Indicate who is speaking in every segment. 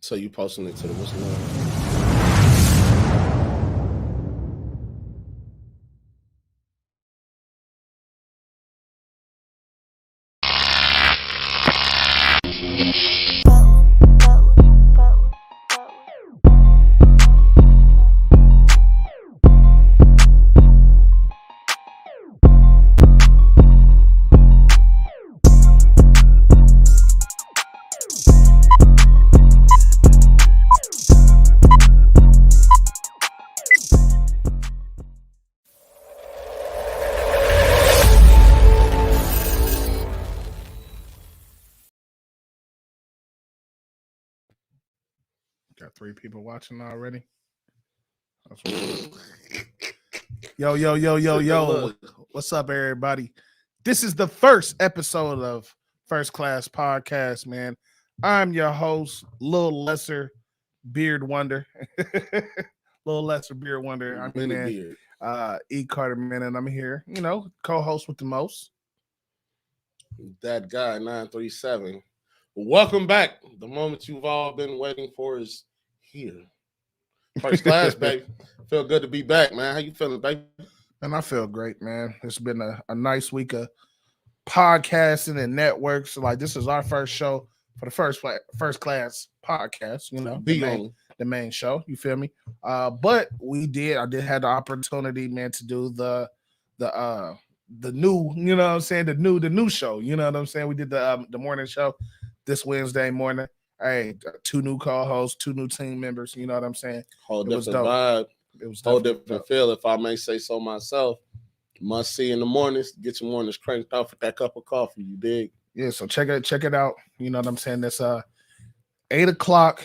Speaker 1: So you posting it to the what's the name?
Speaker 2: Got 3 people watching already. Yo. What's up, everybody? This is the first episode of First Class Podcast, man. I'm your host, Lil Lesser Beard Wonder. Lil Lesser Beard Wonder. I'm your man, E. Carter, man, and I'm here, co-host with the most.
Speaker 1: That guy, 937. Welcome back. The moment you've all been waiting for is here. First class, baby. Feel good to be back, man. How you feeling, baby?
Speaker 2: And I feel great, man. It's been a nice week of podcasting and networks. So, like, this is our first show for the first class podcast, the main show. You feel me? But I did have the opportunity, man, to do the new, you know what I'm saying, the new show. You know what I'm saying? We did the morning show this Wednesday morning. Hey, 2 new co-hosts, 2 new team members. You know what I'm saying?
Speaker 1: Whole different vibe. It was whole different feel, if I may say so myself. Must see in the mornings. Get your mornings cranked off with that cup of coffee. You dig?
Speaker 2: Yeah. So check it out. You know what I'm saying? That's 8:00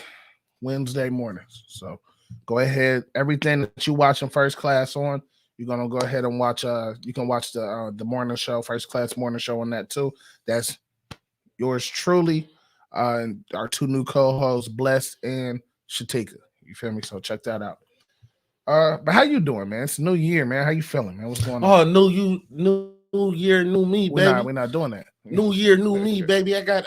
Speaker 2: Wednesday mornings. So go ahead. Everything that you watching First Class on, you're gonna go ahead and watch. You can watch the morning show, First Class morning show on that too. That's yours truly. And our 2 new co-hosts, Bless and Shatika. You feel me? So check that out. But how you doing, man? It's a new year, man. How you feeling, man? What's going on?
Speaker 1: Oh, new year, new me, baby.
Speaker 2: We're not doing that.
Speaker 1: New year, new me, baby. I got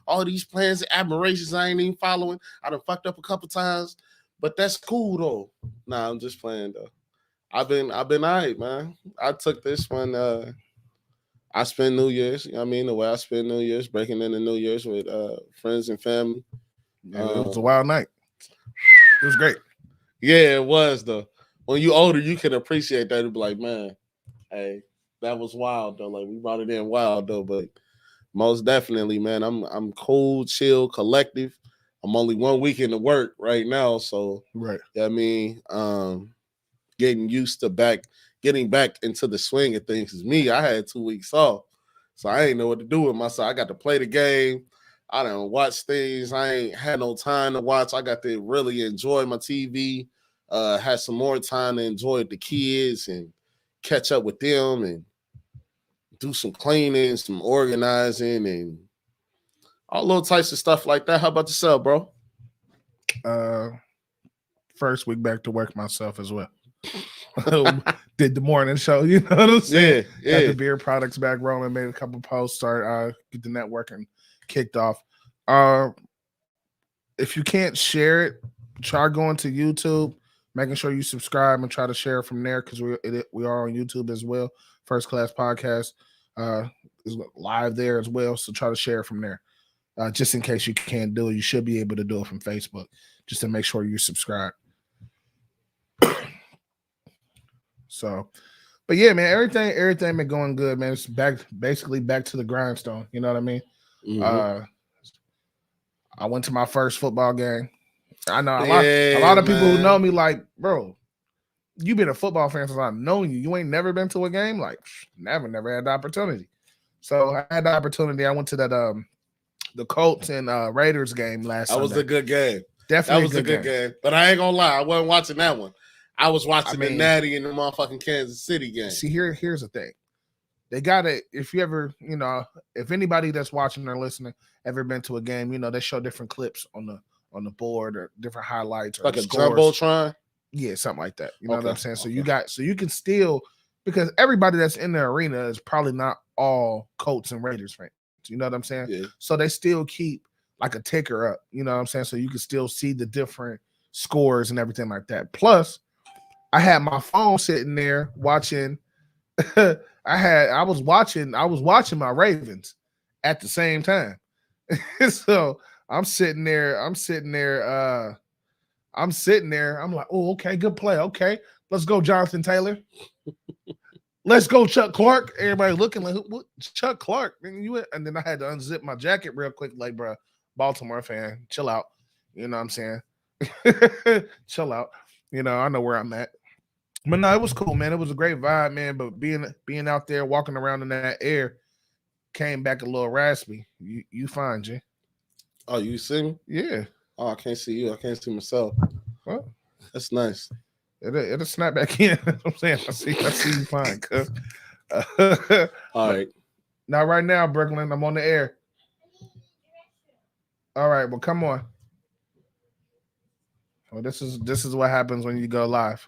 Speaker 1: all these plans and admirations I ain't even following. I done fucked up a couple times, but that's cool though. Nah, I'm just playing though. I've been all right, man. I took this one. I spend New Year's, you know what I mean? The way I spend New Year's, breaking into New Year's with friends and family.
Speaker 2: Yeah, it was a wild night. It was great.
Speaker 1: Yeah, it was though. When you older, you can appreciate that. It'd be like, man, hey, that was wild though. Like we brought it in wild though, but most definitely, man, I'm cool, chill, collective. I'm only 1 week into work right now, so
Speaker 2: right.
Speaker 1: You know what I mean, getting used to getting back into the swing of things is me. I had 2 weeks off, so I ain't know what to do with myself. I got to play the game. I done watch things. I ain't had no time to watch. I got to really enjoy my TV. Had some more time to enjoy the kids and catch up with them and do some cleaning, some organizing, and all little types of stuff like that. How about yourself, bro?
Speaker 2: First week back to work myself as well. Did the morning show, you know what I'm saying?
Speaker 1: Yeah.
Speaker 2: Got the beer products back rolling, made a couple posts, start get the networking kicked off. If you can't share it, try going to YouTube, making sure you subscribe and try to share it from there because we are on YouTube as well. First Class Podcast is live there as well, so try to share it from there. Just in case you can't do it, you should be able to do it from Facebook, just to make sure you subscribe. So, but yeah, man, everything been going good, man. It's basically back to the grindstone. You know what I mean?
Speaker 1: Mm-hmm.
Speaker 2: I went to my first football game. I know a lot of people who know me, like, bro, you been a football fan since I've known you. You ain't never been to a game? Like, never had the opportunity. So I had the opportunity. I went to that the Colts and Raiders game last Sunday.
Speaker 1: That was a good game.
Speaker 2: Definitely
Speaker 1: that was a good game. But I ain't gonna lie, I wasn't watching that one. I was watching the Natty and the motherfucking Kansas City game.
Speaker 2: See, here's the thing. They got it. If you ever, if anybody that's watching or listening ever been to a game, they show different clips on the board or different highlights or
Speaker 1: like a jumbotron.
Speaker 2: Yeah, something like that. You know what I'm saying? Okay. So you can still, because everybody that's in the arena is probably not all Colts and Raiders fans. You know what I'm saying?
Speaker 1: Yeah.
Speaker 2: So they still keep like a ticker up, you know what I'm saying? So you can still see the different scores and everything like that. Plus, I had my phone sitting there watching. I was watching my Ravens at the same time. So I'm sitting there. I'm like, oh, okay, good play. Okay, let's go, Jonathan Taylor. Let's go, Chuck Clark. Everybody looking like, what? Chuck Clark? And then I had to unzip my jacket real quick, like, bro, Baltimore fan, chill out. You know what I'm saying? Chill out. You know, I know where I'm at. But no, it was cool, man. It was a great vibe, man. But being out there, walking around in that air, came back a little raspy. You fine, G?
Speaker 1: Oh, you see me?
Speaker 2: Yeah.
Speaker 1: Oh, I can't see you. I can't see myself.
Speaker 2: Well,
Speaker 1: that's nice.
Speaker 2: It'll snap back in. I'm saying, I see you fine, cuz.
Speaker 1: All right.
Speaker 2: Not right now, Brooklyn. I'm on the air. All right, well, come on. Well, this is what happens when you go live.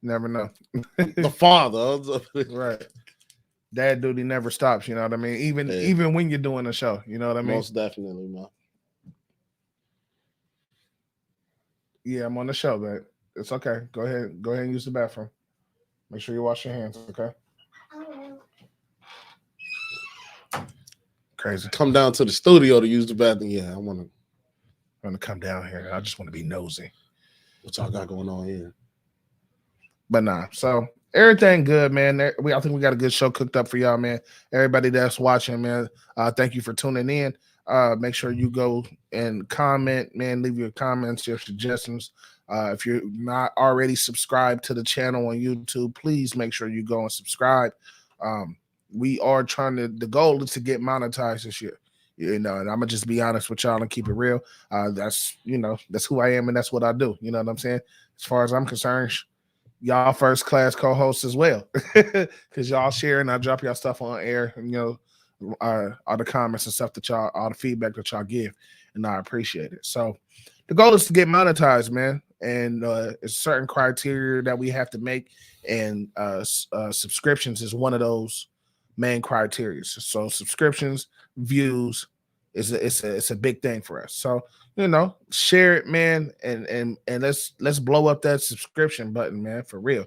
Speaker 2: You never know.
Speaker 1: The father.
Speaker 2: Right. Dad duty never stops, you know what I mean? Even when you're doing a show, you know what I mean?
Speaker 1: Most definitely, man.
Speaker 2: Yeah, I'm on the show, but it's okay. Go ahead and use the bathroom. Make sure you wash your hands, okay? Crazy.
Speaker 1: Come down to the studio to use the bathroom. Yeah, I want
Speaker 2: to come down here. I just want to be nosy.
Speaker 1: What y'all got going on here?
Speaker 2: But nah, so everything good, man. I think we got a good show cooked up for y'all, man. Everybody that's watching, man, thank you for tuning in. Make sure you go and comment, man. Leave your comments, your suggestions. If you're not already subscribed to the channel on YouTube, please make sure you go and subscribe. We are the goal is to get monetized this year. You know, and I'm gonna just be honest with y'all and keep it real. That's who I am and that's what I do. You know what I'm saying? As far as I'm concerned, y'all first class co-hosts as well, because y'all share and I drop y'all stuff on air, and all the comments and stuff that y'all, all the feedback that y'all give, and I appreciate it. So the goal is to get monetized, man, and it's certain criteria that we have to make, and subscriptions is one of those main criteria. So subscriptions, views, it's a big thing for us. So share it, man, and let's blow up that subscription button, man, for real.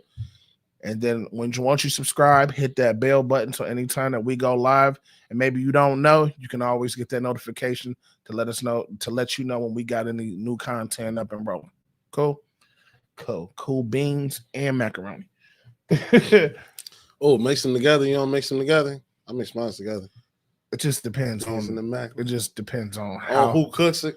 Speaker 2: And then once you subscribe, hit that bell button, so anytime that we go live, and maybe you don't know, you can always get that notification to let you know when we got any new content up and rolling. Cool beans and macaroni.
Speaker 1: Oh, mix them together. You don't mix them together? I mix mine together.
Speaker 2: It just depends on
Speaker 1: the mac.
Speaker 2: It just depends on
Speaker 1: who cooks it.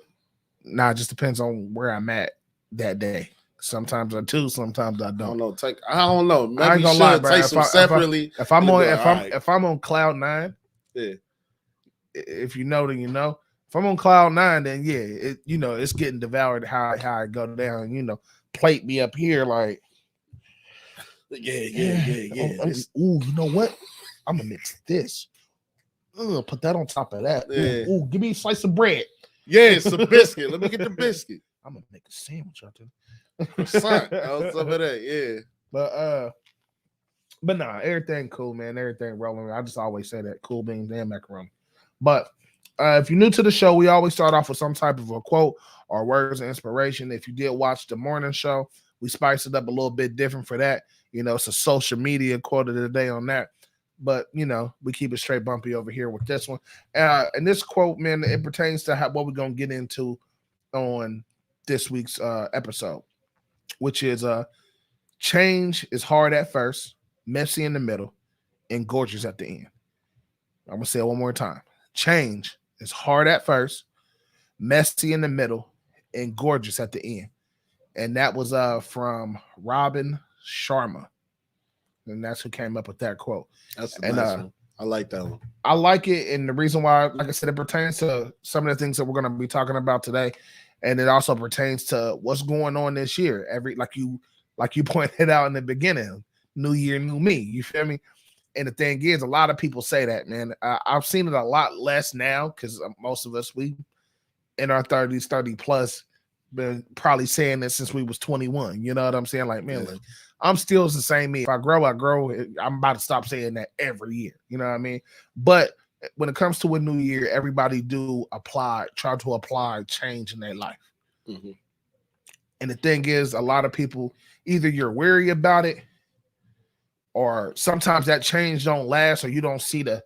Speaker 2: Nah, it just depends on where I'm at that day. Sometimes I do, sometimes I don't.
Speaker 1: I don't know. Maybe
Speaker 2: I ain't gonna lie, bro.
Speaker 1: Taste them separately.
Speaker 2: If I'm on cloud nine,
Speaker 1: yeah.
Speaker 2: If you know, then you know. If I'm on cloud nine, then yeah, it's getting devoured how I go down. Plate me up here like. Yeah. Ooh, you know what? I'm gonna mix this. Put that on top of that.
Speaker 1: Yeah.
Speaker 2: Ooh, give me a slice of bread.
Speaker 1: Yeah, it's a biscuit. Let me get the biscuit.
Speaker 2: I'm gonna make a sandwich out there.
Speaker 1: Son, some of that, yeah.
Speaker 2: But nah, everything cool, man. Everything rolling. I just always say that, cool beans and macaroni. But if you're new to the show, we always start off with some type of a quote or words of inspiration. If you did watch the morning show, we spiced it up a little bit different for that. It's a social media quote of the day on that. But, we keep it straight bumpy over here with this one. And this quote, man, it pertains to what we're going to get into on this week's episode, which is change is hard at first, messy in the middle, and gorgeous at the end. I'm going to say it one more time. Change is hard at first, messy in the middle, and gorgeous at the end. And that was from Robin Sharma. And that's who came up with that quote.
Speaker 1: That's a nice one. I like that one.
Speaker 2: I like it. And the reason why, like I said, it pertains to some of the things that we're going to be talking about today. And it also pertains to what's going on this year. Like you pointed out in the beginning, new year, new me. You feel me? And the thing is, a lot of people say that, man. I've seen it a lot less now because most of us, we in our 30s, 30 plus, been probably saying this since we was 21. You know what I'm saying? Like, man, look, I'm still the same me. If I grow, I grow. I'm about to stop saying that every year. You know what I mean? But when it comes to a new year, everybody try to apply change in their life.
Speaker 1: Mm-hmm.
Speaker 2: And the thing is, a lot of people, either you're wary about it, or sometimes that change don't last, or you don't see the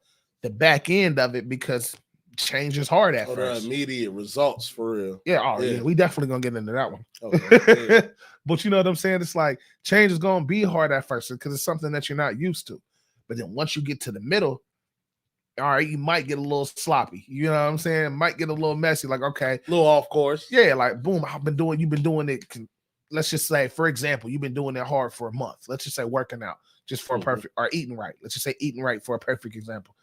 Speaker 2: back end of it because change is hard at first.
Speaker 1: The immediate results for real.
Speaker 2: Yeah, we definitely gonna get into that one.
Speaker 1: Okay.
Speaker 2: But you know what I'm saying? It's like change is gonna be hard at first because it's something that you're not used to. But then once you get to the middle, all right, you might get a little sloppy. You know what I'm saying? Might get a little messy. Like, okay,
Speaker 1: a little off course.
Speaker 2: Yeah, like boom, you've been doing it. Let's just say, for example, you've been doing it hard for a month. Let's just say working out just for a perfect, or eating right. Let's just say eating right for a perfect example.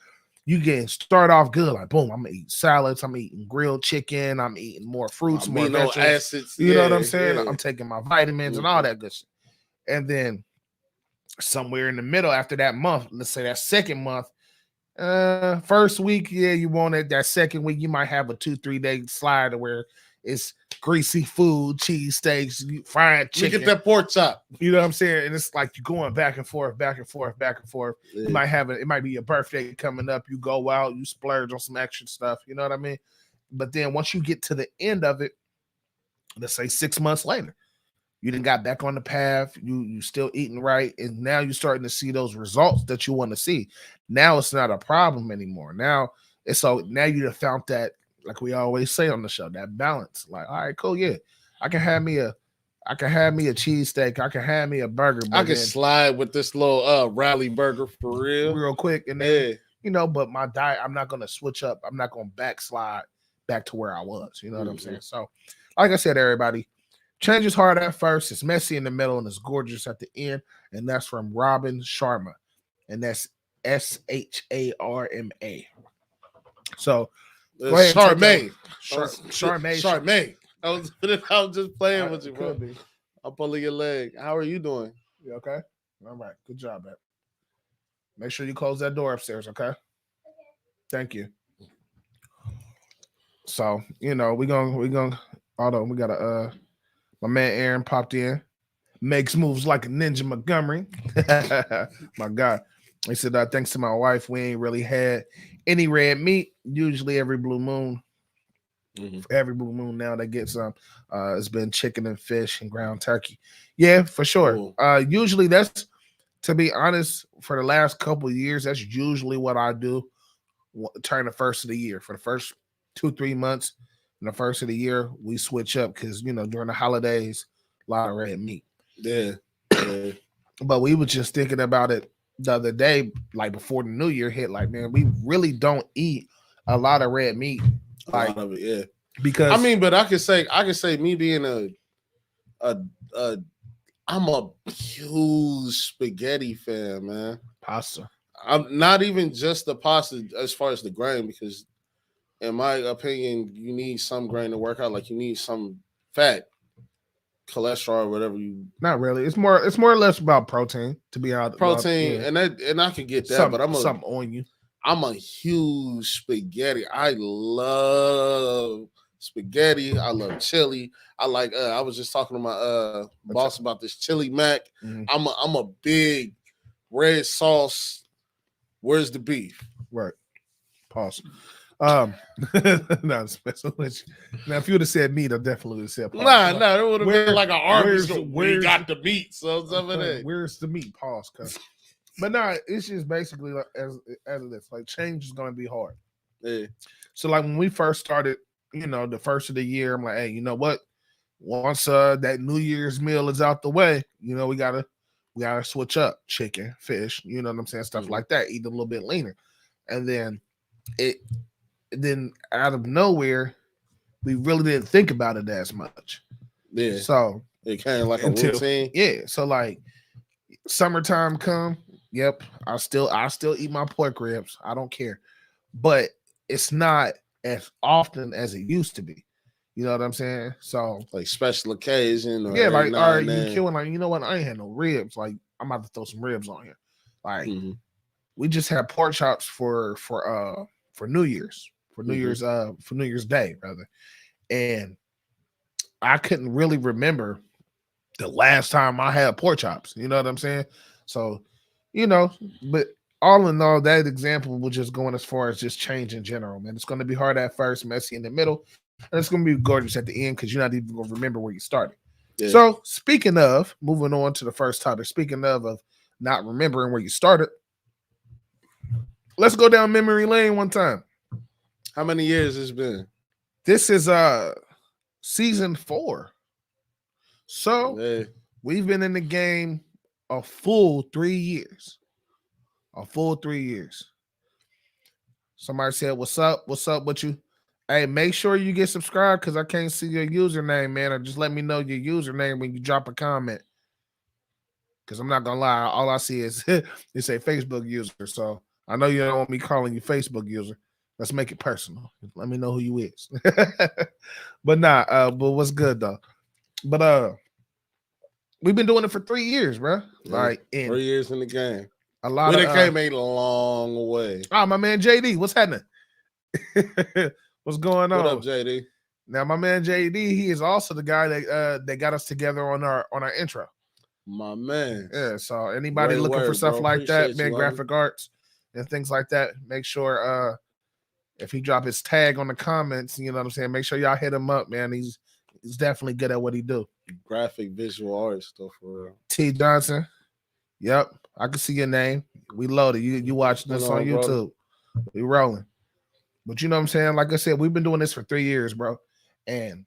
Speaker 2: You start off good, like boom, I'm gonna eat salads, I'm eating grilled chicken, I'm eating more fruits, more vegetables.
Speaker 1: Acids.
Speaker 2: You know what I'm saying? I'm taking my vitamins and all that good shit. And then somewhere in the middle, after that month, let's say that second month, first week, you want it. That second week, you might have a 2-3 day slide where it's greasy food, cheese steaks, fried chicken.
Speaker 1: Look at that pork chop.
Speaker 2: You know what I'm saying? And it's like you're going back and forth, back and forth, back and forth. Yeah. You might have it might be your birthday coming up. You go out, you splurge on some extra stuff. You know what I mean? But then once you get to the end of it, let's say 6 months later, you done got back on the path. You still eating right, and now you're starting to see those results that you want to see. Now it's not a problem anymore. Now you have found that, like we always say on the show, that balance. Like, all right, cool, yeah, I can have me a cheesesteak. I can have me a burger.
Speaker 1: I can slide with this little rally burger for
Speaker 2: real quick, and then but my diet, I'm not gonna switch up. I'm not gonna backslide back to where I was. You know what I'm saying? So, like I said, everybody. Change is hard at first, it's messy in the middle, and it's gorgeous at the end. And that's from Robin Sharma. And that's Sharma. So
Speaker 1: Charmaine.
Speaker 2: Charmaine.
Speaker 1: I was just playing with you, bro. I'm pulling your leg. How are you doing?
Speaker 2: You okay? All right. Good job, man. Make sure you close that door upstairs, okay? Thank you. So, we gonna hold on, we gotta my man Aaron popped in, makes moves like a ninja Montgomery. My God. He said, thanks to my wife, we ain't really had any red meat. Usually every blue moon. Every blue moon now they get some. It's been chicken and fish and ground turkey. Yeah, for sure. Usually that's, to be honest, for the last couple of years, that's usually what I do. Turn the first of the year. For the first 2-3 months, in the first of the year, we switch up because, during the holidays, a lot of red meat.
Speaker 1: Yeah.
Speaker 2: But we were just thinking about it the other day, like before the new year hit, like, man, we really don't eat a lot of red meat. Like,
Speaker 1: a lot of it, yeah.
Speaker 2: Because
Speaker 1: but I can say me being I'm a huge spaghetti fan, man.
Speaker 2: Pasta.
Speaker 1: I'm not even just the pasta as far as the grain, because in my opinion, you need some grain to work out. Like, you need some fat, cholesterol, whatever you.
Speaker 2: Not really. It's more or less about protein, to be honest.
Speaker 1: Protein, and I can get that, but
Speaker 2: something on you.
Speaker 1: I'm a huge spaghetti. I love spaghetti. I love chili. I like. I was just talking to my boss about this chili mac. Mm-hmm. I'm a big red sauce. Where's the beef?
Speaker 2: Right. Pause. Not special. Now, if you would have said meat, I definitely would have said pause.
Speaker 1: Nah, it would have been like an Arby's. Where got the meat? So some of that.
Speaker 2: Where's the meat? Pause. But nah, it's just basically like, as it is. Like, change is gonna be hard.
Speaker 1: Yeah.
Speaker 2: So like when we first started, the first of the year, I'm like, hey, you know what? Once that New Year's meal is out the way, we gotta switch up chicken, fish, you know what I'm saying, stuff like that. Eat a little bit leaner, and then then out of nowhere, we really didn't think about it as much.
Speaker 1: Yeah.
Speaker 2: So
Speaker 1: it kind of like a routine.
Speaker 2: Yeah. So like summertime come, yep, I still eat my pork ribs. I don't care. But it's not as often as it used to be. You know what I'm saying? So
Speaker 1: like special occasion. Or
Speaker 2: yeah, like all right, you killing, like, you know what? I ain't had no ribs. Like, I'm about to throw some ribs on here. Like we just had pork chops for New Year's. For New Year's Day, rather. And I couldn't really remember the last time I had pork chops. You know what I'm saying? So, but all in all, that example was just going as far as just change in general, man. It's going to be hard at first, messy in the middle, and it's going to be gorgeous at the end because you're not even going to remember where you started. Yeah. So, speaking of, moving on to the first topic, speaking of not remembering where you started, let's go down memory lane one time.
Speaker 1: How many years has been?
Speaker 2: This is season 4. So we've been in the game a full 3 years. A full 3 years. Somebody said, "What's up? What's up with you?" Hey, make sure you get subscribed because I can't see your username, man. Or just let me know your username when you drop a comment. Because I'm not gonna lie, all I see is it's a Facebook user. So I know you don't want me calling you Facebook user. Let's make it personal. Let me know who you is. But but what's good though? But we've been doing it for 3 years, bro.
Speaker 1: Yeah,
Speaker 2: like
Speaker 1: 3 years in the game.
Speaker 2: A lot
Speaker 1: of came a long way.
Speaker 2: Oh, my man JD, what's happening? What's going on?
Speaker 1: What up, JD?
Speaker 2: Now, my man JD, he is also the guy that got us together on our intro.
Speaker 1: My man.
Speaker 2: Yeah. So anybody looking for stuff like that, man, graphic arts and things like that, make sure if he drop his tag on the comments, you know what I'm saying, make sure y'all hit him up, man. He's definitely good at what he do.
Speaker 1: Graphic visual art stuff for real.
Speaker 2: T Johnson. Yep. I can see your name. We loaded. You watching this on YouTube. Bro. We rolling. But you know what I'm saying? Like I said, we've been doing this for 3 years, bro. And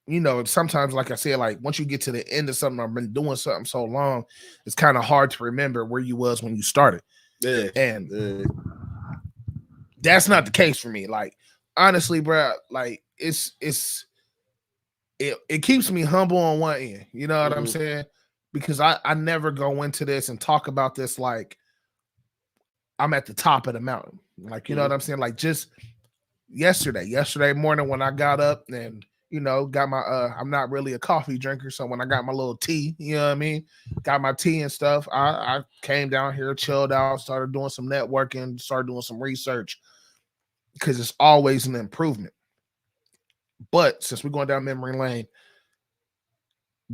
Speaker 2: you know, sometimes, like I said, like once you get to the end of something, I've been doing something so long, it's kind of hard to remember where you was when you started.
Speaker 1: Yeah.
Speaker 2: And that's not the case for me. Like, honestly, bro, like it keeps me humble on one end. You know what I'm saying? Because I never go into this and talk about this like I'm at the top of the mountain. Like, you know what I'm saying? Like just yesterday morning when I got up and, you know, got my, I'm not really a coffee drinker. So when I got my little tea, you know what I mean? Got my tea and stuff. I came down here, chilled out, started doing some networking, started doing some research because it's always an improvement. But since we're going down memory lane,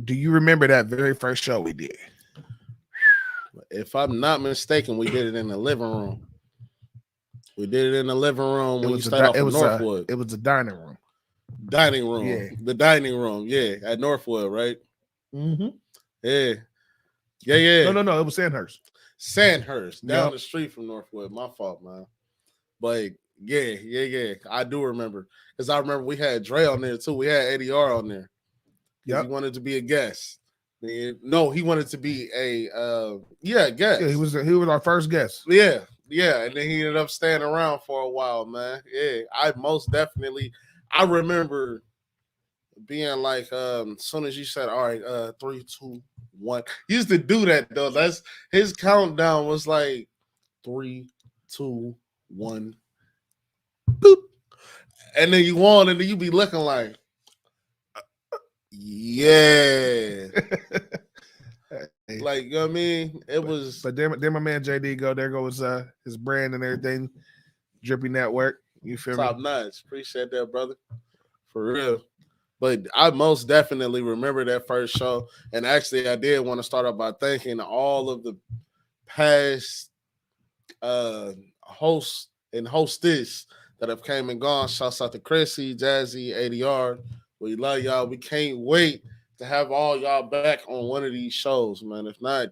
Speaker 2: do you remember that very first show we did?
Speaker 1: If I'm not mistaken, we did it in the living room. We did it in the living room when you started off in Northwood.
Speaker 2: It was a dining room.
Speaker 1: Dining room.
Speaker 2: Yeah.
Speaker 1: The dining room. Yeah. At Northwood, right?
Speaker 2: Mm-hmm.
Speaker 1: Yeah. Yeah.
Speaker 2: No. It was Sandhurst.
Speaker 1: Sandhurst. Down the street from Northwood. My fault, man. But yeah. I do remember. Because I remember we had Dre on there too. We had ADR on there. He wanted to be a guest. No, he wanted to be a guest.
Speaker 2: Yeah, he was our first guest.
Speaker 1: Yeah, and then he ended up staying around for a while, man. Yeah, I remember being like, as soon as you said, all right, 3, 2, 1. He used to do that though. That's his countdown was like 3, 2, 1, boop, and then you on, and then you be looking like. Yeah. Like, you know what I mean? It was.
Speaker 2: But then my man JD go, there goes his brand and everything. Drippy Network. You feel me?
Speaker 1: Top notch. Appreciate that, brother. For real. But I most definitely remember that first show. And actually, I did want to start off by thanking all of the past hosts and hostess that have came and gone. Shouts out to Chrissy, Jazzy, ADR. We love y'all. We can't wait to have all y'all back on one of these shows, man. If not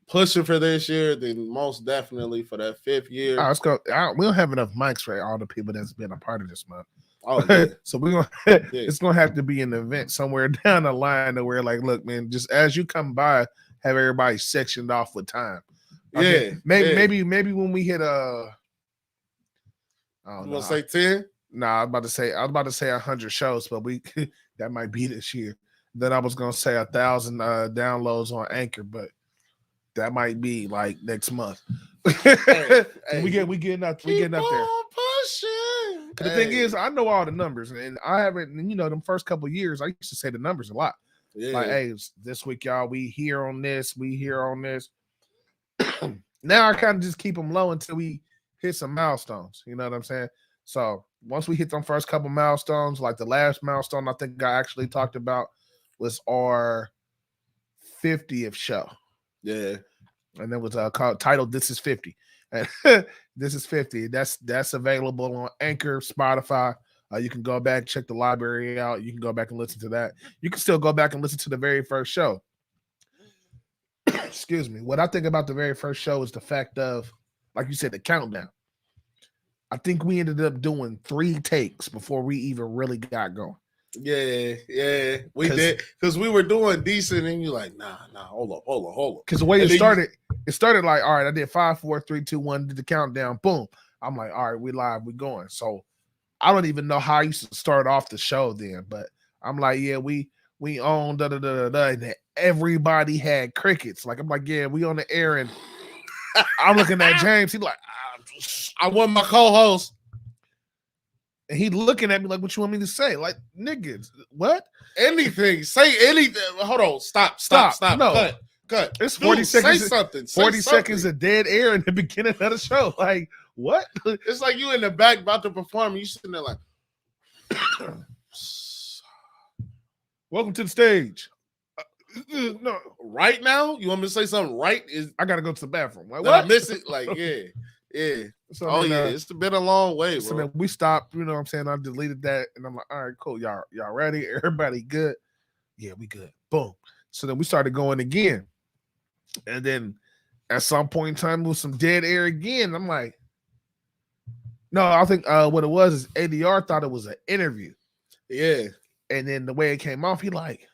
Speaker 1: pushing for this year, then most definitely for that 5th year.
Speaker 2: Let's go. We don't have enough mics for all the people that's been a part of this month.
Speaker 1: Oh, yeah.
Speaker 2: So it's gonna have to be an event somewhere down the line where, like, look, man, just as you come by, have everybody sectioned off with time. Okay.
Speaker 1: Yeah.
Speaker 2: Maybe when we hit
Speaker 1: I don't know. You want to say 10?
Speaker 2: No, I was about to say 100 shows, but that might be this year. Then I was gonna say 1,000 downloads on Anchor, but that might be like next month. We getting up there. The thing is, I know all the numbers, and I haven't. You know, them first couple of years, I used to say the numbers a lot. Yeah. Like, hey, this week, y'all, we here on this. Now I kind of just keep them low until we hit some milestones. You know what I'm saying? So once we hit them first couple milestones, like the last milestone I think I actually talked about was our 50th show.
Speaker 1: Yeah.
Speaker 2: and it was titled "This Is 50." And this is 50. That's available on Anchor, Spotify. You can go back, check the library out. You can go back and listen to that. You can still go back and listen to the very first show. Excuse me. What I think about the very first show is the fact of, like you said, the countdown. I think we ended up doing 3 takes before we even really got going.
Speaker 1: Yeah, we did, because we were doing decent, and you're like, nah, hold up.
Speaker 2: Because the way it started like, all right, I did 5, 4, 3, 2, 1, did the countdown, boom. I'm like, all right, we live, we going. So I don't even know how I used to start off the show then, but I'm like, yeah, we own and everybody had crickets. Like, I'm like, yeah, we on the air, and I'm looking at James. He's like,
Speaker 1: I want my co-host.
Speaker 2: And he looking at me like, what you want me to say? Like, niggas, what?
Speaker 1: Anything. Say anything. Hold on. Stop. No. Cut.
Speaker 2: It's 40
Speaker 1: Dude,
Speaker 2: seconds.
Speaker 1: Say something.
Speaker 2: 40 seconds of dead air in the beginning of the show. Like, what?
Speaker 1: It's like you in the back about to perform, and you sitting there like,
Speaker 2: welcome to the stage.
Speaker 1: No, right now? You want me to say something right?
Speaker 2: I got to go to the bathroom. Like,
Speaker 1: what?
Speaker 2: I
Speaker 1: miss it? Like, yeah. So, it's been a long way, bro.
Speaker 2: So then we stopped, you know what I'm saying? I deleted that, and I'm like, all right, cool. Y'all ready? Everybody good? Yeah, we good. Boom. So then we started going again. And then at some point in time, with some dead air again, I'm like, no, I think what it was is ADR thought it was an interview.
Speaker 1: Yeah.
Speaker 2: And then the way it came off, he like,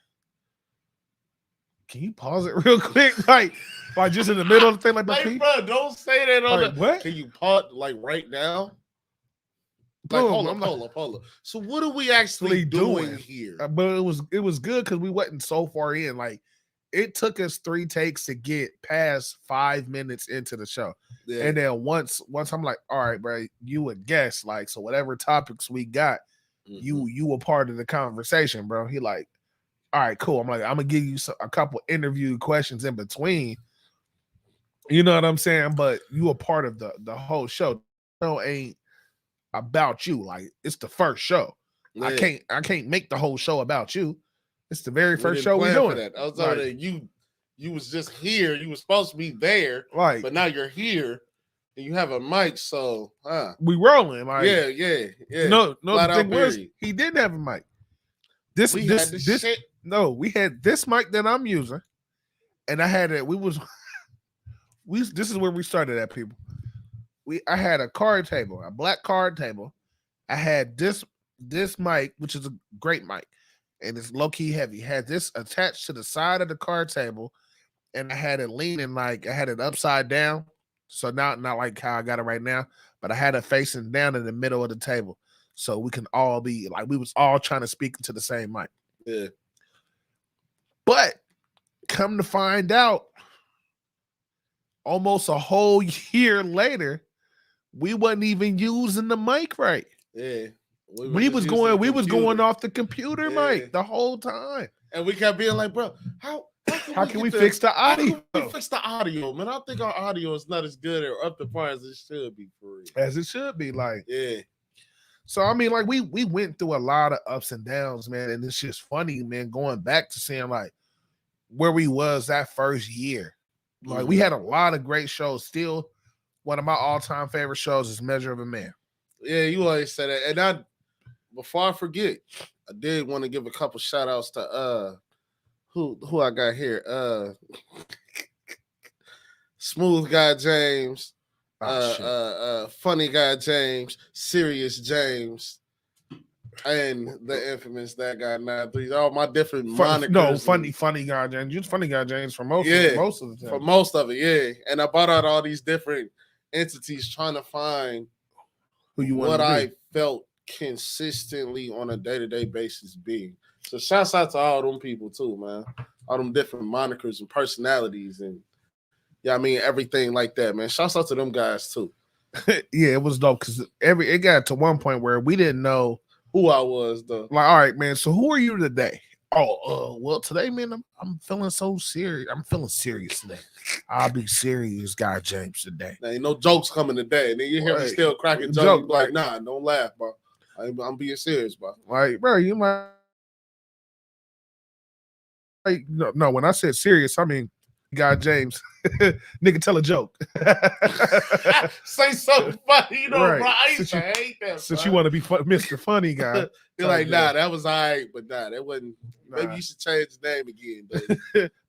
Speaker 2: can you pause it real quick? Like just in the middle of the thing, like,
Speaker 1: bro, don't say that on
Speaker 2: like, what?
Speaker 1: Can you pause like right now? Like, hold up. So what are we actually doing here?
Speaker 2: But it was good because we wasn't so far in. Like, it took us 3 takes to get past 5 minutes into the show. Yeah. And then once I'm like, all right, bro, you a guest, like, so whatever topics we got, you were part of the conversation, bro. He like, all right, cool. I'm like, I'm gonna give you a couple interview questions in between. You know what I'm saying? But you a part of the whole show. No, ain't about you. Like, it's the first show. Yeah. I can't make the whole show about you. It's the very first show we're doing.
Speaker 1: That. I was like, you was just here. You were supposed to be there,
Speaker 2: right?
Speaker 1: But now you're here, and you have a mic. So,
Speaker 2: we rolling. Like,
Speaker 1: yeah.
Speaker 2: No. The thing was, he didn't have a mic. We had this mic that I'm using, and I had it. This is where we started at, people. I had a card table, a black card table. I had this mic, which is a great mic, and it's low-key heavy. Had this attached to the side of the card table, and I had it leaning, like I had it upside down. So not like how I got it right now, but I had it facing down in the middle of the table. So we can all be like, we was all trying to speak into the same mic.
Speaker 1: Yeah.
Speaker 2: But come to find out, almost a whole year later, we wasn't even using the mic right.
Speaker 1: Yeah.
Speaker 2: We was going off the computer mic the whole time.
Speaker 1: And we kept being like, bro, how can we
Speaker 2: fix the audio?
Speaker 1: How can we fix the audio, man? I think our audio is not as good or up to par as it should be, for real.
Speaker 2: As it should be, like.
Speaker 1: Yeah.
Speaker 2: So, I mean, like, we went through a lot of ups and downs, man, and it's just funny, man, going back to seeing, like, where we was that first year. Like, we had a lot of great shows. Still, one of my all-time favorite shows is Measure of a Man.
Speaker 1: Yeah, you always say that. And before I forget, I did want to give a couple shout-outs to who I got here. Smooth Guy James. Funny Guy James, Serious James, and the infamous That Guy 93. All my different monikers.
Speaker 2: No, funny Guy James. You're Funny Guy James for most of the time.
Speaker 1: For most of it, yeah. And I brought out all these different entities trying to find
Speaker 2: who you want.
Speaker 1: What I felt consistently on a day-to-day basis being. So shouts out to all them people too, man. All them different monikers and personalities and. Yeah, I mean, everything like that, man. Shouts out to them guys, too.
Speaker 2: Yeah, it was dope because it got to one point where we didn't know
Speaker 1: who I was, though.
Speaker 2: Like, all right, man, so who are you today? Oh, well, today, man, I'm feeling so serious. I'm feeling serious today. I'll be serious, Guy James, today.
Speaker 1: Now, ain't no jokes coming today. And then you hear me still cracking jokes. Like, nah, don't laugh, bro. I'm being serious, bro.
Speaker 2: Like, bro, you might. Like, no, when I said serious, I mean, got James. Nigga, tell a joke.
Speaker 1: Say something funny,
Speaker 2: Right.
Speaker 1: bro. I used to hate that.
Speaker 2: Since
Speaker 1: son.
Speaker 2: you want to be Mr. Funny guy.
Speaker 1: You're like, nah, that was all right, but nah, that wasn't. Maybe you should change the name again.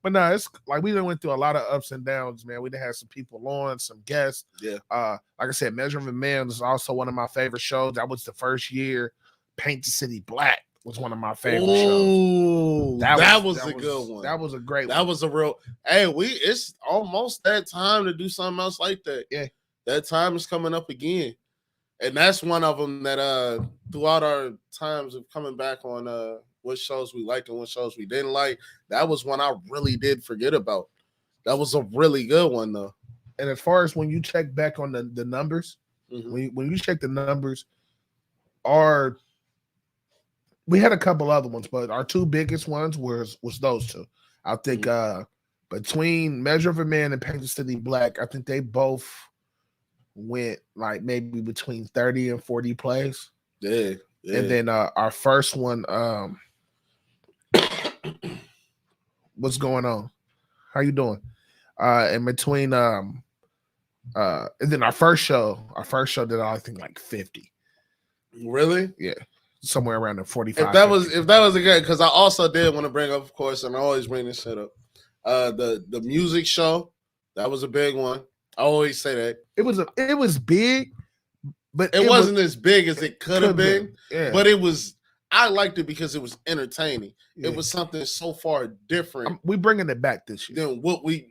Speaker 2: But nah, it's like we done went through a lot of ups and downs, man. We done had some people on, some guests.
Speaker 1: Yeah.
Speaker 2: Like I said, Measure of a Man is also one of my favorite shows. That was the first year. Paint the City Black was one of my favorite shows.
Speaker 1: That was a good one.
Speaker 2: That was a great one.
Speaker 1: That was a real. Hey, it's almost that time to do something else like that.
Speaker 2: Yeah.
Speaker 1: That time is coming up again. And that's one of them that throughout our times of coming back on what shows we liked and what shows we didn't like, that was one I really did forget about. That was a really good one though.
Speaker 2: And as far as when you check back on the numbers, when you check the numbers, we had a couple other ones, but our two biggest ones was those two. I think between Measure of a Man and Paint the City Black, I think they both went like maybe between 30 and 40 plays.
Speaker 1: Yeah.
Speaker 2: And then our first one, what's going on? How you doing? In between and then our first show did I think like 50.
Speaker 1: Really?
Speaker 2: Yeah. Somewhere around the 45.
Speaker 1: If that was a good, because I also did want to bring up, of course, and I always bring this shit up. The music show, that was a big one. I always say that. It
Speaker 2: was big, but
Speaker 1: it wasn't as big as it could have been.
Speaker 2: Yeah.
Speaker 1: But I liked it because it was entertaining. Yeah. It was something so far different.
Speaker 2: We bringing it back this year.
Speaker 1: Then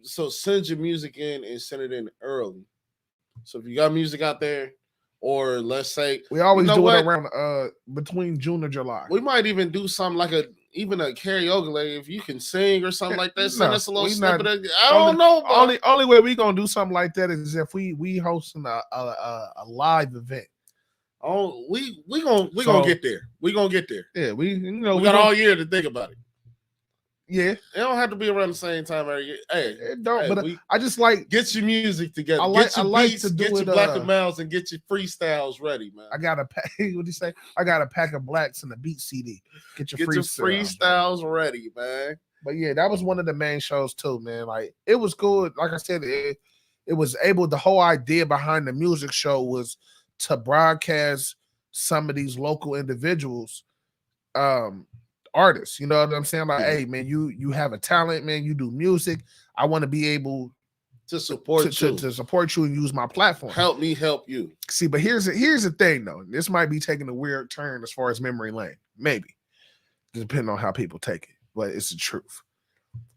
Speaker 1: so send your music in and send it in early. So if you got music out there, or let's say
Speaker 2: we always do it around between June or July.
Speaker 1: We might even do something like even a karaoke, like if you can sing or something like that. Send us a little snippet. I don't know.
Speaker 2: Only way we gonna do something like that is if we hosting a live event.
Speaker 1: Oh, we gonna get there. We gonna get there.
Speaker 2: Yeah, we
Speaker 1: got all year to think about it.
Speaker 2: Yeah,
Speaker 1: it don't have to be around the same time every year. Hey,
Speaker 2: it don't. But I just like
Speaker 1: get your music together. Get your beats, get your Black and Mouse, and get your freestyles ready, man.
Speaker 2: I got a pack. What do you say? I got a pack of blacks and a beat CD. Get your
Speaker 1: freestyles ready, man.
Speaker 2: But yeah, that was one of the main shows too, man. Like it was cool. Like I said, it was able. The whole idea behind the music show was to broadcast some of these local individuals. Artists, you know what I'm saying? Like, hey, man, you have a talent, man. You do music. I want to be able
Speaker 1: to support you,
Speaker 2: to support you and use my platform.
Speaker 1: Help me help you.
Speaker 2: See, but here's the thing, though. This might be taking a weird turn as far as memory lane, maybe, depending on how people take it. But it's the truth.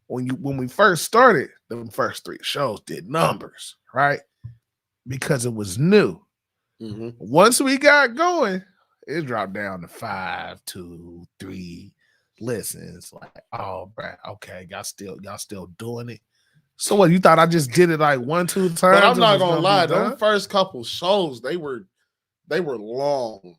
Speaker 2: When we first started, the first 3 shows did numbers, right? Because it was new.
Speaker 1: Mm-hmm.
Speaker 2: Once we got going, it dropped down to 5, 2, 3 listens. Like, oh, bro, okay, y'all still doing it. So what? You thought I just did it like 1, 2 times?
Speaker 1: But I'm not gonna lie. Those first couple shows, they were long.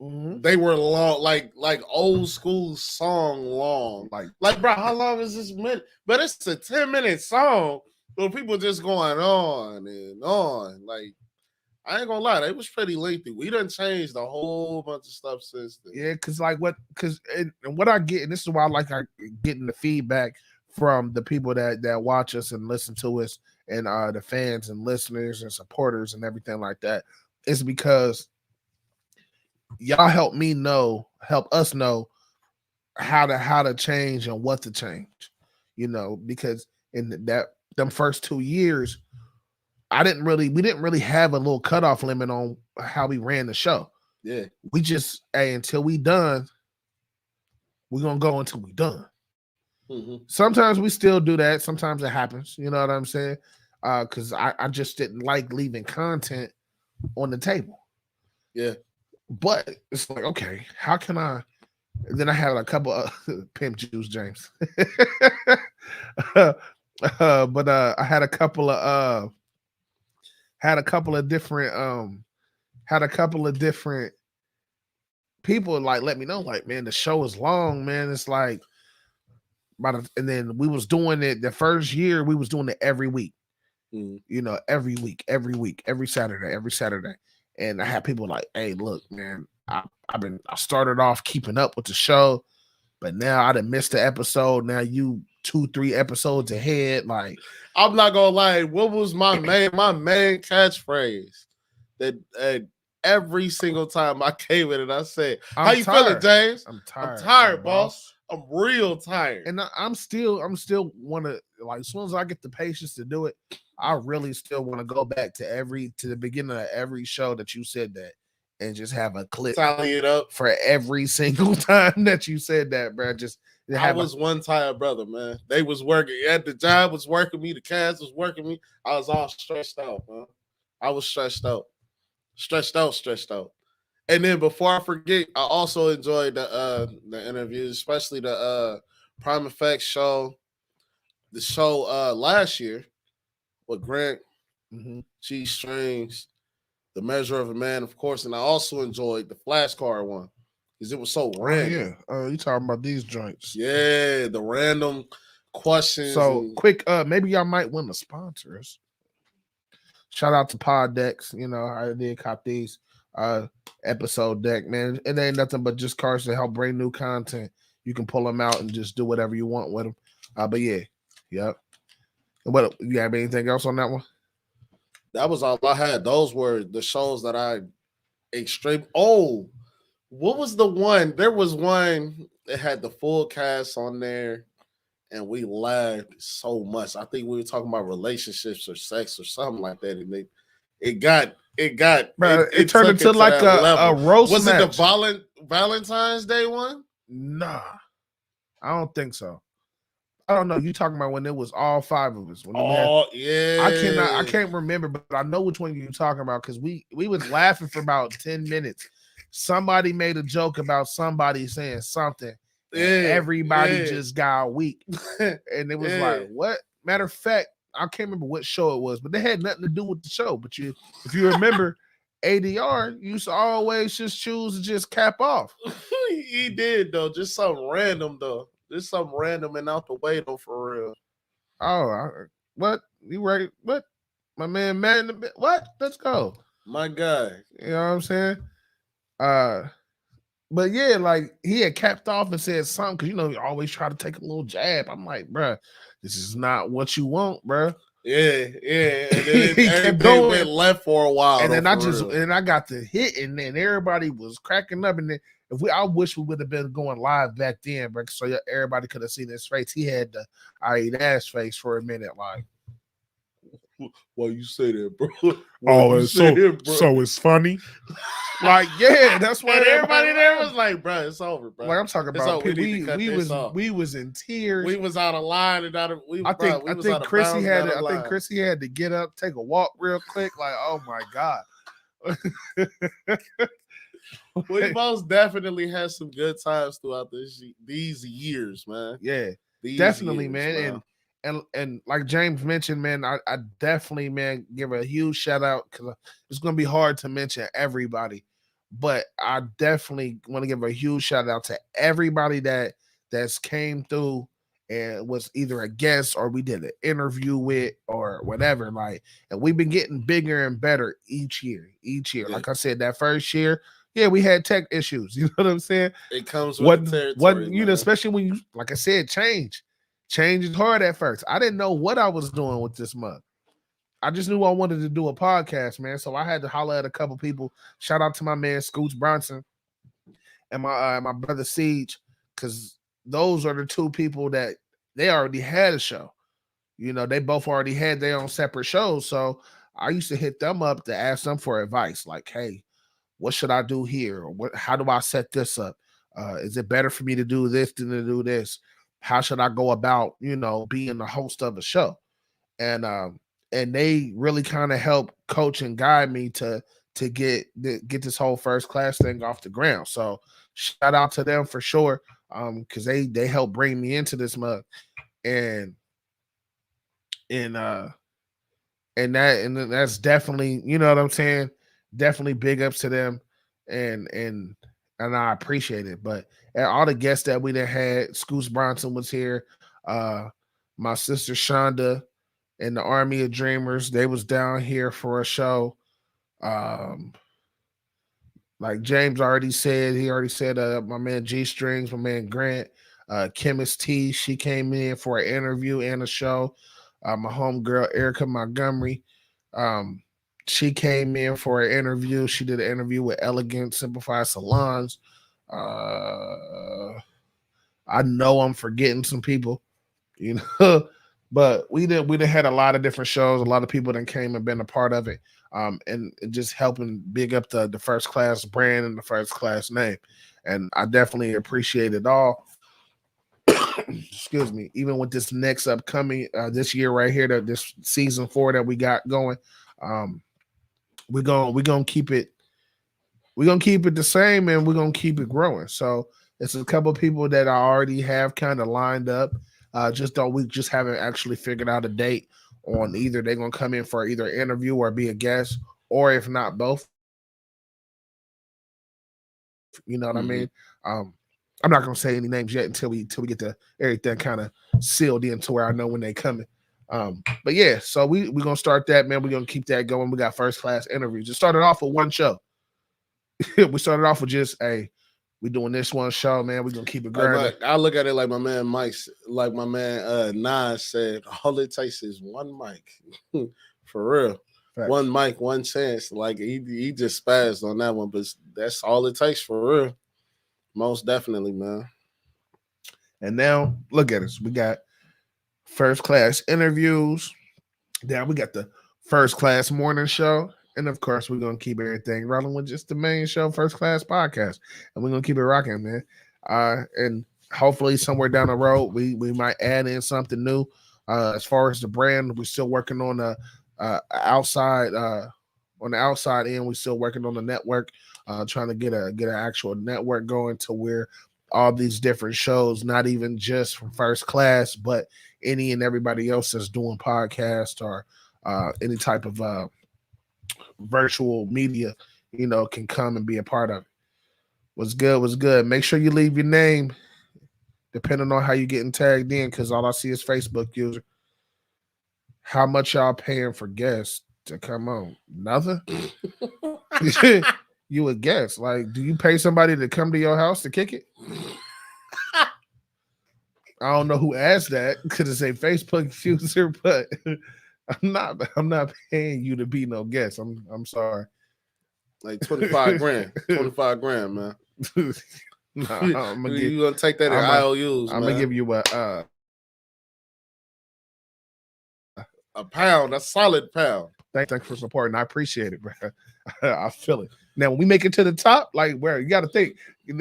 Speaker 2: Mm-hmm.
Speaker 1: They were long, like old school song long. Like, bro, how long is this minute? But it's a 10-minute song, but people just going on and on. Like, I ain't gonna lie, it was pretty lengthy. We done changed a whole bunch of stuff since then.
Speaker 2: Yeah, because what I get, and this is why I like getting the feedback from the people that watch us and listen to us, and the fans and listeners and supporters and everything like that, is because y'all help us know how to change and what to change. You know, because in them first 2 years, we didn't really have a little cutoff limit on how we ran the show.
Speaker 1: Yeah.
Speaker 2: We just, until we done, we're gonna go until we done.
Speaker 1: Mm-hmm.
Speaker 2: Sometimes we still do that. Sometimes it happens. You know what I'm saying? Because I just didn't like leaving content on the table.
Speaker 1: Yeah.
Speaker 2: But it's like, okay, how can I? And then I had a couple of pimp juice, James. But I had a couple of different people like let me know, like, man, the show is long, man. It's like and then we was doing it the first year, we was doing it every week.
Speaker 1: Mm.
Speaker 2: You know, every week, every Saturday. And I had people like, hey, look, man, I started off keeping up with the show, but now I done missed the episode. Now you 2-3 episodes ahead. Like,
Speaker 1: I'm not gonna lie. What was my main catchphrase? That every single time I came in and I said, "How you feeling, James?"
Speaker 2: I'm tired.
Speaker 1: I'm tired, boss. I'm real tired.
Speaker 2: And I'm still want to, like, as soon as I get the patience to do it, I really still want to go back to the beginning of every show that you said that, and just have a clip
Speaker 1: Tally it up
Speaker 2: for every single time that you said that, bro. Just
Speaker 1: I was one tired brother, man. They was working at the job, was working me. The cast was working me. I was all stressed out, man. I was stressed out. And then before I forget, I also enjoyed the interviews, especially the Prime Effects show, the show last year with Grant, G Strings, The Measure of a Man, of course, and I also enjoyed the flashcard one because it was so random.
Speaker 2: You talking about these joints?
Speaker 1: Yeah, the random questions.
Speaker 2: So quick, maybe y'all might win the sponsors. Shout out to Pod Decks. You know, I did cop these episode deck, man. It ain't nothing but just cards to help bring new content. You can pull them out and just do whatever you want with them. But yeah, yep. What you have anything else on that one?
Speaker 1: That was all I had. Those were the shows that I extreme. Oh, what was the one? There was one that had the full cast on there, and we laughed so much. I think we were talking about relationships or sex or something like that, and it
Speaker 2: turned into like a roast.
Speaker 1: Was
Speaker 2: match.
Speaker 1: It the Valentine's Day one?
Speaker 2: Nah, I don't think so. I don't know. You talking about when it was all 5 of us?
Speaker 1: Yeah.
Speaker 2: I can't remember, but I know which one you're talking about because we was laughing for about 10 minutes. Somebody made a joke about somebody saying something. Yeah, everybody just got weak, and it was like, what? Matter of fact, I can't remember what show it was, but they had nothing to do with the show. But if you remember, ADR used to always just choose to just cap off.
Speaker 1: He did though, just something random though. Just something random and out the way though, for real.
Speaker 2: Oh, what? You right? What? My man, what? Let's go.
Speaker 1: My guy.
Speaker 2: You know what I'm saying? But yeah, like he had capped off and said something because you always try to take a little jab. I'm like, bruh, this is not what you want, bruh.
Speaker 1: Yeah. And then everything went left for a while.
Speaker 2: And then I got the hit, and then everybody was cracking up. And then I wish we would have been going live back then, bro, so everybody could have seen his face. He had the I eat ass face for a minute, like.
Speaker 1: Why you say that, bro?
Speaker 2: So it's funny. Like, yeah, that's why
Speaker 1: everybody there was like, bro, it's over, bro.
Speaker 2: Like I'm talking about, we was in tears.
Speaker 1: We was out of line and out of.
Speaker 2: I think Chrissy had to get up, take a walk real quick. Like, oh my god.
Speaker 1: We most definitely had some good times throughout these years, man.
Speaker 2: Yeah, definitely, man. And like James mentioned, man, I definitely, man, give a huge shout out because it's going to be hard to mention everybody, but I definitely want to give a huge shout out to everybody that's came through and was either a guest or we did an interview with or whatever. Like, and we've been getting bigger and better each year. Yeah. Like I said, that first year, yeah, we had tech issues. You know what I'm saying?
Speaker 1: It comes with the territory.
Speaker 2: Especially when you, like I said, change. Change is hard at first. I didn't know what I was doing with this month. I just knew I wanted to do a podcast, man. So I had to holler at a couple people. Shout out to my man Scoots Bronson and my brother Siege, because those are the two people that they already had a show. They both already had their own separate shows. So I used to hit them up to ask them for advice, like, hey, what should I do here? Or how do I set this up? Is it better for me to do this than to do this? How should I go about, being the host of a show? And they really kind of help coach and guide me to get this whole first class thing off the ground. So shout out to them for sure, because they helped bring me into this mug, and that's definitely, you know what I'm saying, definitely big ups to them, and I appreciate it. But all the guests that we done had, Scoots Bronson was here, my sister Shonda and the Army of Dreamers, they was down here for a show. Like James already said, my man G Strings, my man Grant, Chemist T, she came in for an interview and a show. My homegirl Erica Montgomery, she came in for an interview. She did an interview with Elegant Simplified Salons. I know I'm forgetting some people, you know, but we did had a lot of different shows. A lot of people that came and been a part of it, and just helping big up the First Class brand and the First Class name. And I definitely appreciate it all. Excuse me. Even with this next upcoming this year right here, that this season 4 that we got going, we're gonna keep it. We're gonna keep it the same, and we're gonna keep it growing. So it's a couple of people that I already have kind of lined up. We just haven't actually figured out a date on either they're gonna come in for either interview or be a guest, or if not both. You know what I mean? I'm not gonna say any names yet until we get the everything kind of sealed in to where I know when they coming. But yeah, so we're gonna start that, man. We're gonna keep that going. We got First Class interviews. It started off with one show. We started off with just, hey, we doing this one show, man. We're gonna keep it grinding.
Speaker 1: I look at it like my man Nas said, all it takes is one mic. For real. Facts. One mic, one chance. Like he just spazzed on that one, but that's all it takes for real. Most definitely, man.
Speaker 2: And now look at us. We got First Class interviews. Now we got the First Class morning show. And of course, we're gonna keep everything rolling with just the main show, First Class Podcast, and we're gonna keep it rocking, man. And hopefully, somewhere down the road, we might add in something new. As far as the brand, we're still working on the outside on the outside end. We're still working on the network, trying to get an actual network going to where all these different shows, not even just from First Class, but any and everybody else that's doing podcasts or any type of virtual media, you know, can come and be a part of it. What's good. Make sure you leave your name depending on how you getting tagged in, because all I see is Facebook user. How much y'all paying for guests to come on? Nothing. You a guest. Like, do you pay somebody to come to your house to kick it? I don't know who asked that because it's a Facebook user, but I'm not paying you to be no guest. I'm sorry.
Speaker 1: Like 25 grand. 25 grand, man.
Speaker 2: Nah,
Speaker 1: you gonna take that in IOUs,
Speaker 2: I'm gonna give you a
Speaker 1: pound, a solid pound.
Speaker 2: Thanks for supporting. I appreciate it, bro. I feel it. Now, when we make it to the top, like, where you got to think.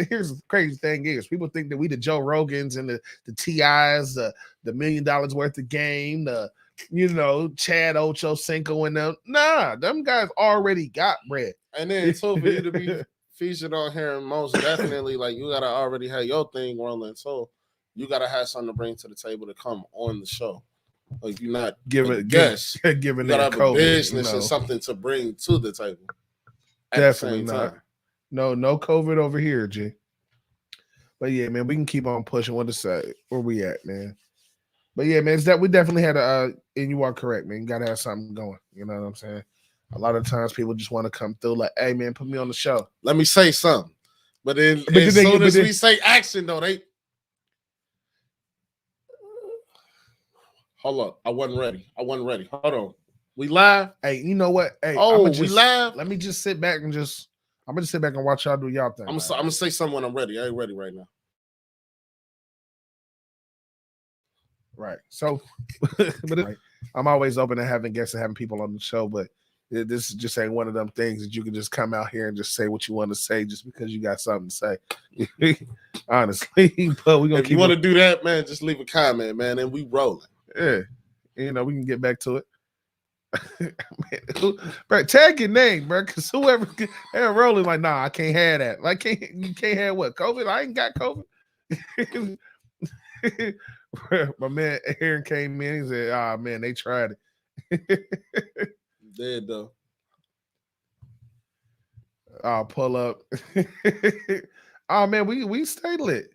Speaker 2: Here's the crazy thing is, people think that we the Joe Rogans and the TIs, the $1 million worth of game, the Chad Ochocinco and them. Nah, them guys already got bread.
Speaker 1: And then so for you to be featured on here, most definitely, like, you gotta already have your thing rolling. So you gotta have something to bring to the table to come on the show. Like, you're not giving you gotta have a business and something to bring to the table.
Speaker 2: Definitely not. No COVID over here, G. But yeah, man, we can keep on pushing. What to say? Where we at, man? But yeah, man, it's that we definitely had and you are correct, man. You gotta have something going. You know what I'm saying? A lot of times people just want to come through like, hey man, put me on the show.
Speaker 1: Let me say something. But then as soon as we say action, though, they hold up. I wasn't ready. Hold on. We live?
Speaker 2: Hey, you know what? Hey,
Speaker 1: we live?
Speaker 2: Let me just sit back and I'm gonna sit back and watch y'all do y'all thing.
Speaker 1: I'm gonna say something when I'm ready. I ain't ready right now.
Speaker 2: Right. So right. I'm always open to having guests and having people on the show, but this just ain't one of them things that you can just come out here and just say what you want to say just because you got something to say. Honestly. But we're gonna
Speaker 1: if you want to do that, man, just leave a comment, man, and we rolling.
Speaker 2: Yeah. We can get back to it. Man, bro, tag your name, bro, because whoever they're rolling like, nah, I can't have that. Like, you can't have what? COVID? I ain't got COVID. My man Aaron came in. He said, man, they tried it.
Speaker 1: Dead though.
Speaker 2: I'll pull up. Oh man, we stay lit.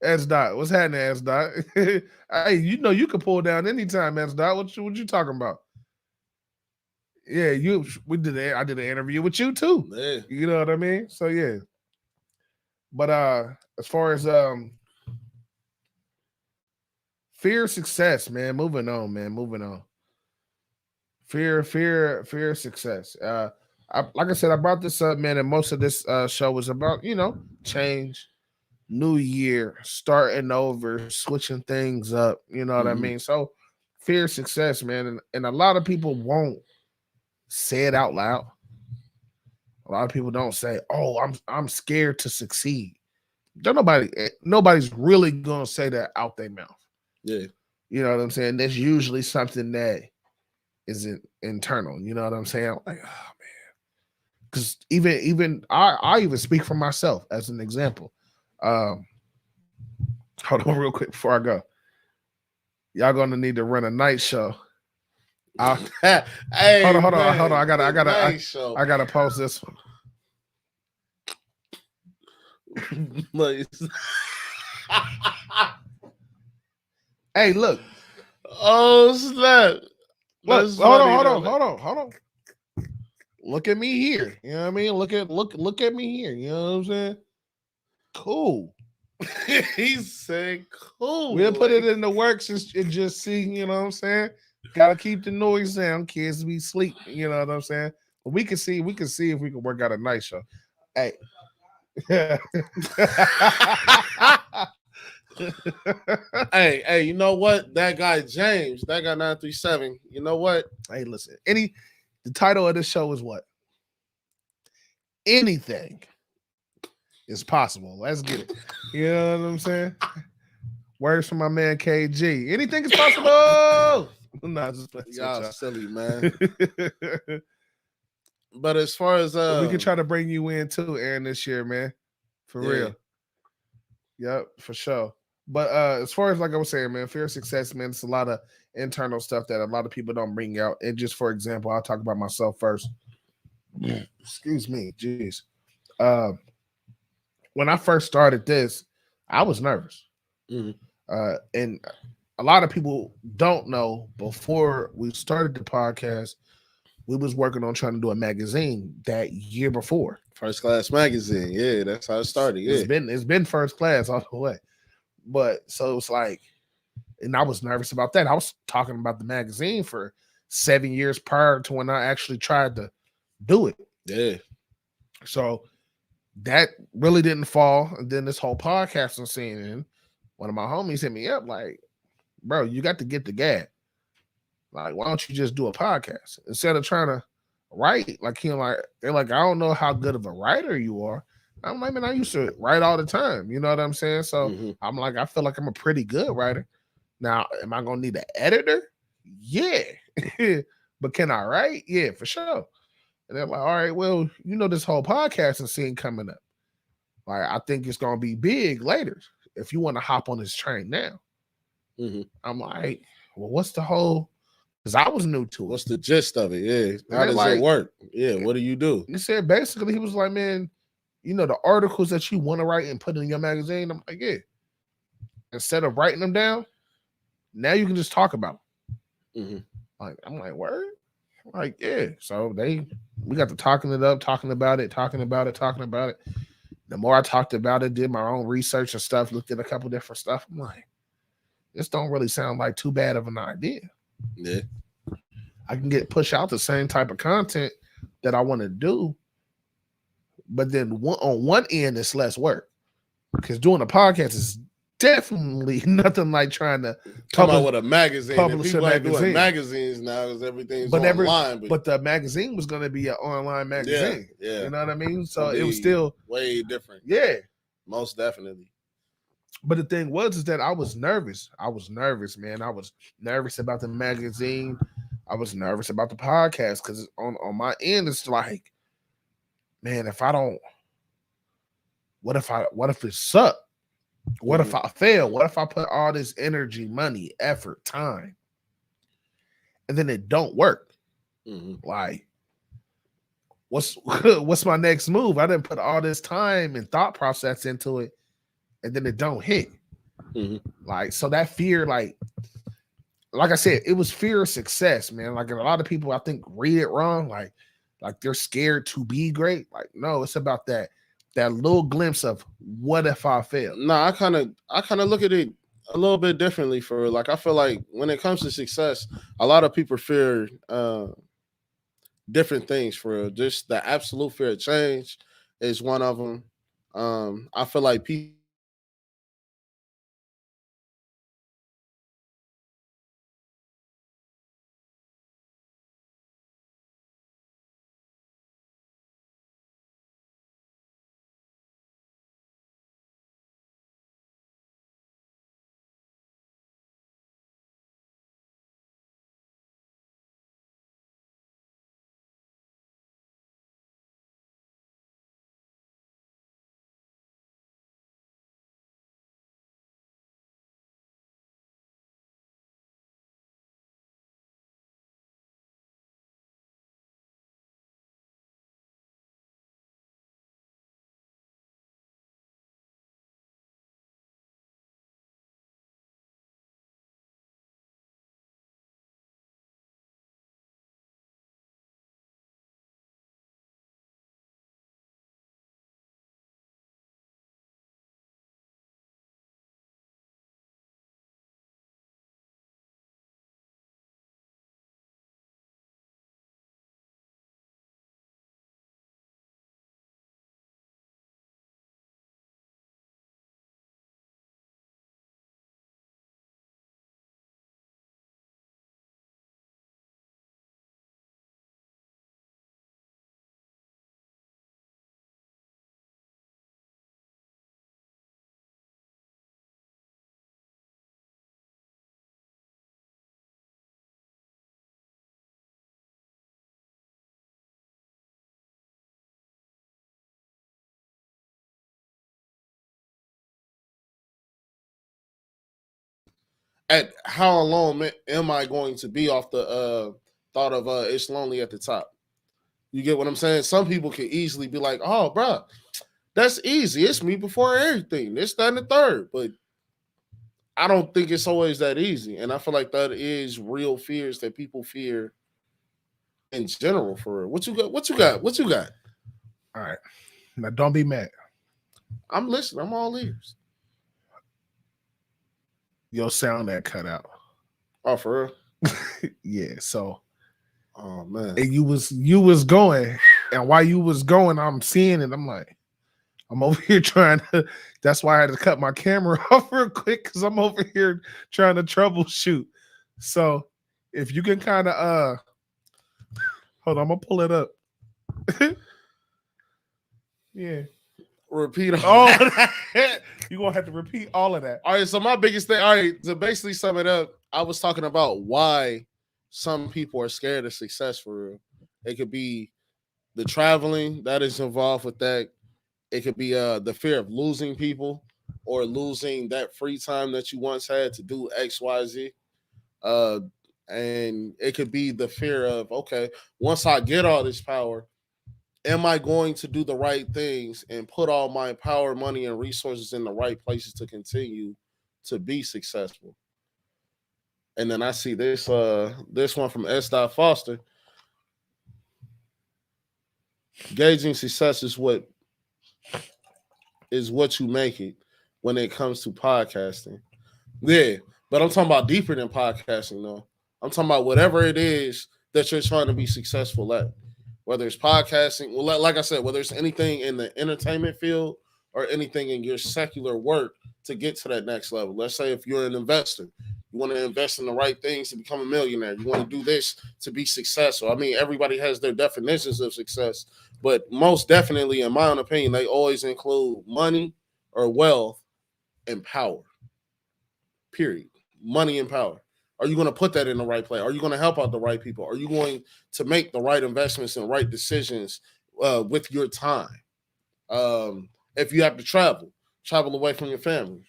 Speaker 2: S Dot, what's happening, S Dot? Hey, you can pull down anytime, S Dot. What you talking about? Yeah, I did an interview with you too.
Speaker 1: Yeah.
Speaker 2: You know what I mean? So yeah. But as far as Fear of success, man. Moving on, man. Moving on. Fear of success. Like I said, I brought this up, man, and most of this show was about, change, new year, starting over, switching things up. You know what I mean? So, fear of success, man, and a lot of people won't say it out loud. A lot of people don't say, "Oh, I'm scared to succeed." Nobody's really gonna say that out their mouth.
Speaker 1: Yeah,
Speaker 2: you know what I'm saying. That's usually something that isn't internal. You know what I'm saying? Like, oh man, because even I even speak for myself as an example. Hold on, real quick before I go. Y'all gonna need to run a night show.
Speaker 1: hey,
Speaker 2: hold on. I gotta post this one. Hey, look.
Speaker 1: Oh snap!
Speaker 2: Look, hold on. Look at me here. You know what I mean? Look at me here. You know what I'm saying? Cool.
Speaker 1: He said cool.
Speaker 2: We'll put it in the works and just see, you know what I'm saying? Gotta keep the noise down. Kids be sleep. You know what I'm saying? But we can see if we can work out a night show. Hey.
Speaker 1: hey, you know what? That guy James, that guy 937. You know what?
Speaker 2: Hey, listen. The title of this show is what? Anything is possible. Let's get it. You know what I'm saying? Words from my man KG. Anything is possible. No, just
Speaker 1: y'all silly, man. But as far as
Speaker 2: we can try to bring you in too, Aaron, this year, man. For real. Yep, for sure. But as far as like I was saying, man, fear of success, man, it's a lot of internal stuff that a lot of people don't bring out. And just for example, I'll talk about myself first. Excuse me, jeez. When I first started this, I was nervous. And a lot of people don't know, before we started the podcast, we was working on trying to do a magazine that year before.
Speaker 1: First Class magazine. Yeah, that's how it started. Yeah.
Speaker 2: It's been First Class all the way. But so it's like, and I was nervous about that. I was talking about the magazine for 7 years prior to when I actually tried to do it.
Speaker 1: Yeah.
Speaker 2: So that really didn't fall. And then this whole podcasting scene, and one of my homies hit me up like, bro, you got to get the gab. Like, why don't you just do a podcast instead of trying to write? Like, they're like, I don't know how good of a writer you are. I'm like, man, I used to write all the time. You know what I'm saying? So I'm like, I feel like I'm a pretty good writer. Now, am I gonna need an editor? Yeah. But can I write? Yeah, for sure. And they're like, all right, well, this whole podcasting scene coming up. Like, I think it's gonna be big later if you want to hop on this train now. I'm like, well, what's the whole? Because I was new to it.
Speaker 1: What's the gist of it? Yeah. How does it work? Yeah. What do you do?
Speaker 2: He said basically, he was like, man, the articles that you want to write and put in your magazine. I'm like, yeah. Instead of writing them down, now you can just talk about them. Like, I'm like, word? I'm like, yeah. So we got to talking about it. The more I talked about it, did my own research and stuff, looked at a couple different stuff. I'm like, this don't really sound like too bad of an idea.
Speaker 1: Yeah.
Speaker 2: I can push out the same type of content that I want to do, but then on one end it's less work, because doing a podcast is definitely nothing like trying to
Speaker 1: come out with a magazine.
Speaker 2: Publish a magazine.
Speaker 1: Doing magazines now because everything's online.
Speaker 2: But the magazine was going to be an online magazine.
Speaker 1: Yeah.
Speaker 2: You know what I mean? So it was still
Speaker 1: way different.
Speaker 2: Yeah.
Speaker 1: Most definitely.
Speaker 2: But the thing is that I was nervous. Man. I was nervous about the magazine. I was nervous about the podcast because on my end, it's like, man, what if it sucked? What if I fail? What if I put all this energy, money, effort, time, and then it don't work? Like, what's my next move? I didn't put all this time and thought process into it, and then it don't hit. Like, so that fear, like I said, it was fear of success, man. Like, a lot of people, I think, read it wrong. Like they're scared to be great. Like, no, it's about that little glimpse of what if I fail.
Speaker 1: No, I kind of look at it. a little bit differently for like I feel like when it comes to success, a lot of people fear different things for real. Just the absolute fear of change is one of them. I feel like people at how long am I going to be off the thought of it's lonely at the top? You get what I'm saying? Some people can easily be like, "Oh, bro, that's easy. It's me before everything. This, that, and the third." But I don't think it's always that easy, and I feel like that is real fears that people fear in general. For real, what you got? What you got? What you got?
Speaker 2: All right, now don't be mad.
Speaker 1: I'm listening. I'm all ears.
Speaker 2: Your sound that cut out.
Speaker 1: Oh, for real?
Speaker 2: Yeah. So,
Speaker 1: oh man,
Speaker 2: and you was going, and while you was going, I'm seeing it. I'm like, I'm over here trying to. That's why I had to cut my camera off real quick because I'm over here trying to troubleshoot. So, if you can kind of hold on, I'm gonna pull it up. Yeah.
Speaker 1: Repeat
Speaker 2: all that. You're gonna have to repeat all of that.
Speaker 1: All right, so my biggest thing, all right, to basically sum it up, I was talking about why some people are scared of success for real. It could be the traveling that is involved with that. It could be the fear of losing people or losing that free time that you once had to do XYZ. Uh, and it could be the fear of, okay, once I get all this power, am I going to do the right things and put all my power, money, and resources in the right places to continue to be successful? And then I see this one from S. Foster. Gauging success is what you make it when it comes to podcasting. Yeah, but I'm talking about deeper than podcasting though. I'm talking about whatever it is that you're trying to be successful at. Whether it's podcasting, well, like I said, whether it's anything in the entertainment field or anything in your secular work to get to that next level. Let's say if you're an investor, you want to invest in the right things to become a millionaire. You want to do this to be successful. I mean, everybody has their definitions of success, but most definitely, in my own opinion, they always include money or wealth and power. Period. Money and power. Are you going to put that in the right place? Are you going to help out the right people? Are you going to make the right investments and right decisions with your time? If you have to travel away from your family.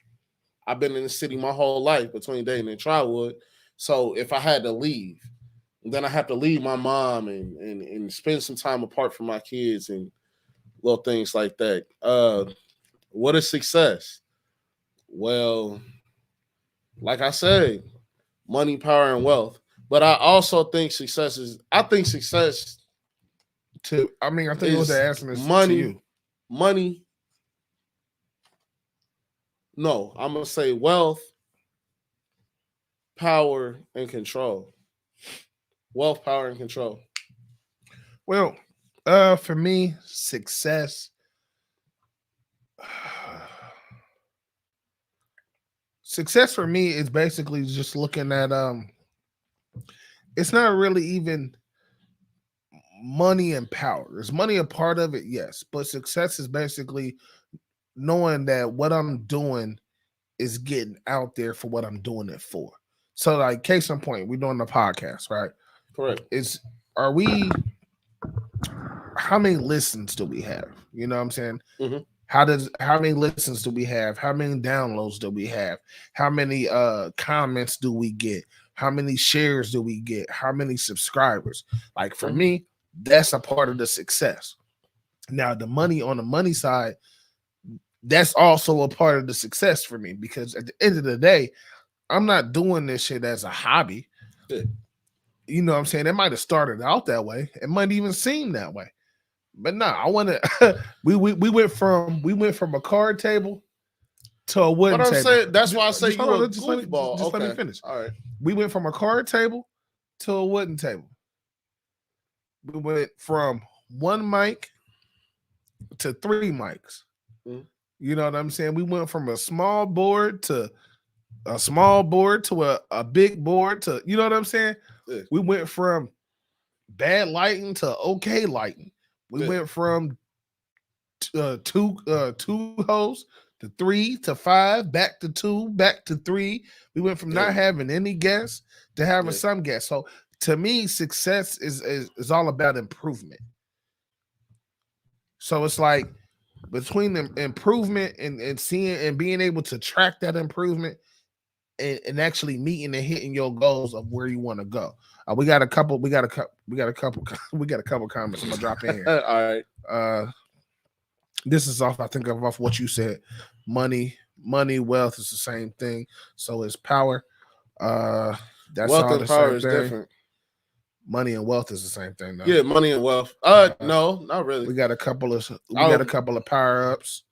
Speaker 1: I've been in the city my whole life between Dayton and Trotwood. So if I had to leave, then I have to leave my mom and spend some time apart from my kids and little things like that. What is success? Well, like I said, money, power, and wealth. But I also think success is. I think success
Speaker 2: I think it was asking this
Speaker 1: money,
Speaker 2: to you.
Speaker 1: Money. No, I'm gonna say wealth, power, and control. Wealth, power, and control.
Speaker 2: Well, for me, success. Success for me is basically just looking at it's not really even money and power. Is money a part of it? Yes. But success is basically knowing that what I'm doing is getting out there for what I'm doing it for. So, like, case in point, we're doing the podcast, right?
Speaker 1: Correct.
Speaker 2: How many listens do we have? You know what I'm saying?
Speaker 1: Mm-hmm.
Speaker 2: How many listens do we have? How many downloads do we have? How many comments do we get? How many shares do we get? How many subscribers? Like, for me, that's a part of the success. Now, the money on the money side, that's also a part of the success for me, because at the end of the day, I'm not doing this shit as a hobby.
Speaker 1: Yeah.
Speaker 2: You know what I'm saying? It might have started out that way. It might even seem that way. But no, I want to. we went from a card table to a wooden table.
Speaker 1: Saying, that's why I say you a
Speaker 2: just
Speaker 1: goofball.
Speaker 2: Let me finish.
Speaker 1: All right.
Speaker 2: We went from a card table to a wooden table. We went from one mic to 3 mics.
Speaker 1: Mm-hmm.
Speaker 2: You know what I'm saying? We went from a small board to a big board to, you know what I'm saying?
Speaker 1: Yeah.
Speaker 2: We went from bad lighting to okay lighting. We went from two hosts to 3 to 5, back to 2, back to 3. We went from not having any guests to having some guests. So to me, success is all about improvement. So it's like between the improvement and seeing and being able to track that improvement and actually meeting and hitting your goals of where you want to go. We got a couple comments I'm gonna drop in here.
Speaker 1: All right.
Speaker 2: This is off what you said. Money, wealth is the same thing. So is power. That's
Speaker 1: wealth
Speaker 2: all
Speaker 1: and power is different.
Speaker 2: Money and wealth is the same thing, though.
Speaker 1: Yeah, money and wealth. No, not really.
Speaker 2: We got a couple of power ups.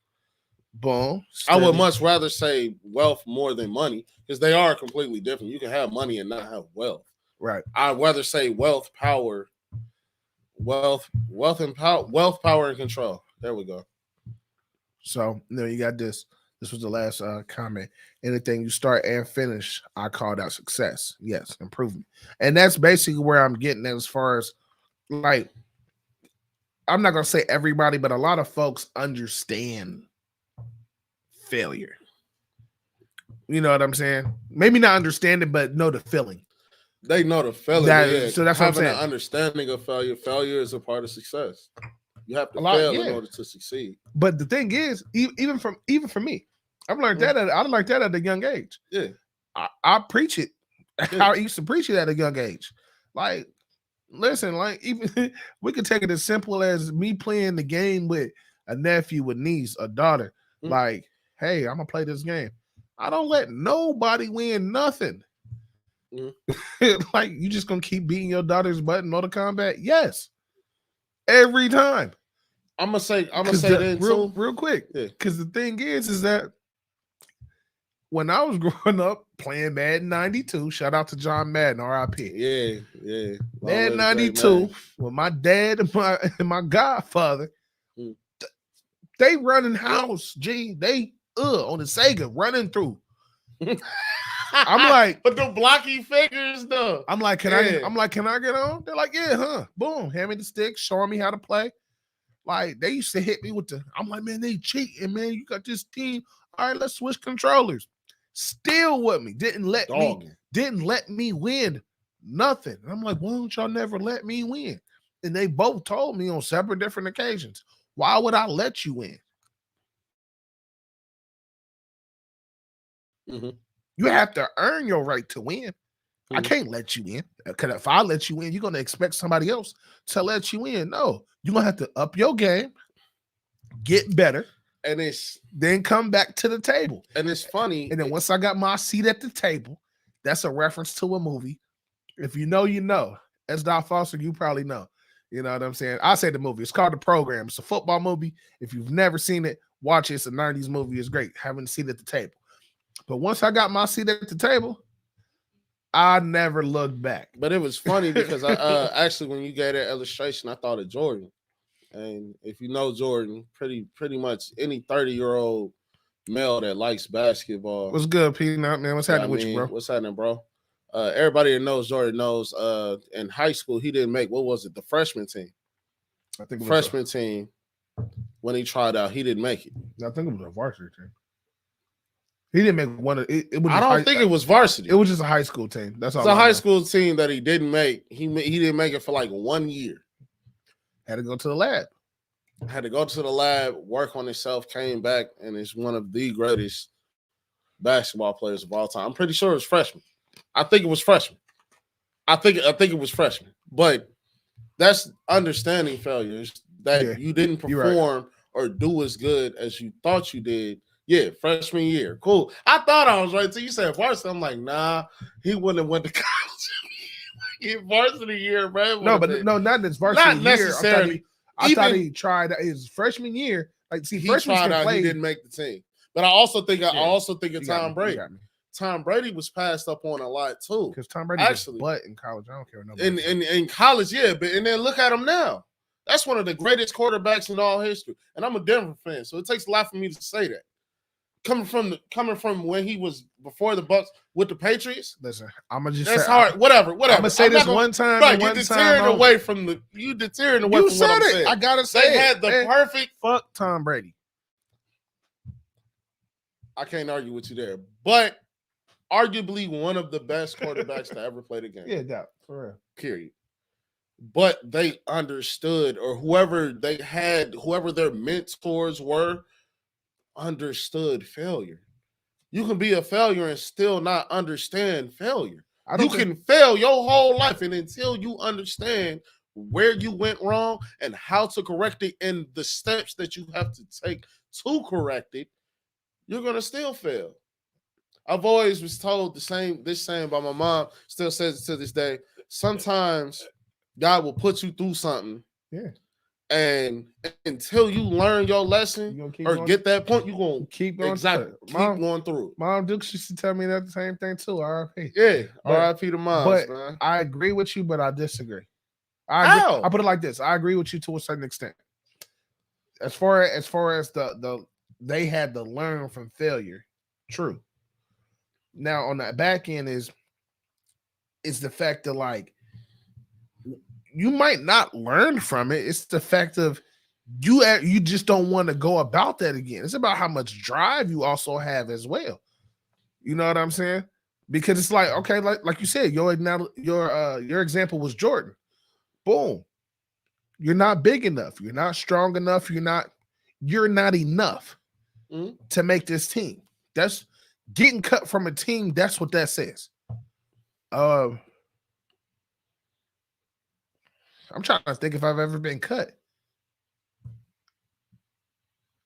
Speaker 2: Boom. Steady.
Speaker 1: I would much rather say wealth more than money, because they are completely different. You can have money and not have wealth.
Speaker 2: Right.
Speaker 1: I'd rather say wealth, power, wealth and power, wealth, power, and control. There we go.
Speaker 2: So, you got this. This was the last comment. Anything you start and finish, I call that success. Yes, improvement. And that's basically where I'm getting at, as far as, like, I'm not going to say everybody, but a lot of folks understand failure. You know what I'm saying? Maybe not understand it, but know the feeling.
Speaker 1: They know the feeling.
Speaker 2: So that's what I'm saying.
Speaker 1: Having an understanding of failure. Failure is a part of success. You have to fail in order to succeed.
Speaker 2: But the thing is, even for me, I've learned that I learned that at a young age.
Speaker 1: Yeah,
Speaker 2: I preach it. I used to preach it at a young age. Like, listen, like, even we could take it as simple as me playing the game with a nephew, a niece, a daughter. Like, hey, I'm gonna play this game. I don't let nobody win nothing. Like, you just gonna keep beating your daughter's butt in Mortal Kombat? Yes, every time.
Speaker 1: I'm gonna say that
Speaker 2: real quick, because the thing is that when I was growing up playing Madden 92, shout out to John Madden, R.I.P.
Speaker 1: Yeah.
Speaker 2: Madden 92, with my dad and my godfather, they running house. They on the Sega running through. I'm like,
Speaker 1: but the blocky fingers though.
Speaker 2: I'm like, can I get on? They're like, yeah, huh? Boom, hand me the stick, showing me how to play. Like, they used to hit me with I'm like, man, they cheating, man. You got this team. All right, let's switch controllers. Still with me. Didn't let me win nothing. And I'm like, why don't y'all never let me win? And they both told me on separate different occasions, why would I let you win? You have to earn your right to win. I can't let you in. Because if I let you in, you're going to expect somebody else to let you in. No, you're going to have to up your game, get better,
Speaker 1: and
Speaker 2: then come back to the table.
Speaker 1: And it's funny.
Speaker 2: And then once I got my seat at the table, that's a reference to a movie. If you know, you know. As Doc Foster, you probably know. You know what I'm saying? I say the movie. It's called The Program. It's a football movie. If you've never seen it, watch it. It's a 90s movie. It's great. Having a seat at the table. But once I got my seat at the table, I never looked back.
Speaker 1: But it was funny because I actually, when you gave that illustration, I thought of Jordan. And if you know Jordan, pretty much any 30-year-old male that likes basketball.
Speaker 2: What's good, Peanut, man? What's happening with you, bro?
Speaker 1: What's happening, bro? Everybody that knows Jordan knows in high school he didn't make, what was it, the freshman team?
Speaker 2: I think it was
Speaker 1: freshman team. When he tried out, he didn't make it.
Speaker 2: I think it was a varsity team. He didn't make one of it.
Speaker 1: I don't think it was varsity.
Speaker 2: It was just a high school team. That's all.
Speaker 1: It's a high school team that he didn't make. He didn't make it for like 1 year.
Speaker 2: Had to go to the lab.
Speaker 1: Had to go to the lab, work on himself, came back, and is one of the greatest basketball players of all time. I'm pretty sure it was freshman. I think it was freshman. I think it was freshman. But that's understanding failures that you didn't perform or do as good as you thought you did. Yeah, freshman year. Cool. I thought I was right until you said varsity. I'm like, nah, he wouldn't have went to college. Varsity year, bro.
Speaker 2: No, but no, not this varsity
Speaker 1: not
Speaker 2: year.
Speaker 1: Necessarily.
Speaker 2: I thought he tried his freshman year. Like, see, freshmen
Speaker 1: tried out,
Speaker 2: play.
Speaker 1: he didn't make the team. But I also think of Tom Brady. Tom Brady was passed up on a lot too.
Speaker 2: Because Tom Brady actually butt in college. I don't care.
Speaker 1: In college, yeah, but and then look at him now. That's one of the greatest quarterbacks in all history. And I'm a Denver fan, so it takes a lot for me to say that. Coming from when he was before the Bucks with the Patriots.
Speaker 2: Listen, I'm gonna just
Speaker 1: that's hard. Whatever. I'm
Speaker 2: gonna say this one time.
Speaker 1: Right, you're deterring away from the. You deterring away from what I'm saying.
Speaker 2: I gotta say
Speaker 1: they had the perfect.
Speaker 2: Fuck Tom Brady.
Speaker 1: I can't argue with you there, but arguably one of the best quarterbacks to ever play the game.
Speaker 2: Yeah, doubt for real.
Speaker 1: Period. But they understood, or whoever their mentors were, understood failure. You can be a failure and still not understand failure. You can fail your whole life, and until you understand where you went wrong and how to correct it and the steps that you have to take to correct it, you're gonna still fail. I've always was told this saying by my mom, still says it to this day. Sometimes God will put you through something.
Speaker 2: Yeah.
Speaker 1: And until you learn your lesson or get that point, you're going to
Speaker 2: keep going
Speaker 1: through it.
Speaker 2: Mom Dukes used to tell me that the same thing too. R.I.P.
Speaker 1: Yeah, R.I.P. to moms,
Speaker 2: but
Speaker 1: man.
Speaker 2: I agree with you, but I disagree.
Speaker 1: How?
Speaker 2: I put it like this. I agree with you to a certain extent. As far as the they had to learn from failure. True. Now on the back end is the fact that, like, you might not learn from it. It's the fact of you just don't want to go about that again. It's about how much drive you also have as well. You know what I'm saying? Because it's like, okay, like you said, your example was Jordan. Boom. You're not big enough. You're not strong enough. You're not enough to make this team. That's getting cut from a team. That's what that says. I'm trying to think if I've ever been cut.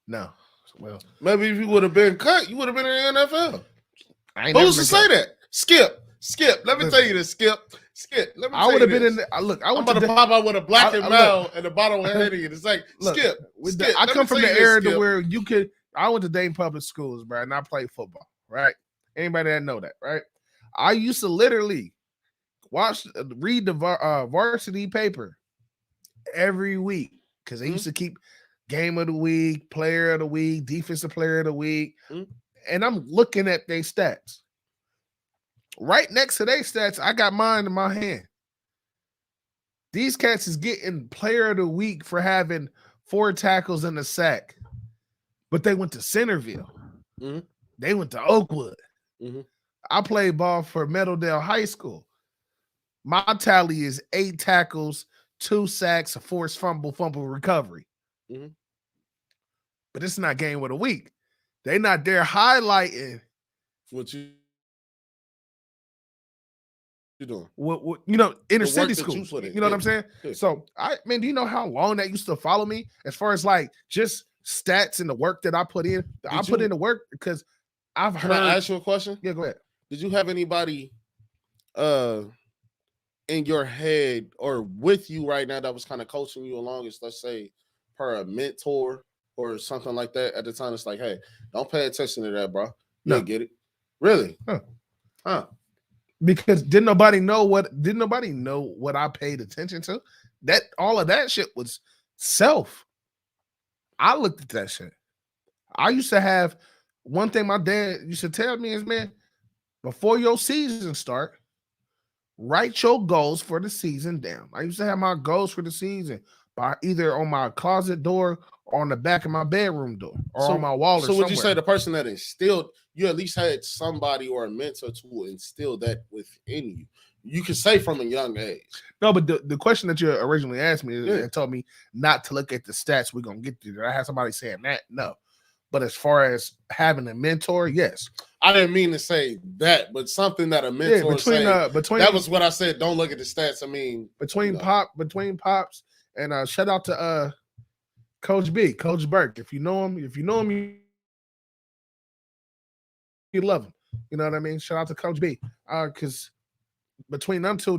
Speaker 2: No. Well,
Speaker 1: maybe if you would have been cut, you would have been in the NFL. Who's to say that? Skip. Let me tell you this, Skip. Let me
Speaker 2: I would have been in. Look, I'm
Speaker 1: about to pop out with a black and male and the bottom of head in. It's like, Skip.
Speaker 2: I come from the era to where you could. I went to Dayton public schools, bro, and I played football. Right? Anybody that know that, right? I used to literally read the varsity paper every week because they used to keep game of the week, player of the week, defensive player of the week, and I'm looking at their stats. Right next to their stats, I got mine in my hand. These cats is getting player of the week for having 4 tackles and a sack, but they went to Centerville. They went to Oakwood. I played ball for Meadowdale High School. My tally is 8 tackles, 2 sacks, a forced fumble recovery. But it's not game of the week. They not there highlighting
Speaker 1: what you doing.
Speaker 2: What inner city schools. You know what I'm saying? Yeah. So do you know how long that used to follow me as far as like just stats and the work that I put in? Put in the work because I've heard.
Speaker 1: Can I ask you a question?
Speaker 2: Yeah, go ahead.
Speaker 1: Did you have anybody in your head or with you right now that was kind of coaching you along as, let's say, per a mentor or something like that at the time? It's like, hey, don't pay attention to that, bro. You don't get it. Really?
Speaker 2: Huh. Because didn't nobody know what I paid attention to? That all of that shit was self. I looked at that shit. I used to have one thing my dad used to tell me is, man, before your season start, write your goals for the season down. I used to have my goals for the season by either on my closet door or on the back of my bedroom door or on my wall or somewhere.
Speaker 1: So would you say the person that instilled, you at least had somebody or a mentor to instill that within you? You can say from a young age.
Speaker 2: No, but the question that you originally asked me and told me not to look at the stats, we're going to get to that. I had somebody saying that, no. But as far as having a mentor, yes.
Speaker 1: I didn't mean to say that, but something that a mentor between that was what I said. Don't look at the stats. I mean,
Speaker 2: between Pops and shout out to Coach B, Coach Burke. If you know him, you love him. You know what I mean? Shout out to Coach B. Because between them two,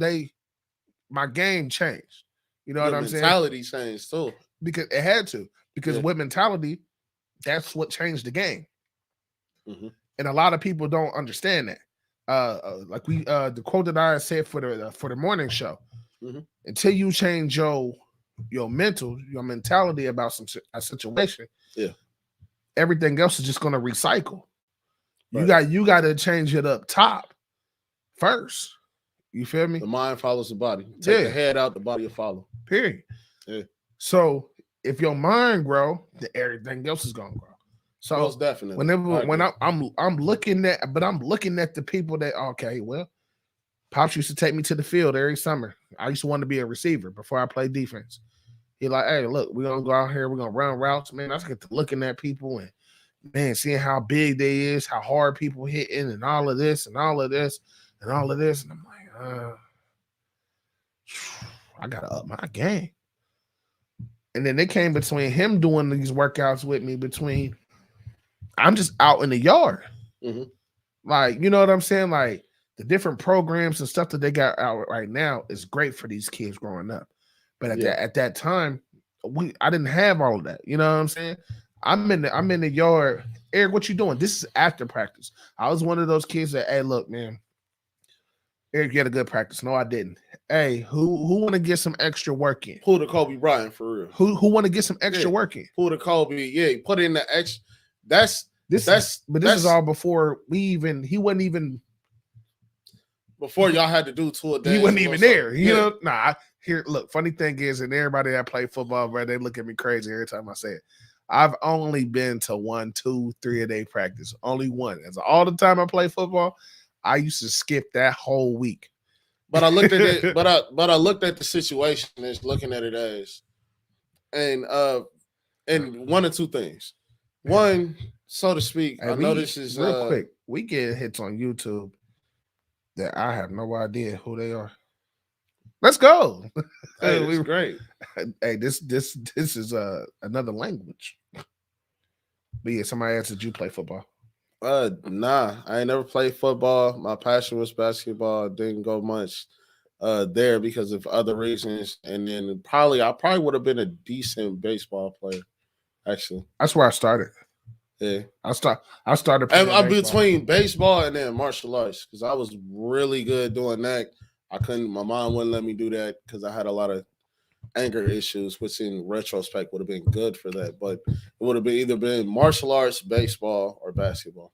Speaker 2: my game changed. You know what I'm saying?
Speaker 1: Mentality changed too.
Speaker 2: Because it had to. Because with mentality, that's what changed the game. Mm-hmm. And a lot of people don't understand that. Like the quote that I said for the morning show, until you change your mentality about a situation, everything else is just going to recycle. Right. You got to change it up top first. You feel me?
Speaker 1: The mind follows the body. Take the head out, the body will follow.
Speaker 2: Period. Yeah. So if your mind grow, then everything else is going to grow. So
Speaker 1: most definitely.
Speaker 2: When I'm looking at the people that, okay, well, Pops used to take me to the field every summer. I used to want to be a receiver before I played defense. He like, hey, look, we're gonna go out here, we're gonna run routes, man. I just get to looking at people and man, seeing how big they is, how hard people hitting, and all of this and all of this and all of this, and I'm like, I gotta up my game. And then they came between him doing these workouts with me between. I'm just out in the yard. Mm-hmm. Like, you know what I'm saying? Like the different programs and stuff that they got out right now is great for these kids growing up. But at that time, I didn't have all of that. You know what I'm saying? I'm in the yard. Eric, what you doing? This is after practice. I was one of those kids that, hey, look, man, Eric, you had a good practice. No, I didn't. Hey, who want to get some extra work in?
Speaker 1: Pull the Kobe Bryant for real.
Speaker 2: Who want to get some extra work in?
Speaker 1: Pull the Kobe. Put in the extra. This
Speaker 2: is all before he wasn't even
Speaker 1: before y'all had to do 2 a day.
Speaker 2: He wasn't even there. You know, look, funny thing is, and everybody that play football, bro, they look at me crazy every time I say it. I've only been to 1, 2, 3 a day practice. Only one. As all the time I play football, I used to skip that whole week.
Speaker 1: But I looked at it, but I looked at the situation as looking at it as and one or two things. One, so to speak, I know this is
Speaker 2: real quick. We get hits on YouTube that I have no idea who they are. Let's go.
Speaker 1: Hey, it's great.
Speaker 2: Hey, this is another language. But yeah, somebody asked, did you play football?
Speaker 1: Nah, I ain't never played football. My passion was basketball. Didn't go much there because of other reasons. And then I probably would have been a decent baseball player. Actually,
Speaker 2: that's where I started.
Speaker 1: Yeah,
Speaker 2: I started.
Speaker 1: I'm between baseball and then martial arts because I was really good doing that. My mom wouldn't let me do that because I had a lot of anger issues, which in retrospect would have been good for that. But it would have been either been martial arts, baseball, or basketball.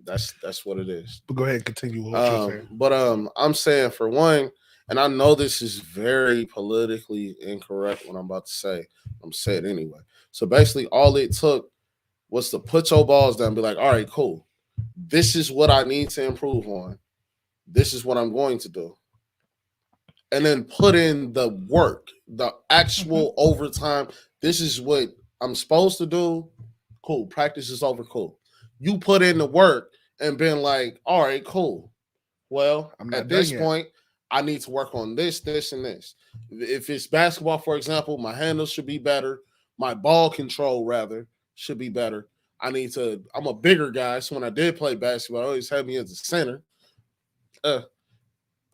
Speaker 1: That's what it is.
Speaker 2: But go ahead and continue with what you're saying.
Speaker 1: But I'm saying for one, and I know this is very politically incorrect what I'm about to say. I'm saying it anyway. So basically, all it took was to put your balls down and be like, all right, cool. This is what I need to improve on. This is what I'm going to do. And then put in the work, the actual overtime. This is what I'm supposed to do. Cool. Practice is over. Cool. You put in the work and been like, all right, cool. Well, at this point, I need to work on this, this, and this. If it's basketball, for example, my handles should be better. My ball control, rather, should be better. I'm a bigger guy, so when I did play basketball, I always had me as a center.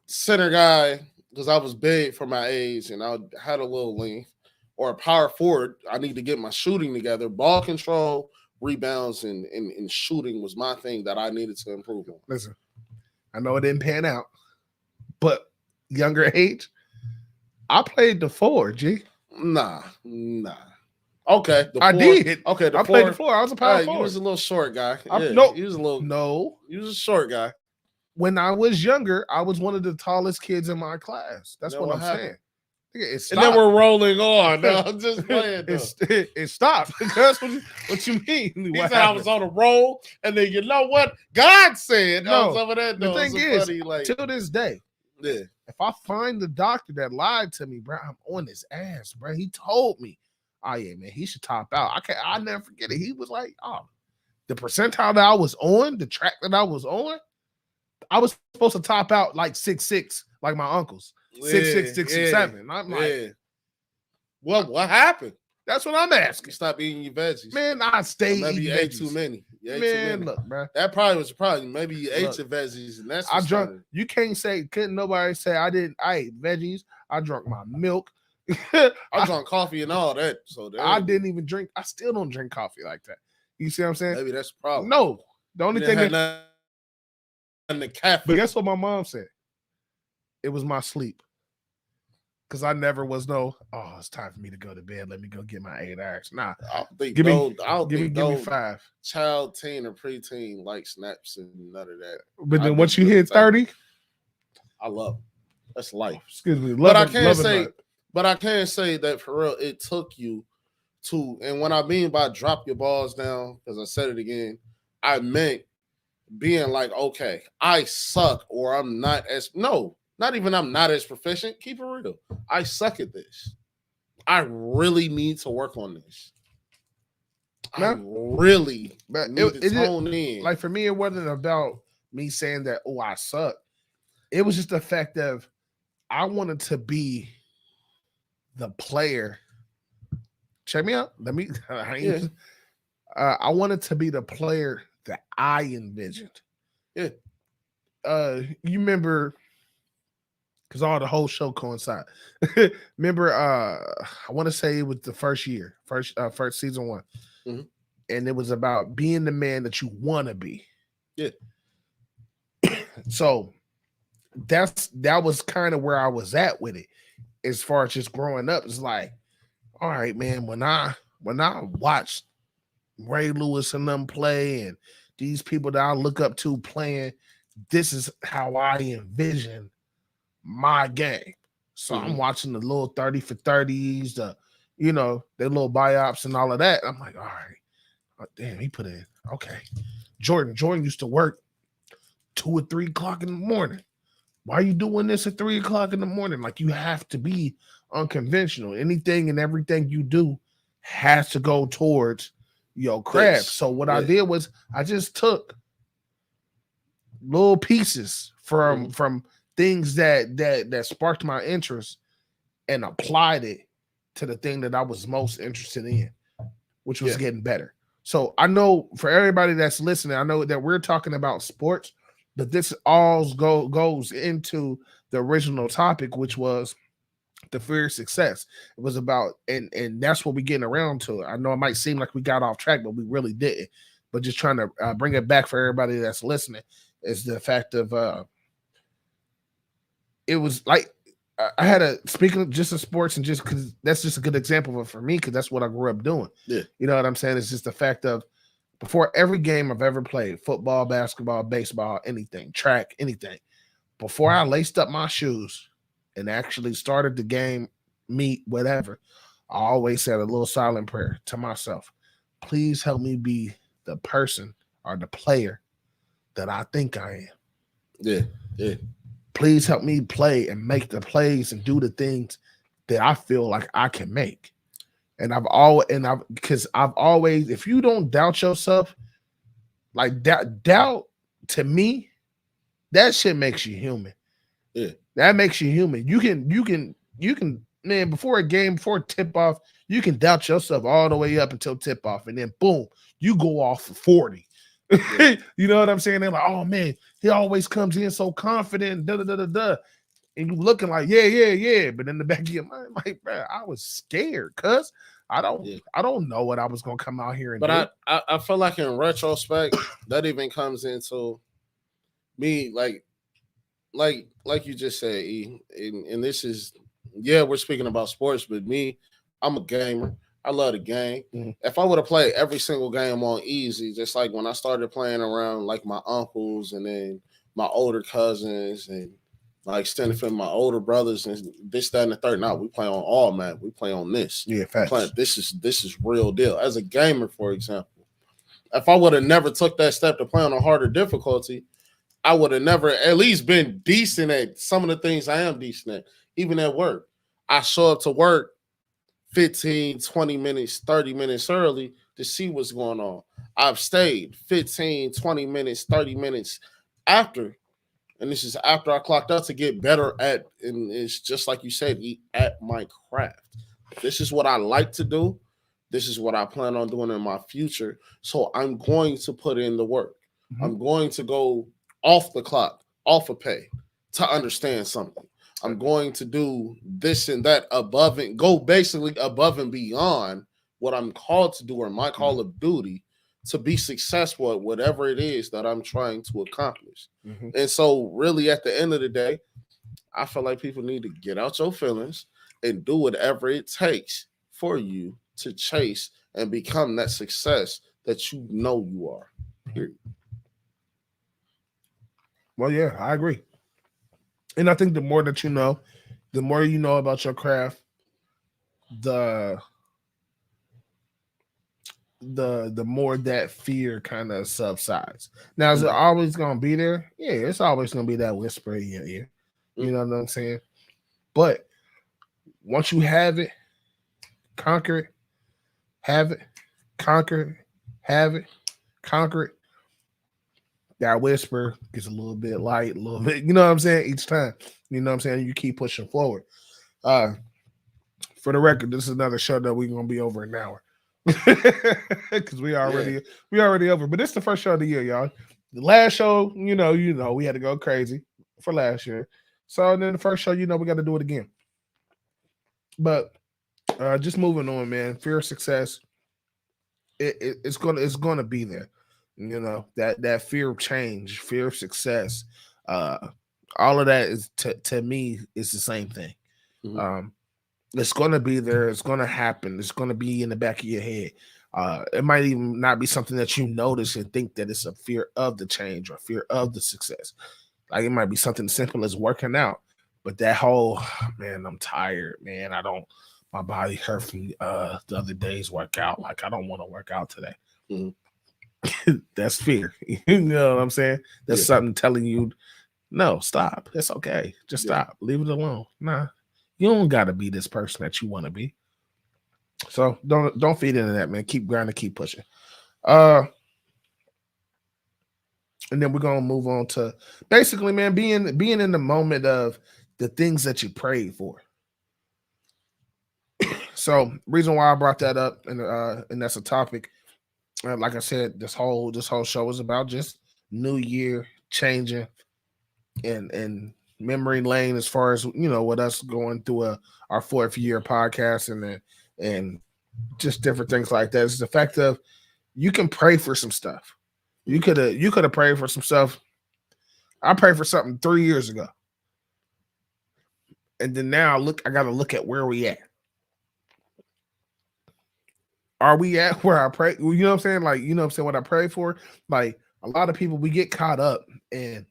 Speaker 1: Center guy, because I was big for my age and I had a little length. Or a power forward, I need to get my shooting together. Ball control, rebounds, and shooting was my thing that I needed to improve on.
Speaker 2: Listen, I know it didn't pan out, but younger age, I played the 4, G.
Speaker 1: Nah. Okay,
Speaker 2: I did.
Speaker 1: Okay,
Speaker 2: I played the 4. I was a power forward.
Speaker 1: You was a little short guy.
Speaker 2: No,
Speaker 1: you was a little.
Speaker 2: No,
Speaker 1: you was a short guy.
Speaker 2: When I was younger, I was one of the tallest kids in my class. That's what I'm saying.
Speaker 1: And then we're rolling on. No, I'm just playing.
Speaker 2: It stopped. That's what you mean.
Speaker 1: He said I was on a roll, and then you know what? God said
Speaker 2: no.
Speaker 1: Some of that.
Speaker 2: The thing is,
Speaker 1: funny,
Speaker 2: to this day, if I find the doctor that lied to me, bro, I'm on his ass, bro. He told me, oh yeah, man, he should top out. I'll never forget it. He was like, oh, the percentile that I was on, the track that I was on, I was supposed to top out like 6'6", like my uncles. 6'6", 6'7". I'm like,
Speaker 1: what happened?
Speaker 2: That's what I'm asking.
Speaker 1: You stop eating your veggies,
Speaker 2: man. I stayed.
Speaker 1: Maybe you ate too many.
Speaker 2: Look, bro.
Speaker 1: That probably was maybe you ate your veggies, and that's.
Speaker 2: I drunk. You couldn't nobody say I didn't. I ate veggies. I drank my milk.
Speaker 1: I drank coffee and all that. So
Speaker 2: I didn't even drink. I still don't drink coffee like that. You see what I'm saying?
Speaker 1: Maybe that's the problem.
Speaker 2: No, the only thing
Speaker 1: that the caffeine.
Speaker 2: But guess what my mom said? It was my sleep. Because I never was it's time for me to go to bed. Let me go get my 8 hours. Nah. Give me 5.
Speaker 1: Child, teen, or preteen like snaps and none of that.
Speaker 2: But then once you hit 30,
Speaker 1: I love it. That's life.
Speaker 2: Excuse me.
Speaker 1: But I can't say that for real. It took you to, and when I mean by drop your balls down, because I said it again, I meant being like, okay, I suck, or I'm not as not even I'm not as proficient. Keep it real. I suck at this. I really need to work on this. I really need to tone in.
Speaker 2: Like for me, it wasn't about me saying that, oh, I suck. It was just the fact of I wanted to be the player. Check me out. I wanted to be the player that I envisioned.
Speaker 1: Yeah.
Speaker 2: You remember, because all the whole show coincide. Remember, I want to say it was the first season 1.
Speaker 1: Mm-hmm.
Speaker 2: And it was about being the man that you want to be.
Speaker 1: Yeah.
Speaker 2: So that was kind of where I was at with it. As far as just growing up, it's like, all right, man, when I watched Ray Lewis and them play and these people that I look up to playing, this is how I envision my game. So I'm watching the little 30 for 30s, their little buy-ups and all of that. I'm like, all right, damn, he put in. Okay. Jordan used to work 2 or 3 o'clock in the morning. Why are you doing this at 3 o'clock in the morning? Like, you have to be unconventional. Anything and everything you do has to go towards your craft. So what I did was I just took little pieces from things that sparked my interest and applied it to the thing that I was most interested in, which was getting better. So I know for everybody that's listening, I know that we're talking about sports, but this all goes into the original topic, which was the fear of success. It was about, and that's what we're getting around to. I know it might seem like we got off track, but we really didn't. But just trying to bring it back for everybody that's listening is the fact of it was like I had speaking just of sports, and just because that's just a good example of it for me, because that's what I grew up doing.
Speaker 1: Yeah.
Speaker 2: You know what I'm saying? It's just the fact of before every game I've ever played, football, basketball, baseball, anything, track, anything, before I laced up my shoes and actually started the game, meet, whatever, I always said a little silent prayer to myself. Please help me be the person or the player that I think I am.
Speaker 1: Yeah, yeah.
Speaker 2: Please help me play and make the plays and do the things that I feel like I can make. And I've always, if you don't doubt yourself, like doubt to me, that shit makes you human.
Speaker 1: Yeah.
Speaker 2: That makes you human. You can, man, before tip off, you can doubt yourself all the way up until tip off. And then boom, you go off for 40. Yeah. You know what I'm saying? They're like, oh man, he always comes in so confident, and you looking like, yeah. But in the back of your mind, like, bro, I was scared, cuz I don't know what I was gonna come out here and do.
Speaker 1: But I feel like in retrospect, that even comes into me, like like you just said, E, and this is, yeah, we're speaking about sports, but me, I'm a gamer. I love the game. If I would have played every single game on easy, just like when I started playing around like my uncles and then my older cousins and my extended family, my older brothers and this, that, and the third. Now we play on all, man. We play on this.
Speaker 2: Yeah, facts.
Speaker 1: This is real deal. As a gamer, for example, if I would have never took that step to play on a harder difficulty, I would have never at least been decent at some of the things I am decent at, even at work. I show up to work 15, 20 minutes, 30 minutes early to see what's going on. I've stayed 15, 20 minutes, 30 minutes after. And this is after I clocked out to get better at, and it's just like you said, at my craft. This is what I like to do. This is what I plan on doing in my future. So I'm going to put in the work. I'm going to go off the clock, off of pay to understand something. I'm going to do this and that above and go basically above and beyond what I'm called to do or my call of duty to be successful at whatever it is that I'm trying to accomplish. And so really at the end of the day, I feel like people need to get out your feelings and do whatever it takes for you to chase and become that success that you know you are. Period.
Speaker 2: Well, yeah, I agree. And I think the more that you know, the more you know about your craft, the more that fear kind of subsides. Now, is it always gonna be there? Yeah, it's always gonna be that whisper in your ear. You know what I'm saying? But once you have it, conquer it, have it, conquer it, have it, conquer it. That whisper gets a little bit light, a little bit, you know what I'm saying? Each time, you know what I'm saying? You keep pushing forward. For the record, this is another show that we're gonna be over an hour. Because we already over. But this is the first show of the year, y'all. The last show, you know, we had to go crazy for last year. So then the first show, we got to do it again. But just moving on, man. Fear of success, it's gonna be there. You know, that fear of change, fear of success, all of that is to me is the same thing. It's gonna be there, it's gonna happen, it's gonna be in the back of your head. It might even not be something that you notice and think that it's a fear of the change or fear of the success. Like it might be something simple as working out, but that whole man, I'm tired, man. My body hurt from the other day's workout. Like I don't want to work out today. That's fear. You know what I'm saying? That's something telling you, no, stop. It's okay. Just stop. Leave it alone. Nah, you don't gotta be this person that you want to be. So don't feed into that, man. Keep grinding, keep pushing. And then we're gonna move on to basically, man, being in the moment of the things that you prayed for. So reason why I brought that up, and that's a topic. Like I said, this whole show is about just new year changing and memory lane as far as with us going through our fourth year podcast and just different things like that. It's the fact of you can pray for some stuff. You could have prayed for some stuff. I prayed for something 3 years ago, and then now I got to look at where we at. Are we at where I pray? You know what I'm saying? Like, you know what I'm saying? What I pray for? Like, a lot of people, we get caught up in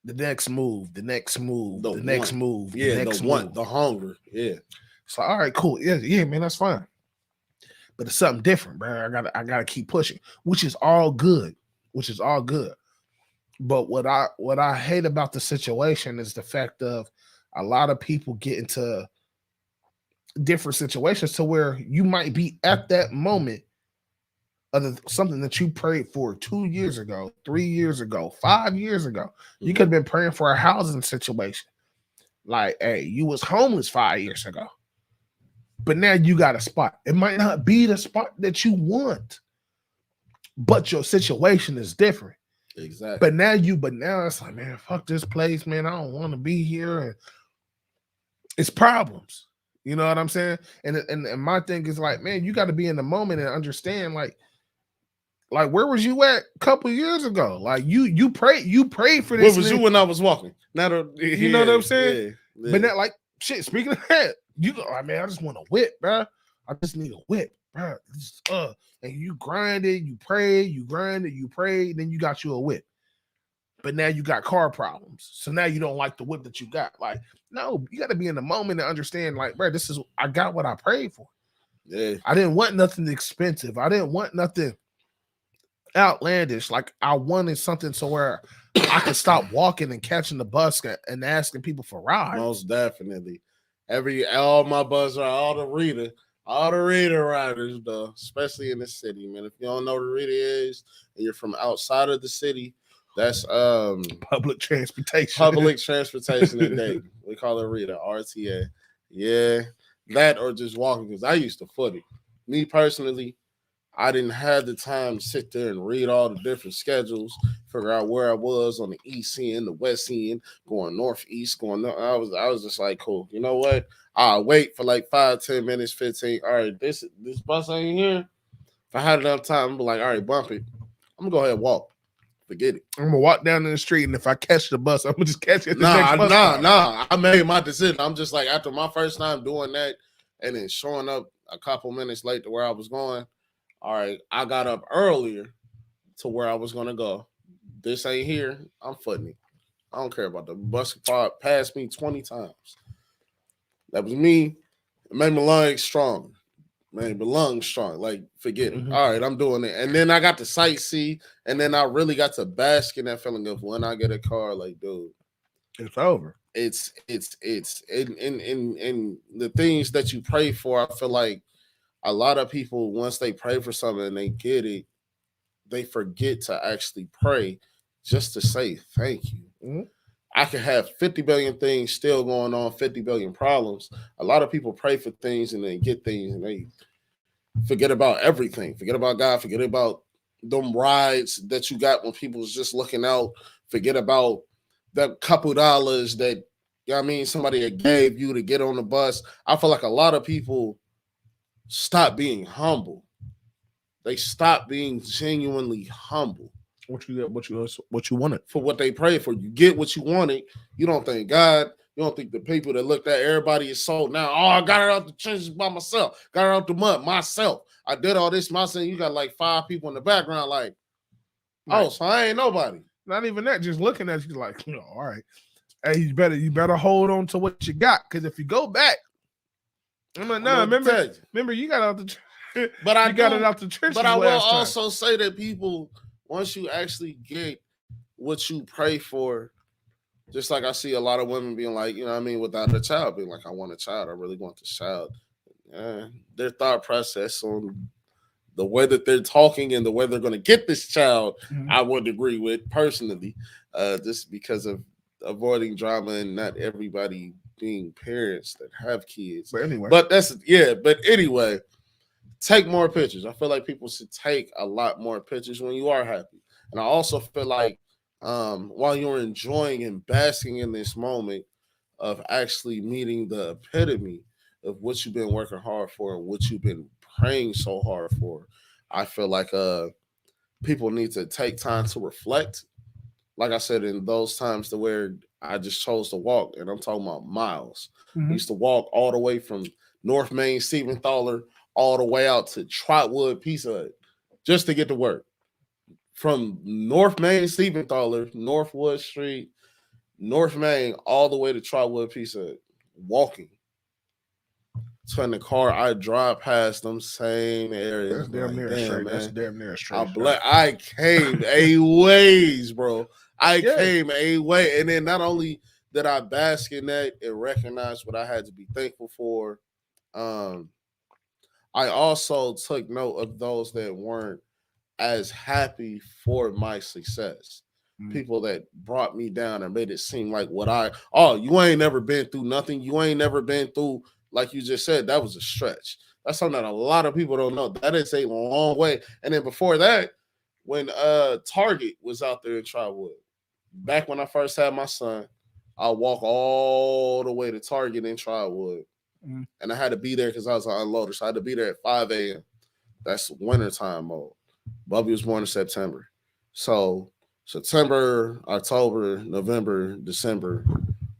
Speaker 2: the next move, the next move, the next move.
Speaker 1: Yeah,
Speaker 2: the next
Speaker 1: move. The hunger. Yeah.
Speaker 2: So, all right, cool. Yeah, man, that's fine. But it's something different, bro. I gotta keep pushing, which is all good. But what I hate about the situation is the fact of a lot of people get into different situations to where you might be at that moment of something that you prayed for 2 years ago, 3 years ago, 5 years ago. You could have been praying for a housing situation. Like, hey, you was homeless 5 years ago, but now you got a spot. It might not be the spot that you want, but your situation is different.
Speaker 1: Exactly.
Speaker 2: But now it's like, man, fuck this place, man. I don't want to be here. And it's problems. You know what I'm saying? And my thing is like, man, you got to be in the moment and understand, like, Like, where was you at a couple years ago? Like, you prayed for this.
Speaker 1: Where was you when I was walking? Now,
Speaker 2: You know what I'm saying?
Speaker 1: Yeah, yeah.
Speaker 2: But not like shit. Speaking of that, you go, I mean, I just want a whip, bro. I just need a whip, bro. And you grinded, you prayed, you grinded, you prayed, then you got you a whip. But now you got car problems. So now you don't like the whip that you got. Like, no, you got to be in the moment to understand, like, bro, I got what I prayed for.
Speaker 1: Yeah.
Speaker 2: I didn't want nothing expensive. I didn't want nothing outlandish. Like, I wanted something so where I could stop walking and catching the bus and asking people for rides.
Speaker 1: Most definitely. All my bus are all the Rita riders, though, especially in the city, man. If you don't know what a Rita is and you're from outside of the city, that's
Speaker 2: public transportation.
Speaker 1: Public transportation in Dayton. We call it Rita, RTA. Yeah. That or just walking, because I used to foot it. Me personally, I didn't have the time to sit there and read all the different schedules, figure out where I was on the east end, the west end, going northeast, going north. I was just like, cool. You know what? I'll wait for like 5, 10 minutes, 15. All right, this bus ain't here. If I had enough time, I'm be like, all right, bump it. I'm gonna go ahead and walk. Forget it.
Speaker 2: I'm gonna walk down the street, and if I catch the bus, I'm gonna just catch it. Nah.
Speaker 1: I made my decision. I'm just like, after my first time doing that, and then showing up a couple minutes late to where I was going. All right, I got up earlier to where I was gonna go. This ain't here. I'm footing it. I don't care about the bus passed me 20 times. That was me. It made my legs strong. Man, lungs strong. Like, forget it. All right, I'm doing it. And then I got to sightsee, and then I really got to bask in that feeling of when I get a car, like, dude,
Speaker 2: it's over.
Speaker 1: It's in the things that you pray for. I feel like a lot of people, once they pray for something and they get it, they forget to actually pray just to say thank you. Mm-hmm. I could have 50 billion things still going on, 50 billion problems. A lot of people pray for things and they get things and they forget about everything. Forget about God. Forget about them rides that you got when people was just looking out. Forget about that couple dollars that, you know what I mean, somebody gave you to get on the bus. I feel like a lot of people stop being humble. They stop being genuinely humble.
Speaker 2: What you wanted
Speaker 1: for what they pray for. You get what you wanted. You don't thank God. You don't think the people that looked at everybody is sold now. Oh, I got it out the trenches by myself. Got it out the mud myself. I did all this myself. You got like 5 people in the background, like, oh, so I ain't nobody.
Speaker 2: Not even that. Just looking at you, like, all right. Hey, you better hold on to what you got, because if you go back, I'm like, no, remember you got out the. But I got it out the trenches.
Speaker 1: But I will also say that people, once you actually get what you pray for, just like I see a lot of women being like, you know what I mean, without a child, being like, I want a child. I really want this child. Their thought process on the way that they're talking and the way they're going to get this child, I would agree with personally, just because of avoiding drama and not everybody being parents that have kids. But anyway, take more pictures. I feel like people should take a lot more pictures when you are happy. And I also feel like while you're enjoying and basking in this moment of actually meeting the epitome of what you've been working hard for and what you've been praying so hard for, I feel like people need to take time to reflect. Like I said, in those times to where I just chose to walk, and I'm talking about miles. I used to walk all the way from North Main, Siebenthaler, all the way out to Trotwood, Pizza Hut, just to get to work. From North Main, Siebenthaler, Northwood Street, North Main, all the way to Trotwood, Pizza Hut, walking. So in the car, I drive past them same areas.
Speaker 2: That's damn near straight. Man. That's damn near straight.
Speaker 1: I came a ways, bro. I came a way. And then not only did I bask in that and recognize what I had to be thankful for, I also took note of those that weren't as happy for my success. People that brought me down and made it seem like you ain't never been through nothing. You ain't never been through, like you just said, that was a stretch. That's something that a lot of people don't know. That is a long way. And then before that, when Target was out there in Trotwood, back when I first had my son, I walk all the way to Target in Trotwood. And I had to be there because I was an unloader. So I had to be there at 5 a.m. That's wintertime mode. Bubby was born in September. So September, October, November, December,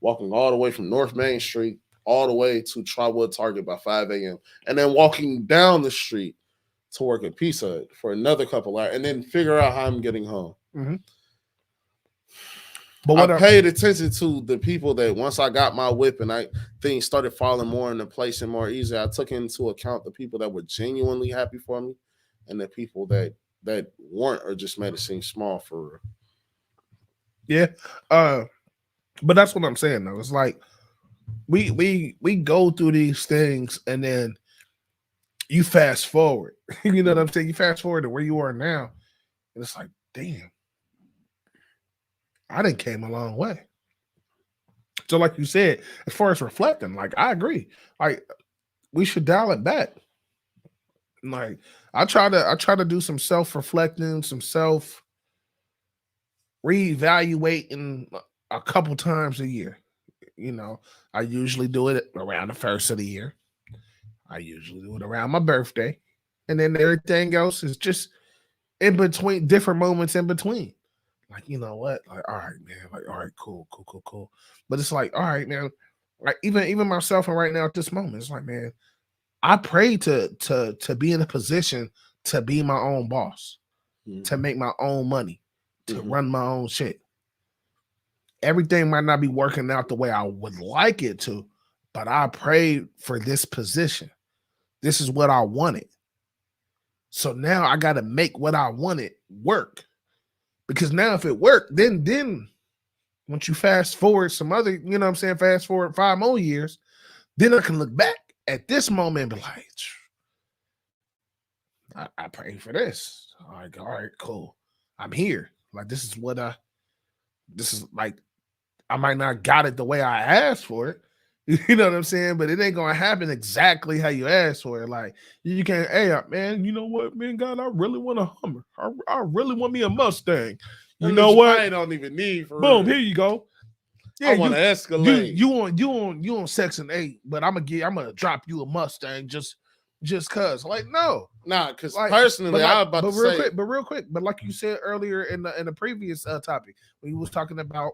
Speaker 1: walking all the way from North Main Street all the way to Trotwood Target by 5 a.m. And then walking down the street to work at Pizza Hut for another couple hours and then figure out how I'm getting home.
Speaker 2: Mm-hmm. But
Speaker 1: I paid attention to the people that once I got my whip and things started falling more into place and more easy, I took into account the people that were genuinely happy for me and the people that weren't or just made it seem small for real.
Speaker 2: Yeah. But that's what I'm saying though. It's like we go through these things and then you fast forward. You know what I'm saying? You fast forward to where you are now. And it's like, damn. I done came a long way. So like you said, as far as reflecting, like I agree. Like we should dial it back. Like I try to do some self-reflecting, some self-reevaluating a couple times a year. You know, I usually do it around the first of the year. I usually do it around my birthday. And then everything else is just in between, different moments in between. Like, you know what? Like, all right, man. Like, all right, cool. But it's like, all right, man. Like, even myself, and right now at this moment, it's like, man, I pray to be in a position to be my own boss, to make my own money, to run my own shit. Everything might not be working out the way I would like it to, but I prayed for this position. This is what I wanted. So now I got to make what I wanted work. Because now if it worked, then once you fast forward some other, you know what I'm saying, fast forward 5 more years, then I can look back at this moment and be like, I prayed for this. Like, all right, cool. I'm here. Like, this is like, I might not got it the way I asked for it. You know what I'm saying? But it ain't going to happen exactly how you asked for it. Like, you can't, hey, man, you know what, man, God, I really want a Hummer. I really want me a Mustang. You know what?
Speaker 1: I don't even need for
Speaker 2: boom,
Speaker 1: real.
Speaker 2: Here you go.
Speaker 1: Yeah, I want to escalate.
Speaker 2: You on Section 8, but I'm gonna drop you a Mustang just cause. Like, no.
Speaker 1: Nah, because like, personally, I'm about to say
Speaker 2: real quick, but like you said earlier in the previous topic, when you was talking about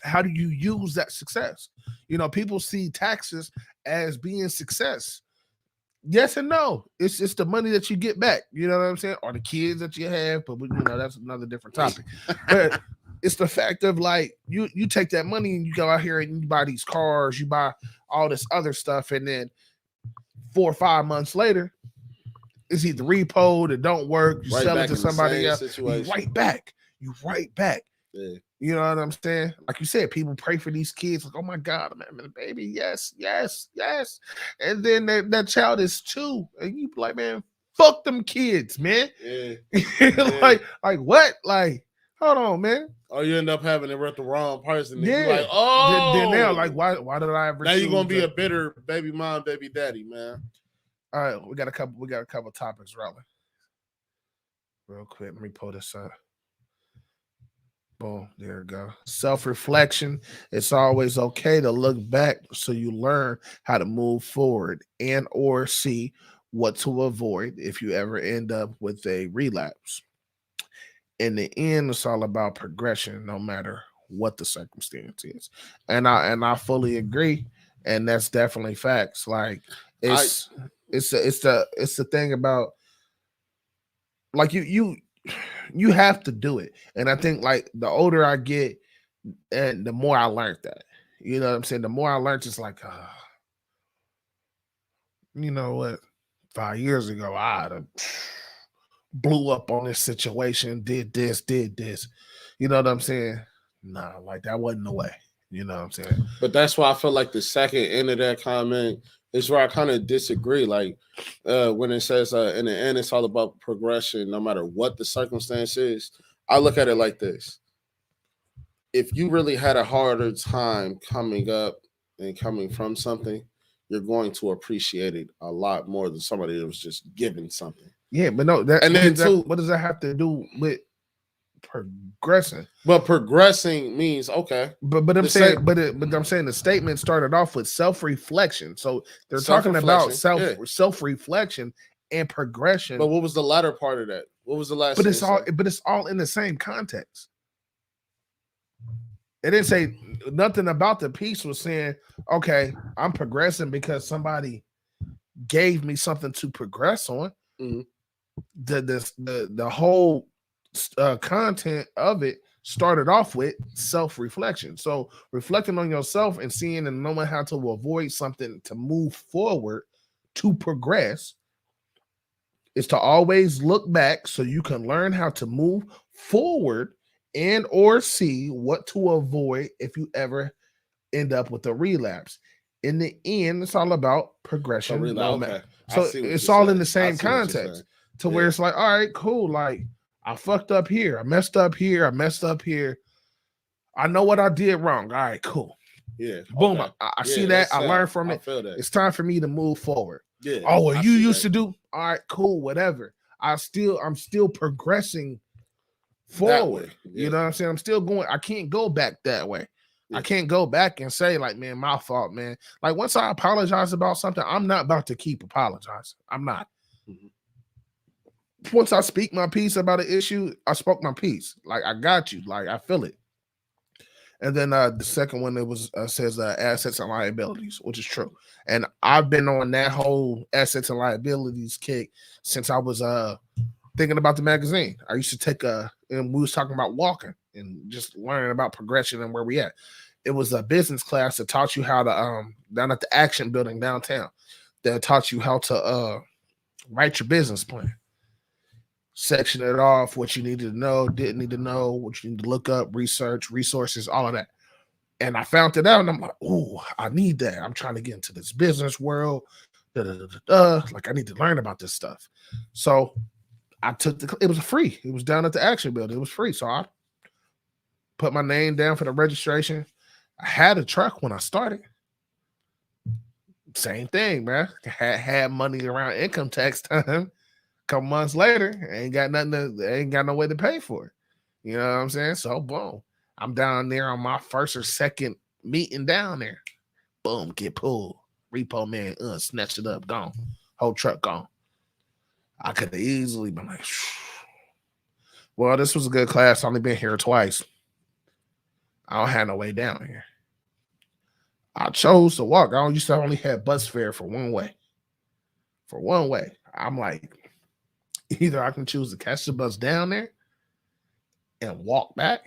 Speaker 2: how do you use that success? You know, people see taxes as being success. Yes and no. It's the money that you get back. You know what I'm saying? Or the kids that you have, but you know, that's another different topic. But it's the fact of like you take that money and you go out here and you buy these cars, you buy all this other stuff, and then 4 or 5 months later, it's either repoed, it don't work, you sell it to somebody else, you right back. Yeah. You know what I'm saying? Like you said, people pray for these kids, like, oh my God, I'm having a baby. Yes. And then that child is 2. And you be like, man, fuck them kids, man.
Speaker 1: Yeah.
Speaker 2: like what? Like, hold on, man.
Speaker 1: Or you end up having it with the wrong person.
Speaker 2: Yeah.
Speaker 1: You're like, oh.
Speaker 2: Then now, like, why did I ever?
Speaker 1: Now you're gonna be a bitter baby mom, baby daddy, man.
Speaker 2: All right, we got a couple topics rolling. Real quick, let me pull this up. Boom, there we go. Self-reflection. It's always okay to look back so you learn how to move forward and or see what to avoid if you ever end up with a relapse. In the end, it's all about progression, no matter what the circumstance is. And I fully agree, and that's definitely facts. Like it's the thing about like you have to do it. And I think like the older I get and the more I learned that, you know what I'm saying? The more I learned, it's like, you know what? 5 years ago, I'd have blew up on this situation, did this. You know what I'm saying? Nah, like that wasn't the way. You know what I'm saying?
Speaker 1: But that's why I feel like the second end of that comment is where I kind of disagree. Like when it says in the end, it's all about progression, no matter what the circumstance is. I look at it like this. If you really had a harder time coming up and coming from something, you're going to appreciate it a lot more than somebody that was just given something.
Speaker 2: Yeah, but no, what does that have to do with progressing?
Speaker 1: But progressing means okay.
Speaker 2: But I'm saying the statement started off with self-reflection. So they're talking about self-reflection and progression.
Speaker 1: But what was the latter part of that? What was the last?
Speaker 2: But it's all in the same context. It didn't say nothing about the piece was saying, okay, I'm progressing because somebody gave me something to progress on.
Speaker 1: Mm-hmm.
Speaker 2: The whole content of it started off with self-reflection. So reflecting on yourself and seeing and knowing how to avoid something to move forward, to progress, is to always look back so you can learn how to move forward and or see what to avoid if you ever end up with a relapse. In the end, it's all about progression. So it's all in the same context to where it's like, all right, cool. Like, I fucked up here. I messed up here. I messed up here. I know what I did wrong. All right, cool.
Speaker 1: Yeah.
Speaker 2: Boom. I see that. I learned from it. I
Speaker 1: feel that.
Speaker 2: It's time for me to move forward.
Speaker 1: Yeah.
Speaker 2: Oh, what you used to do? All right, cool. Whatever. I'm still progressing forward. Yeah. You know what I'm saying? I'm still going. I can't go back that way. Yeah. I can't go back and say, like, man, my fault, man. Like, once I apologize about something, I'm not about to keep apologizing. I'm not. Mm-hmm. Once I speak my piece about an issue, I spoke my piece. Like, I got you. Like, I feel it. And then the second one, it was says assets and liabilities, which is true. And I've been on that whole assets and liabilities kick since I was thinking about the magazine. I used to take and we was talking about walking and just learning about progression and where we at. It was a business class that taught you how to down at the Action Building downtown, that taught you how to write your business plan, section it off, what you needed to know, didn't need to know, what you need to look up, research, resources, all of that. And I found it out, and I'm like, oh, I need that. I'm trying to get into this business world. Like, I need to learn about this stuff. So I took it was free. It was down at the Action Building. It was free. So I put my name down for the registration. I had a truck when I started. Same thing, man. Had money around income tax time. Couple months later, ain't got no way to pay for it. You know what I'm saying? So boom, I'm down there on my first or second meeting down there. Boom, get pulled. Repo man, snatch it up, gone. Whole truck gone. I could have easily been like, well, this was a good class. I've only been here twice. I don't have no way down here. I chose to walk. I used to only have bus fare for one way. For one way. I'm like, either I can choose to catch the bus down there and walk back,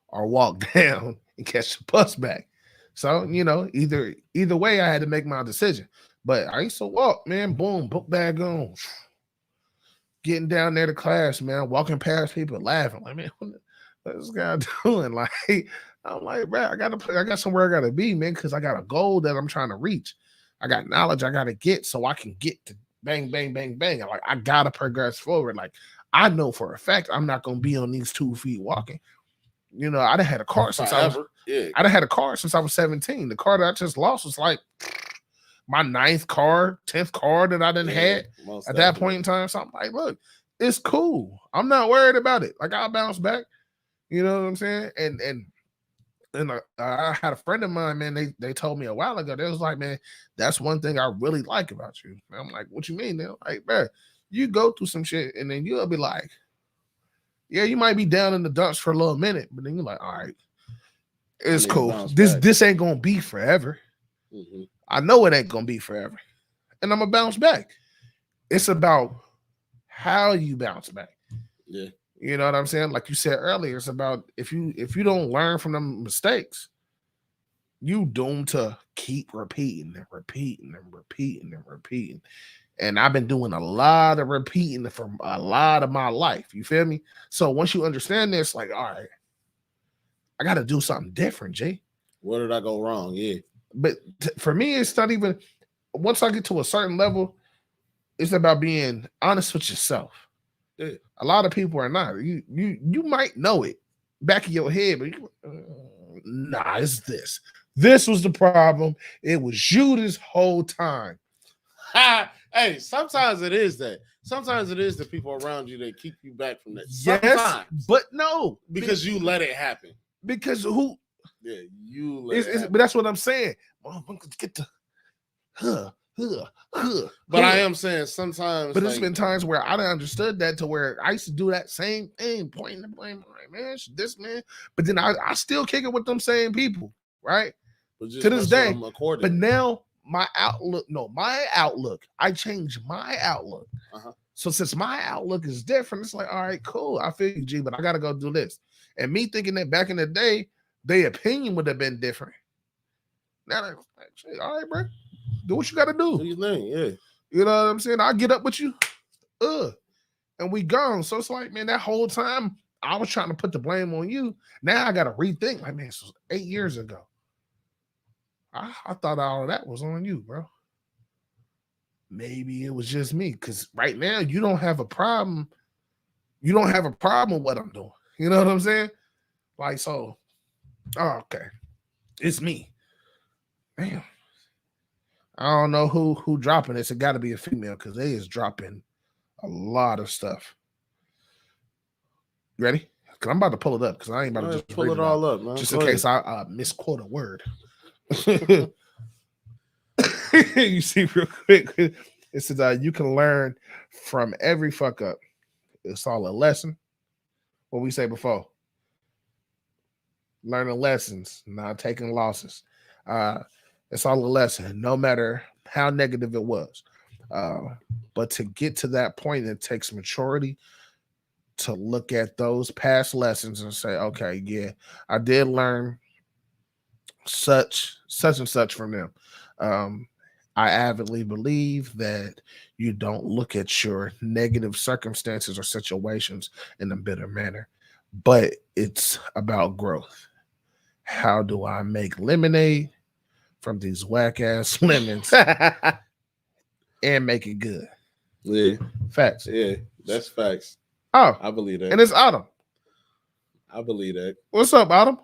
Speaker 2: or walk down and catch the bus back. So, you know, either way, I had to make my decision. But I used to walk, man. Boom, book bag on. Getting down there to class, man. Walking past people, laughing. Like, man, what this guy doing? Like, I'm like, bro, I got somewhere I gotta be, man, because I got a goal that I'm trying to reach. I got knowledge I gotta get so I can get to bang, bang, bang, bang. I'm like, I gotta progress forward. Like, I know for a fact I'm not gonna be on these 2 feet walking. You know, I'd have had a car since I was 17. The car that I just lost was like my 9th car, 10th car that I didn't had at that point in time. So I'm like, look, it's cool. I'm not worried about it. Like, I'll bounce back. You know what I'm saying? And I had a friend of mine, man, they told me a while ago, they was like, man, that's one thing I really like about you. And I'm like, what you mean? They're like, bro, you go through some shit and then you'll be like, yeah, you might be down in the dumps for a little minute, but then you're like, all right, it's cool. This ain't gonna be forever. Mm-hmm. I know it ain't gonna be forever. And I'm gonna bounce back. It's about how you bounce back.
Speaker 1: Yeah.
Speaker 2: You know what I'm saying? Like you said earlier, it's about if you don't learn from them mistakes, you doomed to keep repeating and repeating and repeating and repeating. And I've been doing a lot of repeating for a lot of my life. You feel me? So once you understand this, like, all right, I got to do something different, Jay.
Speaker 1: Where did I go wrong? Yeah.
Speaker 2: But for me, it's not even, once I get to a certain level, it's about being honest with yourself. Yeah. A lot of people are not. You might know it back of your head, but nah, it's this. This was the problem. It was you this whole time.
Speaker 1: Hey, sometimes it is that. Sometimes it is the people around you that keep you back from that.
Speaker 2: Yes, but no.
Speaker 1: Because you let it happen.
Speaker 2: Because who?
Speaker 1: Yeah, you let it happen.
Speaker 2: But that's what I'm saying. Get the
Speaker 1: But I am saying sometimes.
Speaker 2: But there's been times where I done understood that to where I used to do that same thing, pointing the blame, like, man, this man. But then I still kick it with them same people, right? To this day. But now my outlook, I changed my outlook. So since my outlook is different, it's like, all right, cool. I feel you, G, but I got to go do this. And me thinking that back in the day, their opinion would have been different. Now, like, all right, bro, do what you got to do.
Speaker 1: Do your thing, yeah.
Speaker 2: You know what I'm saying? I'll get up with you, and we gone. So it's like, man, that whole time I was trying to put the blame on you. Now I got to rethink. Like, man, this was 8 years ago. I thought all of that was on you, bro. Maybe it was just me, because right now you don't have a problem. You don't have a problem with what I'm doing. You know what I'm saying? Like, so, okay, it's me. Damn. I don't know who dropping this. It got to be a female, because they is dropping a lot of stuff. You ready? Because I'm about to pull it up, because I ain't about to just
Speaker 1: pull it all up, man.
Speaker 2: Just in case I misquote a word. You see, real quick, it says you can learn from every fuck up. It's all a lesson. What we say before, learning lessons, not taking losses. It's all a lesson, no matter how negative it was. But to get to that point, it takes maturity to look at those past lessons and say, okay, yeah, I did learn such and such from them. I avidly believe that you don't look at your negative circumstances or situations in a bitter manner, but it's about growth. How do I make lemonade from these whack ass lemons and make it good?
Speaker 1: Yeah.
Speaker 2: Facts.
Speaker 1: Yeah, that's facts.
Speaker 2: Oh,
Speaker 1: I believe that.
Speaker 2: And it's Autumn.
Speaker 1: I believe that.
Speaker 2: What's up, Autumn?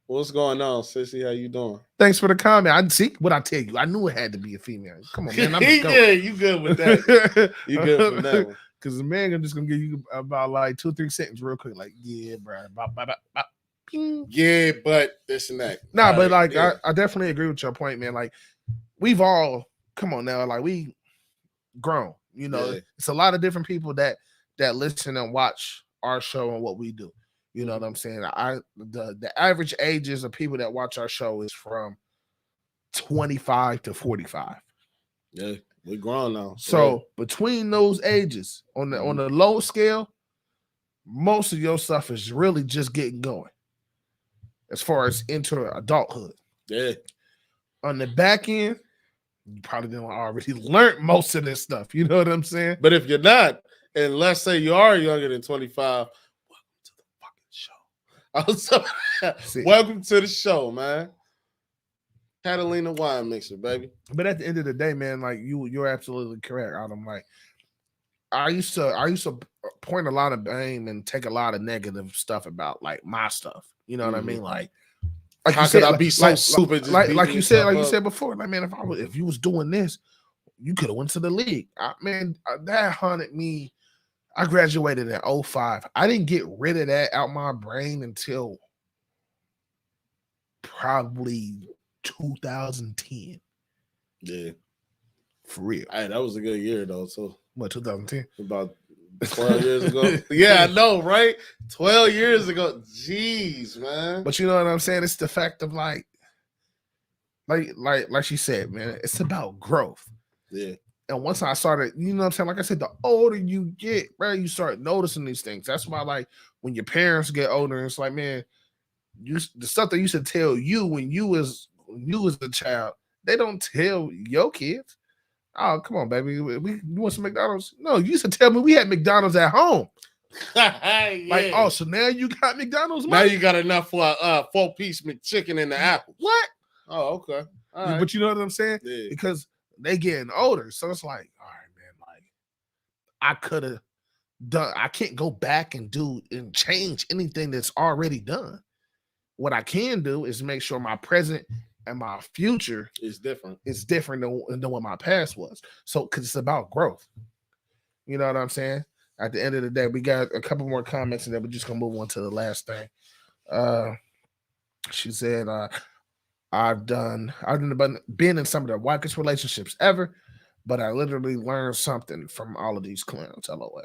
Speaker 1: What's going on, sissy? How you doing?
Speaker 2: Thanks for the comment. I see what I tell you. I knew it had to be a female. Come on, man. I'm
Speaker 1: yeah, you good with that. You good with that one.
Speaker 2: Because the man, I'm just gonna give you about like 2-3 sentences real quick. Like, yeah, bro.
Speaker 1: Yeah, but this and that.
Speaker 2: Nah, but like, yeah. I definitely agree with your point, man. Like, we've all come on now. Like, we grown. You know, yeah. It's a lot of different people that listen and watch our show and what we do. You know what I'm saying? The average ages of people that watch our show is from 25 to 45.
Speaker 1: Yeah, we're grown now.
Speaker 2: So between those ages, on the low scale, most of your stuff is really just getting going. As far as into adulthood.
Speaker 1: Yeah. On
Speaker 2: the back end, you probably didn't already learn most of this stuff. You know what I'm saying?
Speaker 1: But if you're not, and let's say you are younger than 25. Welcome to the show, man. Catalina wine mixer, baby.
Speaker 2: But at the end of the day, man, like you're absolutely correct, Adam. Like I used to point a lot of blame and take a lot of negative stuff about like my stuff. You know what I mean? Like
Speaker 1: how could I be so stupid?
Speaker 2: Like you said before. Like, man, if you was doing this, you could have went to the league. That haunted me. I graduated in 2005. I didn't get rid of that out my brain until probably 2010.
Speaker 1: Yeah.
Speaker 2: For real.
Speaker 1: Hey, that was a good year, though. So
Speaker 2: what, 2010?
Speaker 1: About 12 years ago. Yeah, I know, right? 12 years ago. Jeez, man.
Speaker 2: But you know what I'm saying? It's the fact of like she said, man, it's about growth.
Speaker 1: Yeah.
Speaker 2: And once I started, you know what I'm saying? Like I said, the older you get, right, you start noticing these things. That's why, like, when your parents get older, it's like, man, the stuff they used to tell you when you was a child, they don't tell your kids. Oh, come on, baby. You want some McDonald's? No, you used to tell me we had McDonald's at home.
Speaker 1: Yeah.
Speaker 2: Like, oh, so now you got McDonald's
Speaker 1: money?
Speaker 2: Now
Speaker 1: you got enough for a 4-piece McChicken and the apple.
Speaker 2: What?
Speaker 1: Oh, okay. All right.
Speaker 2: But you know what I'm saying?
Speaker 1: Yeah.
Speaker 2: Because they getting older. So it's like, all right, man, like I could have done, I can't go back and do and change anything that's already done. What I can do is make sure my present and my future
Speaker 1: is different.
Speaker 2: It's different than what my past was. So, because it's about growth. You know what I'm saying? At the end of the day, we got a couple more comments and then we're just gonna move on to the last thing. She said, I've been in some of the wildest relationships ever. but I literally learned something from all of these clowns. LOL.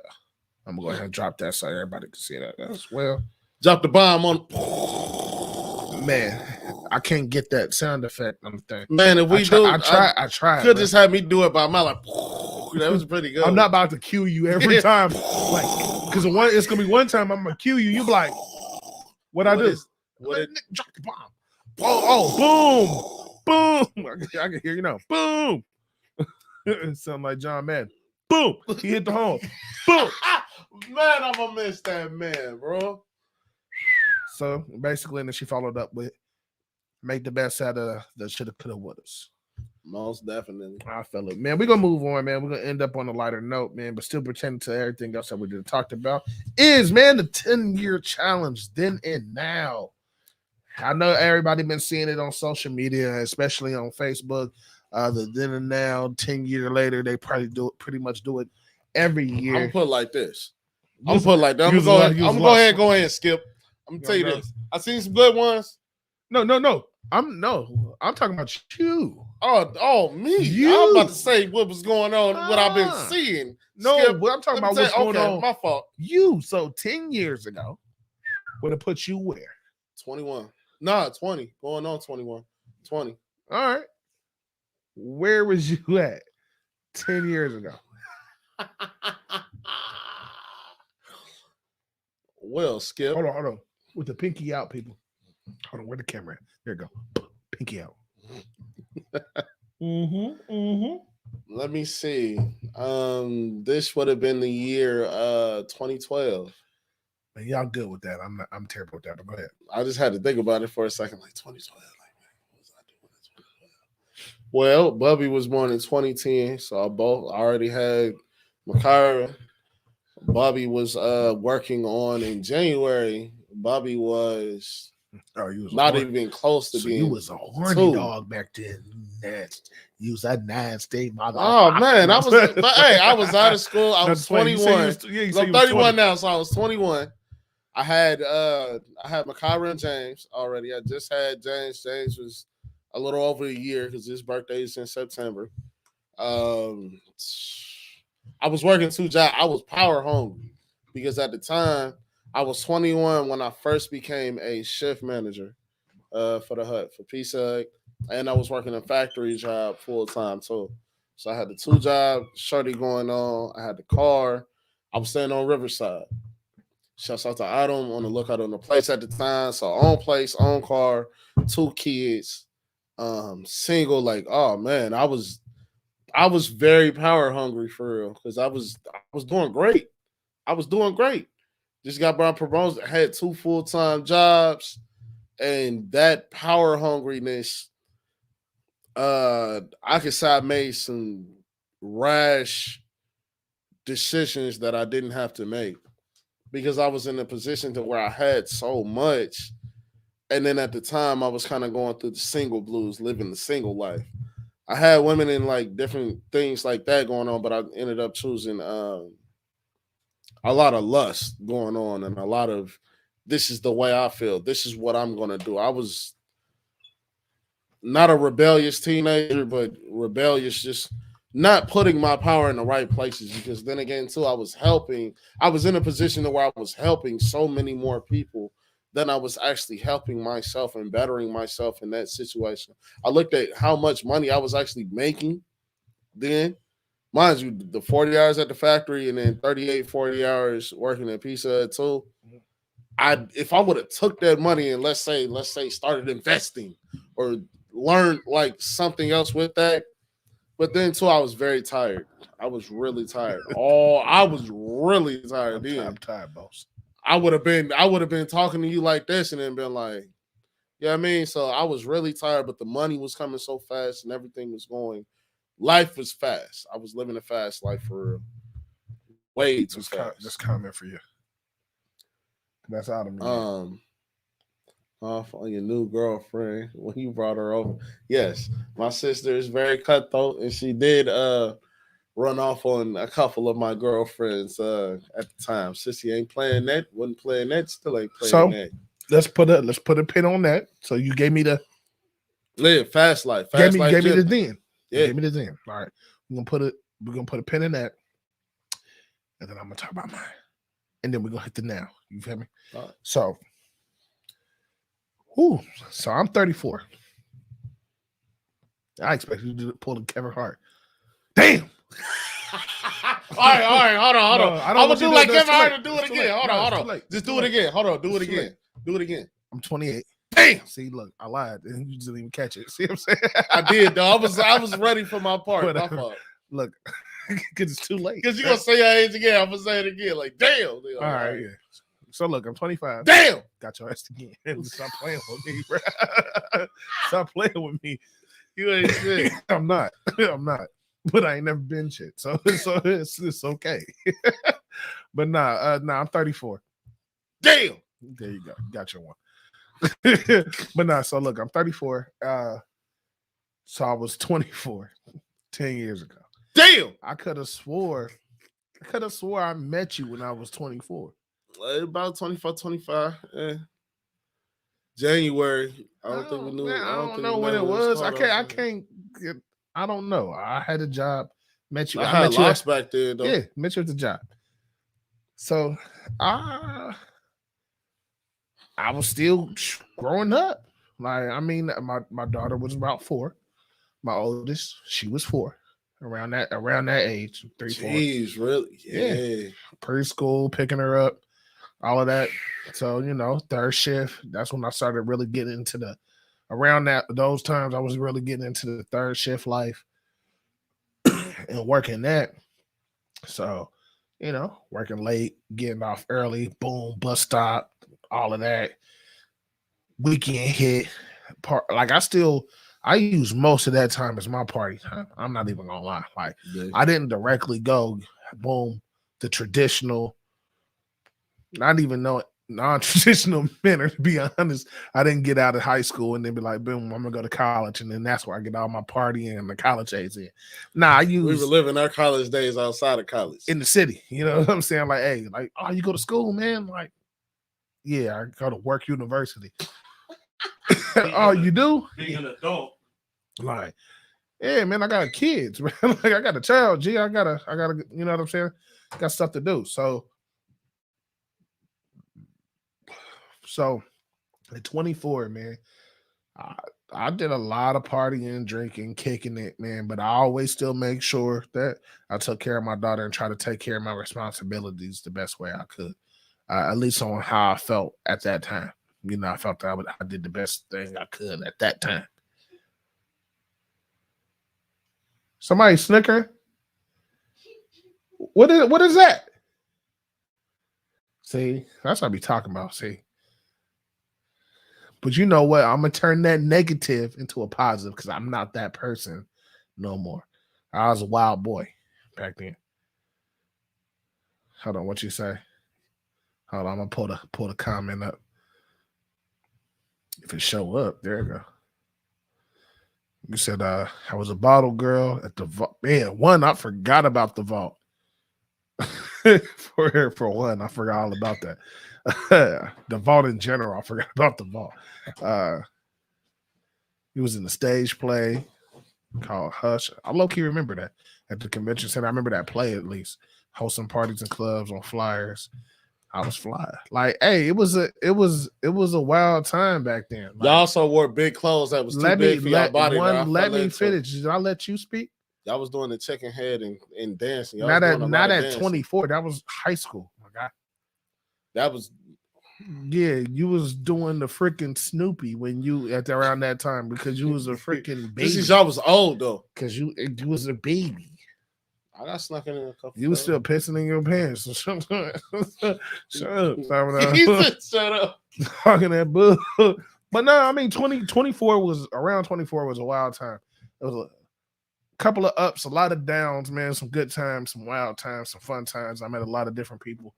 Speaker 2: I'm gonna go ahead and drop that so everybody can see that as well.
Speaker 1: Drop the bomb on.
Speaker 2: Man, I can't get that sound effect on the thing.
Speaker 1: Man, if we
Speaker 2: I tried.
Speaker 1: Could just have me do it by my like. That was pretty good.
Speaker 2: I'm not about to cue you every time, like, because it's gonna be one time I'm gonna cue you. You be like, what I do? Drop the bomb. Oh, boom, boom. I can hear you now. Boom. It sound like John Madden. Boom. He hit the home. Boom.
Speaker 1: Man, I'm gonna miss that man, bro.
Speaker 2: So basically, and then she followed up with make the best out of the shoulda, coulda, wouldas.
Speaker 1: Most definitely.
Speaker 2: I feel it, man. We're gonna move on, man. We're gonna end up on a lighter note, man, but still pretending to everything else that we did talked about is, man, the 10-year challenge then and now. I know everybody been seeing it on social media, especially on Facebook. The then and now, 10 years later, they probably pretty much do it every year.
Speaker 1: I'm gonna put it like this. I'm gonna go ahead and skip. I'm gonna tell you this. I seen some good ones.
Speaker 2: No. I'm talking about you.
Speaker 1: Oh, me. I was about to say what was going on, what I've been seeing.
Speaker 2: No,
Speaker 1: Skip.
Speaker 2: but I'm talking about what's going on.
Speaker 1: My fault.
Speaker 2: You. So 10 years ago would have put you where?
Speaker 1: 21. Nah, 20. Going on 21. 20.
Speaker 2: All right. Where was you at 10 years ago?
Speaker 1: Well, Skip.
Speaker 2: Hold on. With the pinky out, people. Hold on, where the camera at? There you go. Pinky out.
Speaker 1: Let me see. This would have been the year 2012.
Speaker 2: Man, y'all good with that. I'm terrible with that, but go ahead.
Speaker 1: I just had to think about it for a second, like 2012. Like, man, what was I doing in 2012? Well, Bubby was born in 2010, so I already had Makara. Bobby was working on in January. Bobby was not even close to being.
Speaker 2: You was a horny dog back then. You was a 9-state mother.
Speaker 1: Oh man, I was out of school. I was 21. I'm 31 now, so I was 21. I had Makara and James already. I just had James. James was a little over a year because his birthday is in September. I was working 2 jobs. I was power hungry because at the time I was 21 when I first became a shift manager for the Hut for Pizza Hut, and I was working a factory job full time too. So I had the 2 jobs, shorty going on. I had the car. I was staying on Riverside. Shouts out to Adam on the lookout on the place at the time. So own place, own car, 2 kids, single. Like, oh man, I was very power hungry for real because I was doing great. I was doing great. Just got brought promoted, had 2 full-time jobs, and that power hungriness, I could say I made some rash decisions that I didn't have to make because I was in a position to where I had so much. And then at the time I was kind of going through the single blues, living the single life. I had women in like different things like that going on, but I ended up choosing a lot of lust going on and a lot of this is the way I feel. This is what I'm going to do. I was not a rebellious teenager, but rebellious, just not putting my power in the right places because then again, too, I was in a position where I was helping so many more people than I was actually helping myself and bettering myself in that situation. I looked at how much money I was actually making then. Mind you, the 40 hours at the factory and then 40 hours working at Pizza Hut too. If I would have took that money and let's say started investing or learned like something else with that, but then too I was very tired. I was really tired. I was really tired.
Speaker 2: I'm tired, boss.
Speaker 1: I would have been talking to you like this and then been like, you know what I mean? So I was really tired, but the money was coming so fast and everything was going. Life was fast. I was living a fast life for way too fast.
Speaker 2: This comment for you. That's out of me.
Speaker 1: For your new girlfriend when you brought her over. Yes, my sister is very cutthroat, and she did run off on a couple of my girlfriends at the time. Sissy ain't playing that, wasn't playing that, still ain't playing that.
Speaker 2: Let's put a pin on that. So you gave me the
Speaker 1: live fast life.
Speaker 2: Gave me the den.
Speaker 1: Yeah.
Speaker 2: Give me the den. All right. We're gonna put a pin in that, and then I'm gonna talk about mine, and then we're gonna hit the now. You feel me?
Speaker 1: All right.
Speaker 2: So I'm 34. I expect you to pull the Kevin Hart. Damn.
Speaker 1: all right, hold on. I'm gonna do like Kevin Hart to do it again. Hold on. Just do it again. Hold on, do it again. Do it again.
Speaker 2: I'm 28.
Speaker 1: Damn.
Speaker 2: See, look, I lied, and you didn't even catch it. See what I'm saying?
Speaker 1: I did, though. I was ready for my part. My fault.
Speaker 2: Look, because it's too late.
Speaker 1: Because you're gonna say your age again. I'm gonna say it again. Like, damn.
Speaker 2: All right, yeah. So look, I'm 25.
Speaker 1: Damn.
Speaker 2: Got your ass again. Stop playing with me, bro. Stop playing with me.
Speaker 1: You ain't shit.
Speaker 2: I'm not. But I ain't never been shit. So it's okay. But I'm 34.
Speaker 1: Damn.
Speaker 2: There you go. Got your one. But so look, I'm 34. So I was 24 10 years ago.
Speaker 1: Damn.
Speaker 2: I could have swore I met you when I was 24.
Speaker 1: About 24, 25. January. I don't think we knew.
Speaker 2: Man, I don't know when it was. I can't. I don't know. I had a job. Met you.
Speaker 1: I had locks back there, though.
Speaker 2: Yeah, met you at the job. So I was still growing up. Like, I mean, my daughter was about 4. My oldest, she was 4. Around that age, 3, 4.
Speaker 1: Jeez, really? Yeah.
Speaker 2: Preschool, picking her up, all of that. So, third shift. That's when I started really getting into those times I was really getting into the third shift life and working that. So, working late, getting off early, boom, bus stop, all of that. Weekend hit. I use most of that time as my party time. I'm not even gonna lie. Like, I didn't directly go, boom, the traditional, not even know it, non-traditional manner, to be honest. I didn't get out of high school and then be like, boom, I'm gonna go to college, and then that's where I get all my partying and the college age in. We
Speaker 1: were living our college days outside of college.
Speaker 2: In the city. You know what I'm saying? Like, hey, like, oh, you go to school, man? Like, yeah, I go to work university. Oh, you do?
Speaker 1: Being an adult.
Speaker 2: Like, yeah, man, I got kids, man. Like, I got a child. Gee, I gotta, you know what I'm saying? Got stuff to do. So at 24, man, I did a lot of partying, drinking, kicking it, man. But I always still make sure that I took care of my daughter and try to take care of my responsibilities the best way I could, at least on how I felt at that time. I felt that I did the best thing I could at that time. Somebody snickering? What is that? See, that's what I be talking about. See, but you know what? I'm gonna turn that negative into a positive because I'm not that person no more. I was a wild boy back then. Hold on, what you say? Hold on, I'm gonna pull the comment up. If it show up, there you go. You said I was a bottle girl at the vault. Man, I forgot about the vault. for one, I forgot all about that. The vault in general, I forgot about the vault. He was in the stage play called Hush. I low-key remember that at the convention center. I remember that play at least. Hosting parties and clubs on flyers. I was fly. Like, hey, it was a wild time back then. Like,
Speaker 1: y'all also wore big clothes that was too big for your body.
Speaker 2: Let me finish. Did I let you speak?
Speaker 1: Y'all was doing the chicken head and dancing. Y'all
Speaker 2: not at 24. That was high school, my guy.
Speaker 1: That was,
Speaker 2: yeah. You was doing the freaking Snoopy when you around that time because you was a freaking baby.
Speaker 1: Y'all was old though.
Speaker 2: Because you was a baby.
Speaker 1: I got snuck in a couple.
Speaker 2: You was still pissing in your pants. So shut up.
Speaker 1: Shut up.
Speaker 2: Talking that bull. But no, I mean, 24 was a wild time. It was a couple of ups, a lot of downs, man. Some good times, some wild times, some fun times. I met a lot of different people.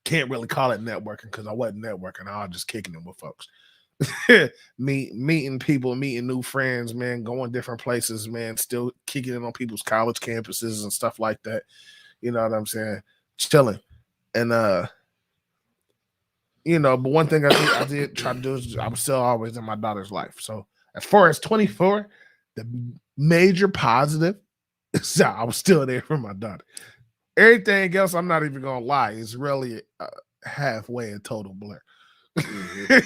Speaker 2: Can't really call it networking because I wasn't networking. I was just kicking it with folks. Meeting people, meeting new friends, man, going different places, man, still kicking it on people's college campuses and stuff like that. You know what I'm saying? Chilling. And but one thing I did try to do is I was still always in my daughter's life. So as far as 24, The major positive is that I was still there for my daughter. Everything else, I'm not even gonna lie, is really halfway a total blur.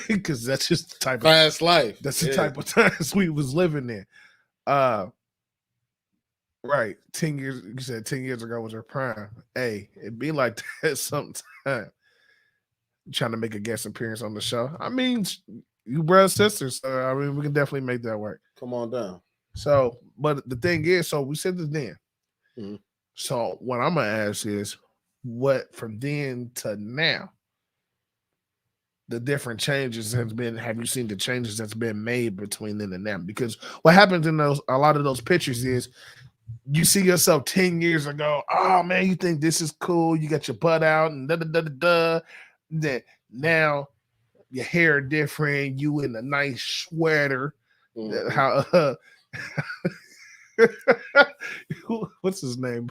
Speaker 2: Because that's just the type of
Speaker 1: fast life.
Speaker 2: That's the type of times we was living in. Right. 10 years, you said 10 years ago was her prime. Hey, it'd be like that sometime. Trying to make a guest appearance on the show. I mean, you brothers, sisters. So, I mean, we can definitely make that work.
Speaker 1: Come on down.
Speaker 2: So, but the thing is, so we said this then. Mm-hmm. So what I'm gonna ask is, what from then to now, the different changes has been. Have you seen the changes that's been made between then and now? Because what happens in a lot of those pictures is you see yourself 10 years ago. Oh man, you think this is cool? You got your butt out and da da da da da. Then now your hair different. You in a nice sweater. Mm-hmm. How? What's his name?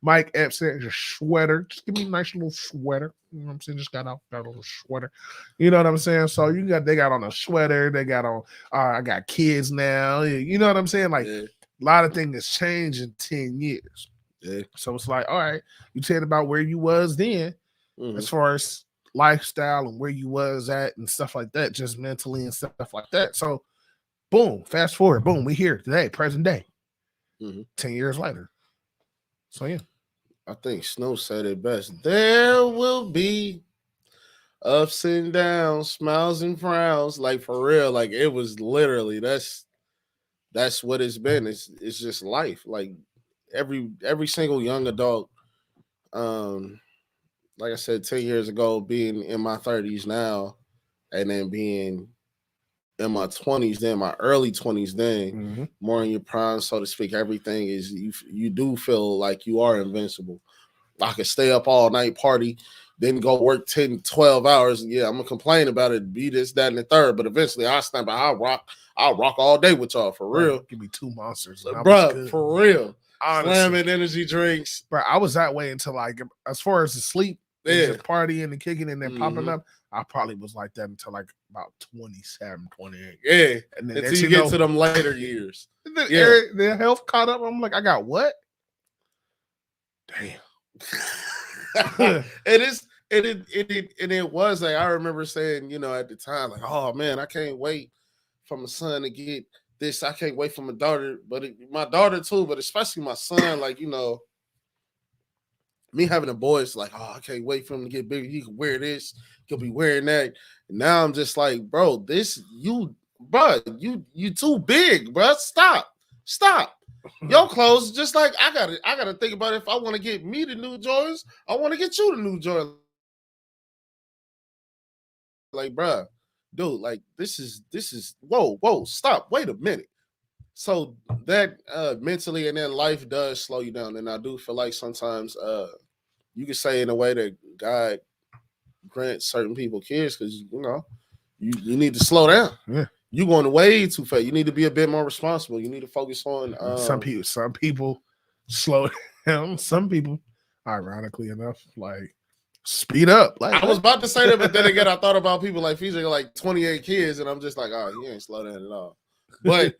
Speaker 2: Mike Epps said, sweater. Just give me a nice little sweater. You know what I'm saying? Just got a little sweater. You know what I'm saying? So they got on a sweater. They got on. I got kids now. You know what I'm saying? Like a lot of things has changed in 10 years. Yeah. So it's like, all right, you said about where you was then, as far as lifestyle and where you was at and stuff like that, just mentally and stuff like that. So, boom, fast forward, boom, we here today, present day. 10 years later. So yeah.
Speaker 1: I think Snow said it best. There will be ups and downs, smiles and frowns. Like for real. Like it was literally that's what it's been. It's just life. Like every single young adult, like I said, 10 years ago, being in my 30s now, and then being in my 20s, then my early 20s, then more in your prime, so to speak. Everything is you do feel like you are invincible. I could stay up all night, party, then go work 10, 12 hours. Yeah, I'm gonna complain about it, be this, that, and the third, but eventually I'll stand by, I'll rock all day with y'all for real.
Speaker 2: Give me two monsters,
Speaker 1: bro, for real. Honestly. Slamming energy drinks.
Speaker 2: Bro, I was that way until like, as far as the sleep, just partying and kicking and then popping up. I probably was like that until like about 27, 28.
Speaker 1: Yeah. And then until you get to them later years.
Speaker 2: The health caught up. I'm like, I got what? Damn. It
Speaker 1: was like, I remember saying, at the time, like, oh man, I can't wait for my son to get this. I can't wait for my daughter, but my daughter too, but especially my son, like, me having a boy, it's like, oh, I can't wait for him to get bigger. He can wear this, he'll be wearing that. And now I'm just like, bro, you too big, bro. Stop. Your clothes, just like I gotta think about it. If I want to get me the new Jordans, I want to get you the new Jordans. Like, bro, dude, like this is whoa, stop, wait a minute. So that mentally and then life does slow you down. And I do feel like sometimes you can say in a way that God grants certain people kids because you need to slow down.
Speaker 2: Yeah.
Speaker 1: You're going way too fast. You need to be a bit more responsible. You need to focus on
Speaker 2: some people slow down. Some people, ironically enough, like speed up. Like
Speaker 1: I was about to say that, but then again, I thought about people like Fiji, like 28 kids, and I'm just like, oh, he ain't slow down at all. But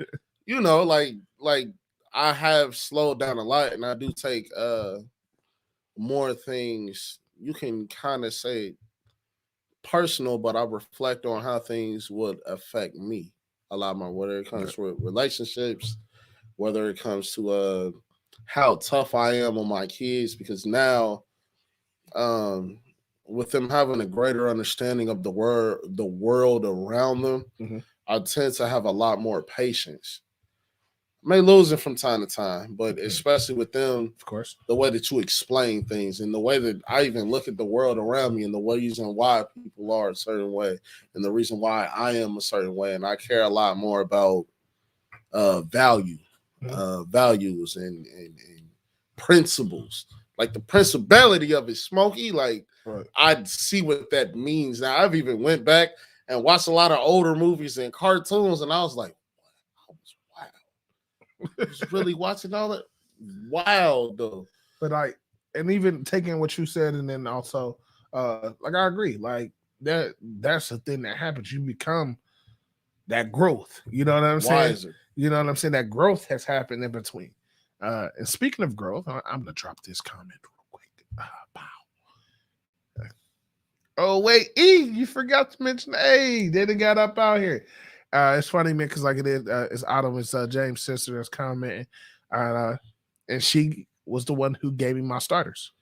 Speaker 1: like I have slowed down a lot, and I do take more things. You can kind of say personal, but I reflect on how things would affect me a lot more, whether it comes with relationships, whether it comes to how tough I am on my kids, because now with them having a greater understanding of the world around them, I tend to have a lot more patience. I may lose it from time to time, but especially with them,
Speaker 2: of course,
Speaker 1: the way that you explain things and the way that I even look at the world around me and the reason why people are a certain way and the reason why I am a certain way. And I care a lot more about values and principles. Like the principality of it, Smokey, like I see what that means. Now I've even went back and watched a lot of older movies and cartoons, and I was like, I was really watching all that. Wow, though.
Speaker 2: But and even taking what you said, and then also, like I agree, like that's the thing that happens. You become that growth. You know what I'm saying? You know what I'm saying? That growth has happened in between. And speaking of growth, I'm gonna drop this comment real quick. Pow. Oh wait, you forgot to mention A. They done got up out here. It's funny, man, because like it is, it's Autumn, it's James' sister that's commenting, and she was the one who gave me my starters.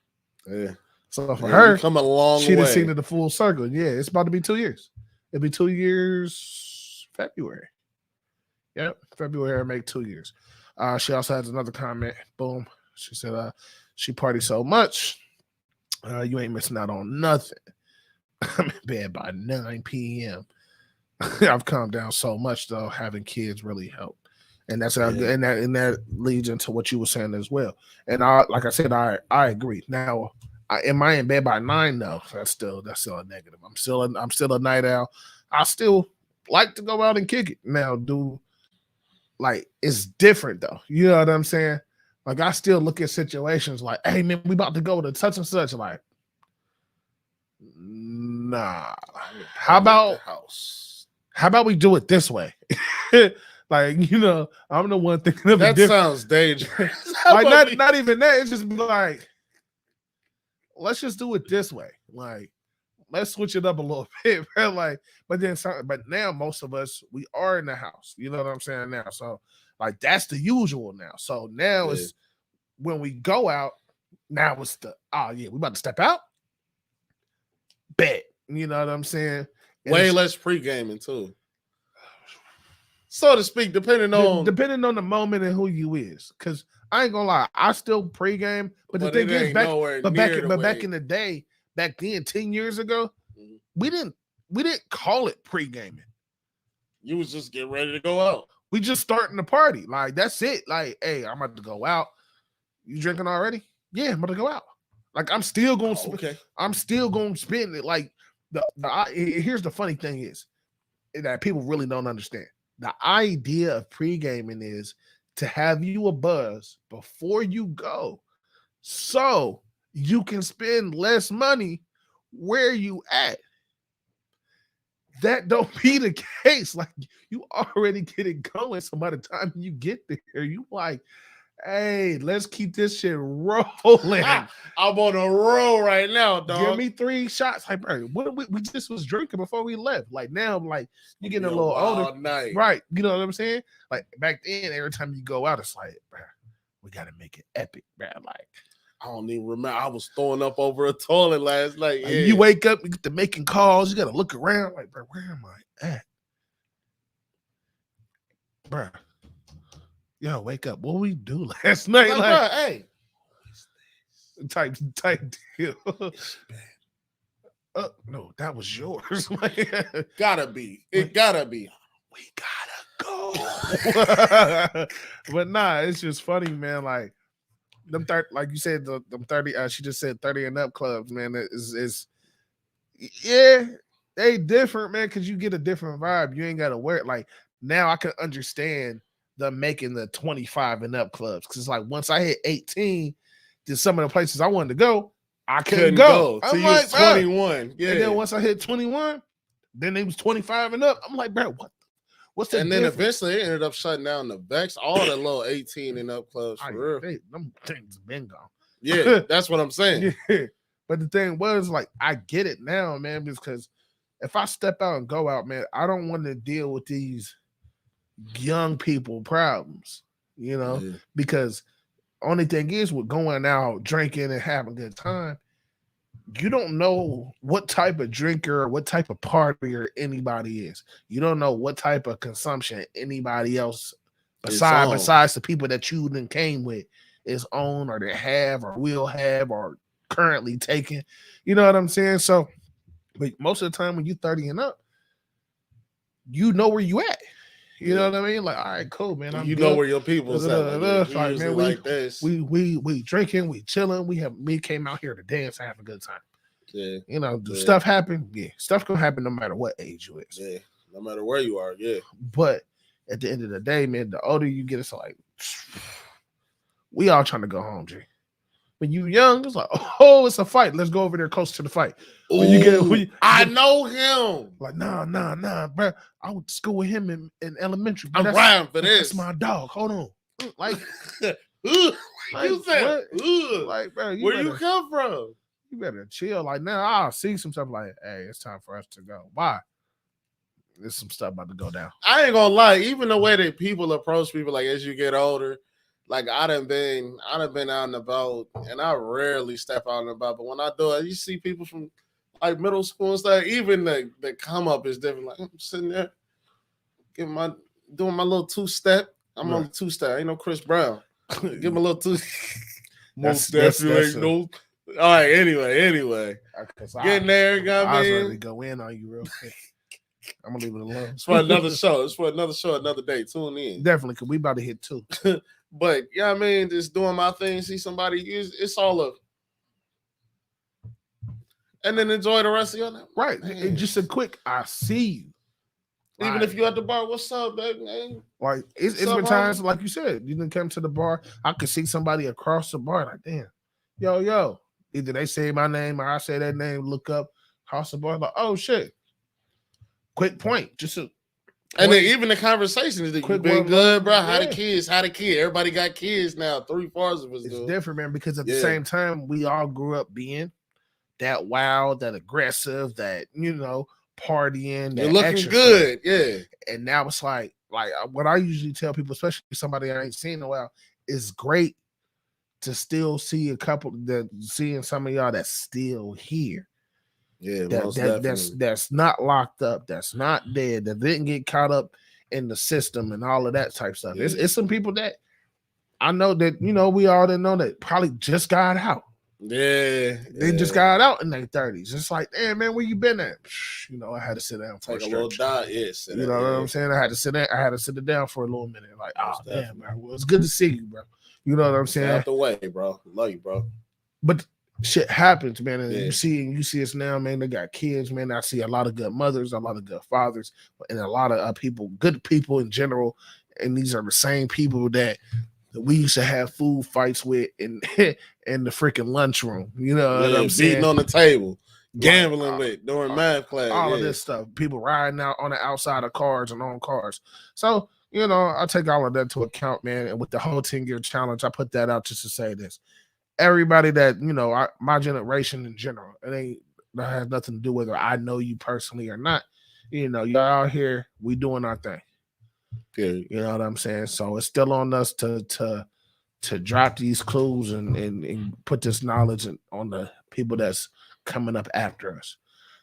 Speaker 1: Yeah.
Speaker 2: So for her,
Speaker 1: come a long
Speaker 2: she
Speaker 1: way.
Speaker 2: done seen it the full circle. Yeah, it's about to be 2 years. It'll be 2 years February. Yep, February make 2 years. She also has another comment. Boom. She said, she parties so much. You ain't missing out on nothing. I'm in bed by 9 p.m. I've calmed down so much though. Having kids really helped, and that's how good. And that leads into what you were saying as well. And like I said, I agree. Now, am I in bed by 9? No, that's still a negative. I'm still a night owl. I still like to go out and kick it. Now, like it's different though. You know what I'm saying? Like I still look at situations like, hey man, we about to go to such and such. Like, nah. How about we do it this way? Like, you know, I'm the one thinking of
Speaker 1: that sounds dangerous.
Speaker 2: Like not even that. It's just like, let's just do it this way. Like, let's switch it up a little bit. Like, but now most of us, we are in the house. You know what I'm saying now? So like that's the usual now. So now it's when we go out, now it's we about to step out. Bet. You know what I'm saying? And
Speaker 1: way less pre-gaming too. So to speak, depending on
Speaker 2: the moment and who you is. Because I ain't gonna lie, I still pre-game, but the thing is back in the day, back then, 10 years ago, we didn't call it pre-gaming.
Speaker 1: You was just getting ready to go out.
Speaker 2: We just starting the party. Like, that's it. Like, hey, I'm about to go out. You drinking already? Yeah, I'm about to go out. Like, I'm still going to I'm still going to spend it. Like, here's the funny thing is that people really don't understand. The idea of pre-gaming is to have you a buzz before you go so you can spend less money where you at. That don't be the case. Like, you already get it going. So by the time you get there, you like, hey, let's keep this shit rolling.
Speaker 1: I'm on a roll right now, dog.
Speaker 2: Give me 3 shots. Like, bro, we just was drinking before we left. Like, now, like, you're getting a little older.
Speaker 1: Night.
Speaker 2: Right. You know what I'm saying? Like, back then, every time you go out, it's like, bro, we got to make it epic, bro. Like,
Speaker 1: I don't even remember. I was throwing up over a toilet last night.
Speaker 2: Like, you wake up, you get to making calls. You got to look around. Like, bro, where am I at? Bro. Yo, wake up. What we do last night?
Speaker 1: Like, hey.
Speaker 2: Type deal. No, that was yours.
Speaker 1: Gotta be. It gotta be.
Speaker 2: We gotta go. But nah, it's just funny, man. Like, them 30, like you said, them 30, she just said 30 and up clubs, man. Is they different, man, because you get a different vibe. You ain't gotta wear it. Like, now I can understand them making the 25 and up clubs. Cause it's like once I hit 18, to some of the places I wanted to go, I couldn't go. I'm like,
Speaker 1: 21. Yeah.
Speaker 2: And then once I hit 21, then it was 25 and up. I'm like, bro, what's the
Speaker 1: and
Speaker 2: difference?
Speaker 1: Then eventually they ended up shutting down the Vex, all the little 18 and up clubs for real.
Speaker 2: Them things been gone.
Speaker 1: Yeah, that's what I'm saying.
Speaker 2: Yeah. But the thing was, like, I get it now, man, because if I step out and go out, man, I don't want to deal with these young people problems, you know, because only thing is with going out, drinking and having a good time, you don't know what type of drinker or what type of partier anybody is. You don't know what type of consumption anybody else besides the people that you then came with is on or they have or will have or currently taking. You know what I'm saying? So, but most of the time when you're 30 and up, you know where you at. You know what I mean? Like, all right, cool, man.
Speaker 1: You know where your people's at.
Speaker 2: Like, man, we drinking, we chilling. We came out here to dance and have a good time.
Speaker 1: Yeah.
Speaker 2: You know, stuff happen. Yeah. Stuff can happen no matter what age you is.
Speaker 1: Yeah. No matter where you are. Yeah.
Speaker 2: But at the end of the day, man, the older you get, it's like we all trying to go home, G. When you young, it's like, oh, it's a fight. Let's go over there close to the fight.
Speaker 1: I know him.
Speaker 2: Like, nah, bro. I went to school with him in elementary.
Speaker 1: I'm riding for this.
Speaker 2: That's my dog. Hold on. Like,
Speaker 1: you said,
Speaker 2: like, bro,
Speaker 1: where you come from?
Speaker 2: You better chill. Like, now I'll see some stuff like, hey, it's time for us to go. Why? There's some stuff about to go down.
Speaker 1: I ain't gonna lie, even the way that people approach people, like as you get older, like I done been out and about, and I rarely step out and about. But when I do it, you see people from like middle school and stuff. Even the come up is different. Like I'm sitting there, doing my little 2-step. I'm on the 2-step. Ain't no Chris Brown. Give him a little 2. Most definitely ain't no. All right. Anyway, getting there. You know what I mean?
Speaker 2: I was ready to go in on you real quick. I'm gonna leave it alone.
Speaker 1: It's for another show. Another day. Tune in.
Speaker 2: Definitely, because we about to hit 2.
Speaker 1: But yeah, I mean, just doing my thing, see somebody use it's all of, and then enjoy the rest of your night.
Speaker 2: Right. And just a quick, I see you.
Speaker 1: Even if you at the bar, what's up, baby? Man?
Speaker 2: Like it's been times, like you said, you didn't come to the bar. I could see somebody across the bar, like, damn, yo. Either they say my name or I say that name, look up, across the bar, like, oh shit. Quick point.
Speaker 1: And then even the conversation is that you've been good, bro. How the kids? Everybody got kids now. 3/4 of us.
Speaker 2: It's different, man, because at the same time, we all grew up being that wild, that aggressive, that, partying. That
Speaker 1: you're looking good. Yeah.
Speaker 2: And now it's like what I usually tell people, especially somebody I ain't seen in a while, is great to still see seeing some of y'all that's still here.
Speaker 1: Yeah,
Speaker 2: that's not locked up, that's not dead, that didn't get caught up in the system and all of that type stuff. Yeah. It's some people that I know that we all didn't know that probably just got out.
Speaker 1: Yeah,
Speaker 2: they just got out in their 30s. It's like, damn man, where you been at? I had to sit down for
Speaker 1: take a little dive. Yes,
Speaker 2: you know what I'm saying. I had to sit it down for a little minute. Like, oh damn, man, well, it's good to see you, bro. You know what I'm saying?
Speaker 1: Out the way, bro. Love you, bro.
Speaker 2: But shit happens, man. And you see us now, man. They got kids, man. I see a lot of good mothers, a lot of good fathers, and a lot of good people in general. And these are the same people that we used to have food fights with in the freaking lunchroom. You know what I'm saying?
Speaker 1: Beating on the table, gambling with during math class.
Speaker 2: All of this stuff. People riding out on the outside of cars and on cars. So, I take all of that to account, man. And with the whole 10-year challenge, I put that out just to say this. Everybody that, my generation in general, that has nothing to do with whether I know you personally or not. Y'all out here, we doing our thing.
Speaker 1: Good.
Speaker 2: You know what I'm saying? So it's still on us to drop these clues and put this knowledge on the people that's coming up after us,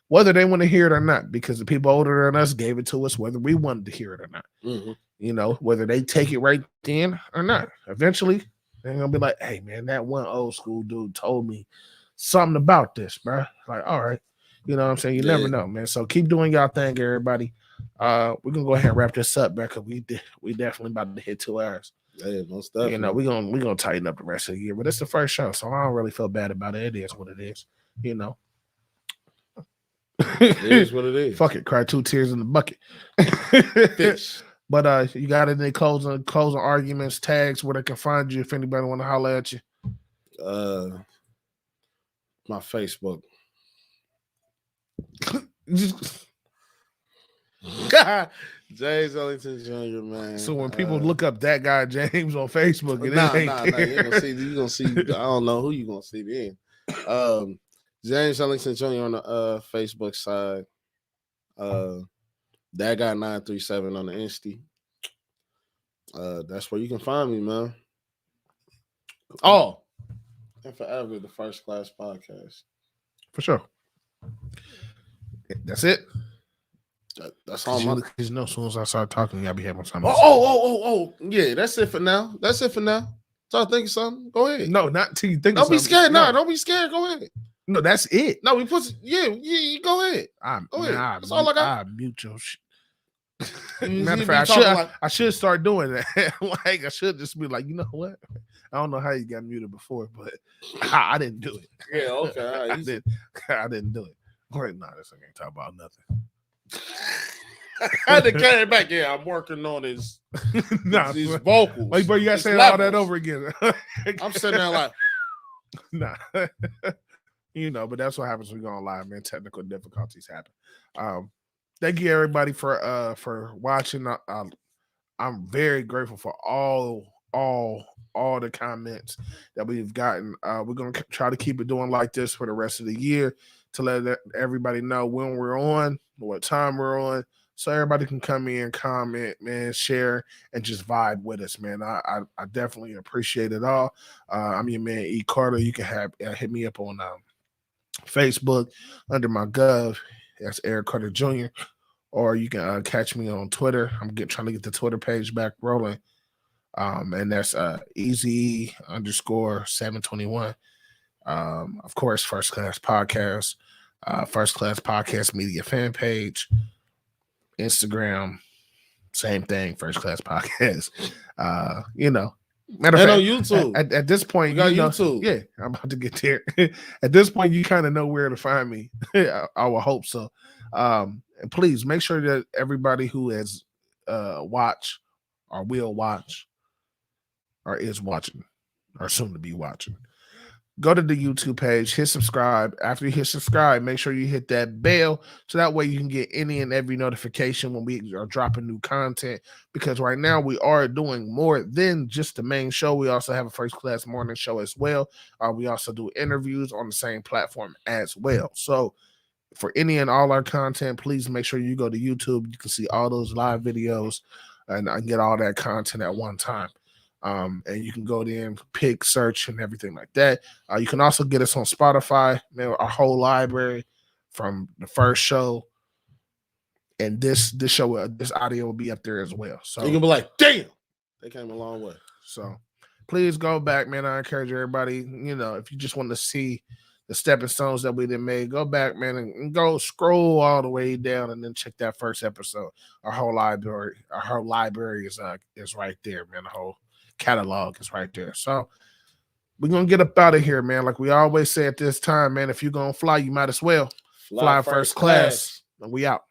Speaker 2: whether they want to hear it or not, because the people older than us gave it to us, whether we wanted to hear it or not.
Speaker 1: Mm-hmm.
Speaker 2: Whether they take it right then or not. Eventually, they're gonna be like, "Hey, man, that one old school dude told me something about this, bro." Like, all right, you know what I'm saying? You never know, man. So keep doing y'all thing, everybody. We're gonna go ahead and wrap this up, bro, because we definitely about to hit 2 hours.
Speaker 1: Yeah, most definitely.
Speaker 2: We're gonna tighten up the rest of the year, but it's the first show, so I don't really feel bad about it. It is what it is,
Speaker 1: It is what it is.
Speaker 2: Fuck it, cry 2 tears in the bucket.
Speaker 1: Fish.
Speaker 2: But you got any closing arguments, tags where they can find you if anybody want to holler at you?
Speaker 1: My Facebook. James Ellington Jr., man.
Speaker 2: So when people look up that guy James on Facebook,
Speaker 1: you gonna see. I don't know who you gonna see then. James Ellington Jr. on the Facebook side. That guy 937 on the Insta. That's where you can find me, man. Oh, and forever the First Class Podcast.
Speaker 2: For sure. That's it.
Speaker 1: That's all.
Speaker 2: As soon as I start talking, y'all be having something.
Speaker 1: Oh, yeah. That's it for now. So I think of something. Go ahead.
Speaker 2: No, not till you think.
Speaker 1: Don't be scared. No, don't be scared. Go ahead.
Speaker 2: No, that's it.
Speaker 1: No, we put. Yeah. Go ahead. Go ahead. That's all I got.
Speaker 2: I mute your shit. Matter of fact, I should start doing that. Like I should just be like, you know what? I don't know how you got muted before, but I didn't do it.
Speaker 1: Yeah, okay. Right.
Speaker 2: I didn't do it. Wait, no, this ain't talk about nothing.
Speaker 1: I had to carry it back. Yeah, I'm working on his vocals.
Speaker 2: Like, bro, you gotta say all that over again.
Speaker 1: I'm sitting there like,
Speaker 2: Nah. But that's what happens when we go on live, man. Technical difficulties happen. Thank you everybody for watching. I'm very grateful for all the comments that we've gotten. We're gonna try to keep it doing like this for the rest of the year to let everybody know when we're on, what time we're on, so everybody can come in, comment, man, share, and just vibe with us, man. I definitely appreciate it all. I'm your man E Carter. You can hit me up on Facebook under my gov. That's Eric Carter Jr. Or you can catch me on Twitter. I'm trying to get the Twitter page back rolling. And that's easy_721. Of course, First Class Podcast, First Class Podcast Media fan page, Instagram, same thing, First Class Podcast. Matter of fact,
Speaker 1: on YouTube.
Speaker 2: At this point,
Speaker 1: we got YouTube.
Speaker 2: Yeah, I'm about to get there. At this point, you kind of know where to find me. I will hope so. And please make sure that everybody who has watched or will watch or is watching or soon to be watching, go to the YouTube page, hit subscribe. After you hit subscribe, make sure you hit that bell so that way you can get any and every notification when we are dropping new content. Because right now we are doing more than just the main show. We also have a First Class morning show as well. We also do interviews on the same platform as well. So for any and all our content, please make sure you go to YouTube. You can see all those live videos and get all that content at one time. And you can go there and pick, search, and everything like that. You can also get us on Spotify, man, our whole library from the first show. And this audio will be up there as well. So
Speaker 1: you can be like, damn, they came a long way.
Speaker 2: So please go back, man. I encourage everybody, if you just want to see the stepping stones that we done made, go back, man, and go scroll all the way down and then check that first episode. Our whole library is right there, man. The whole catalog is right there. So we're gonna get up out of here, man. Like we always say at this time, man, if you're gonna fly, you might as well fly first class. And we out.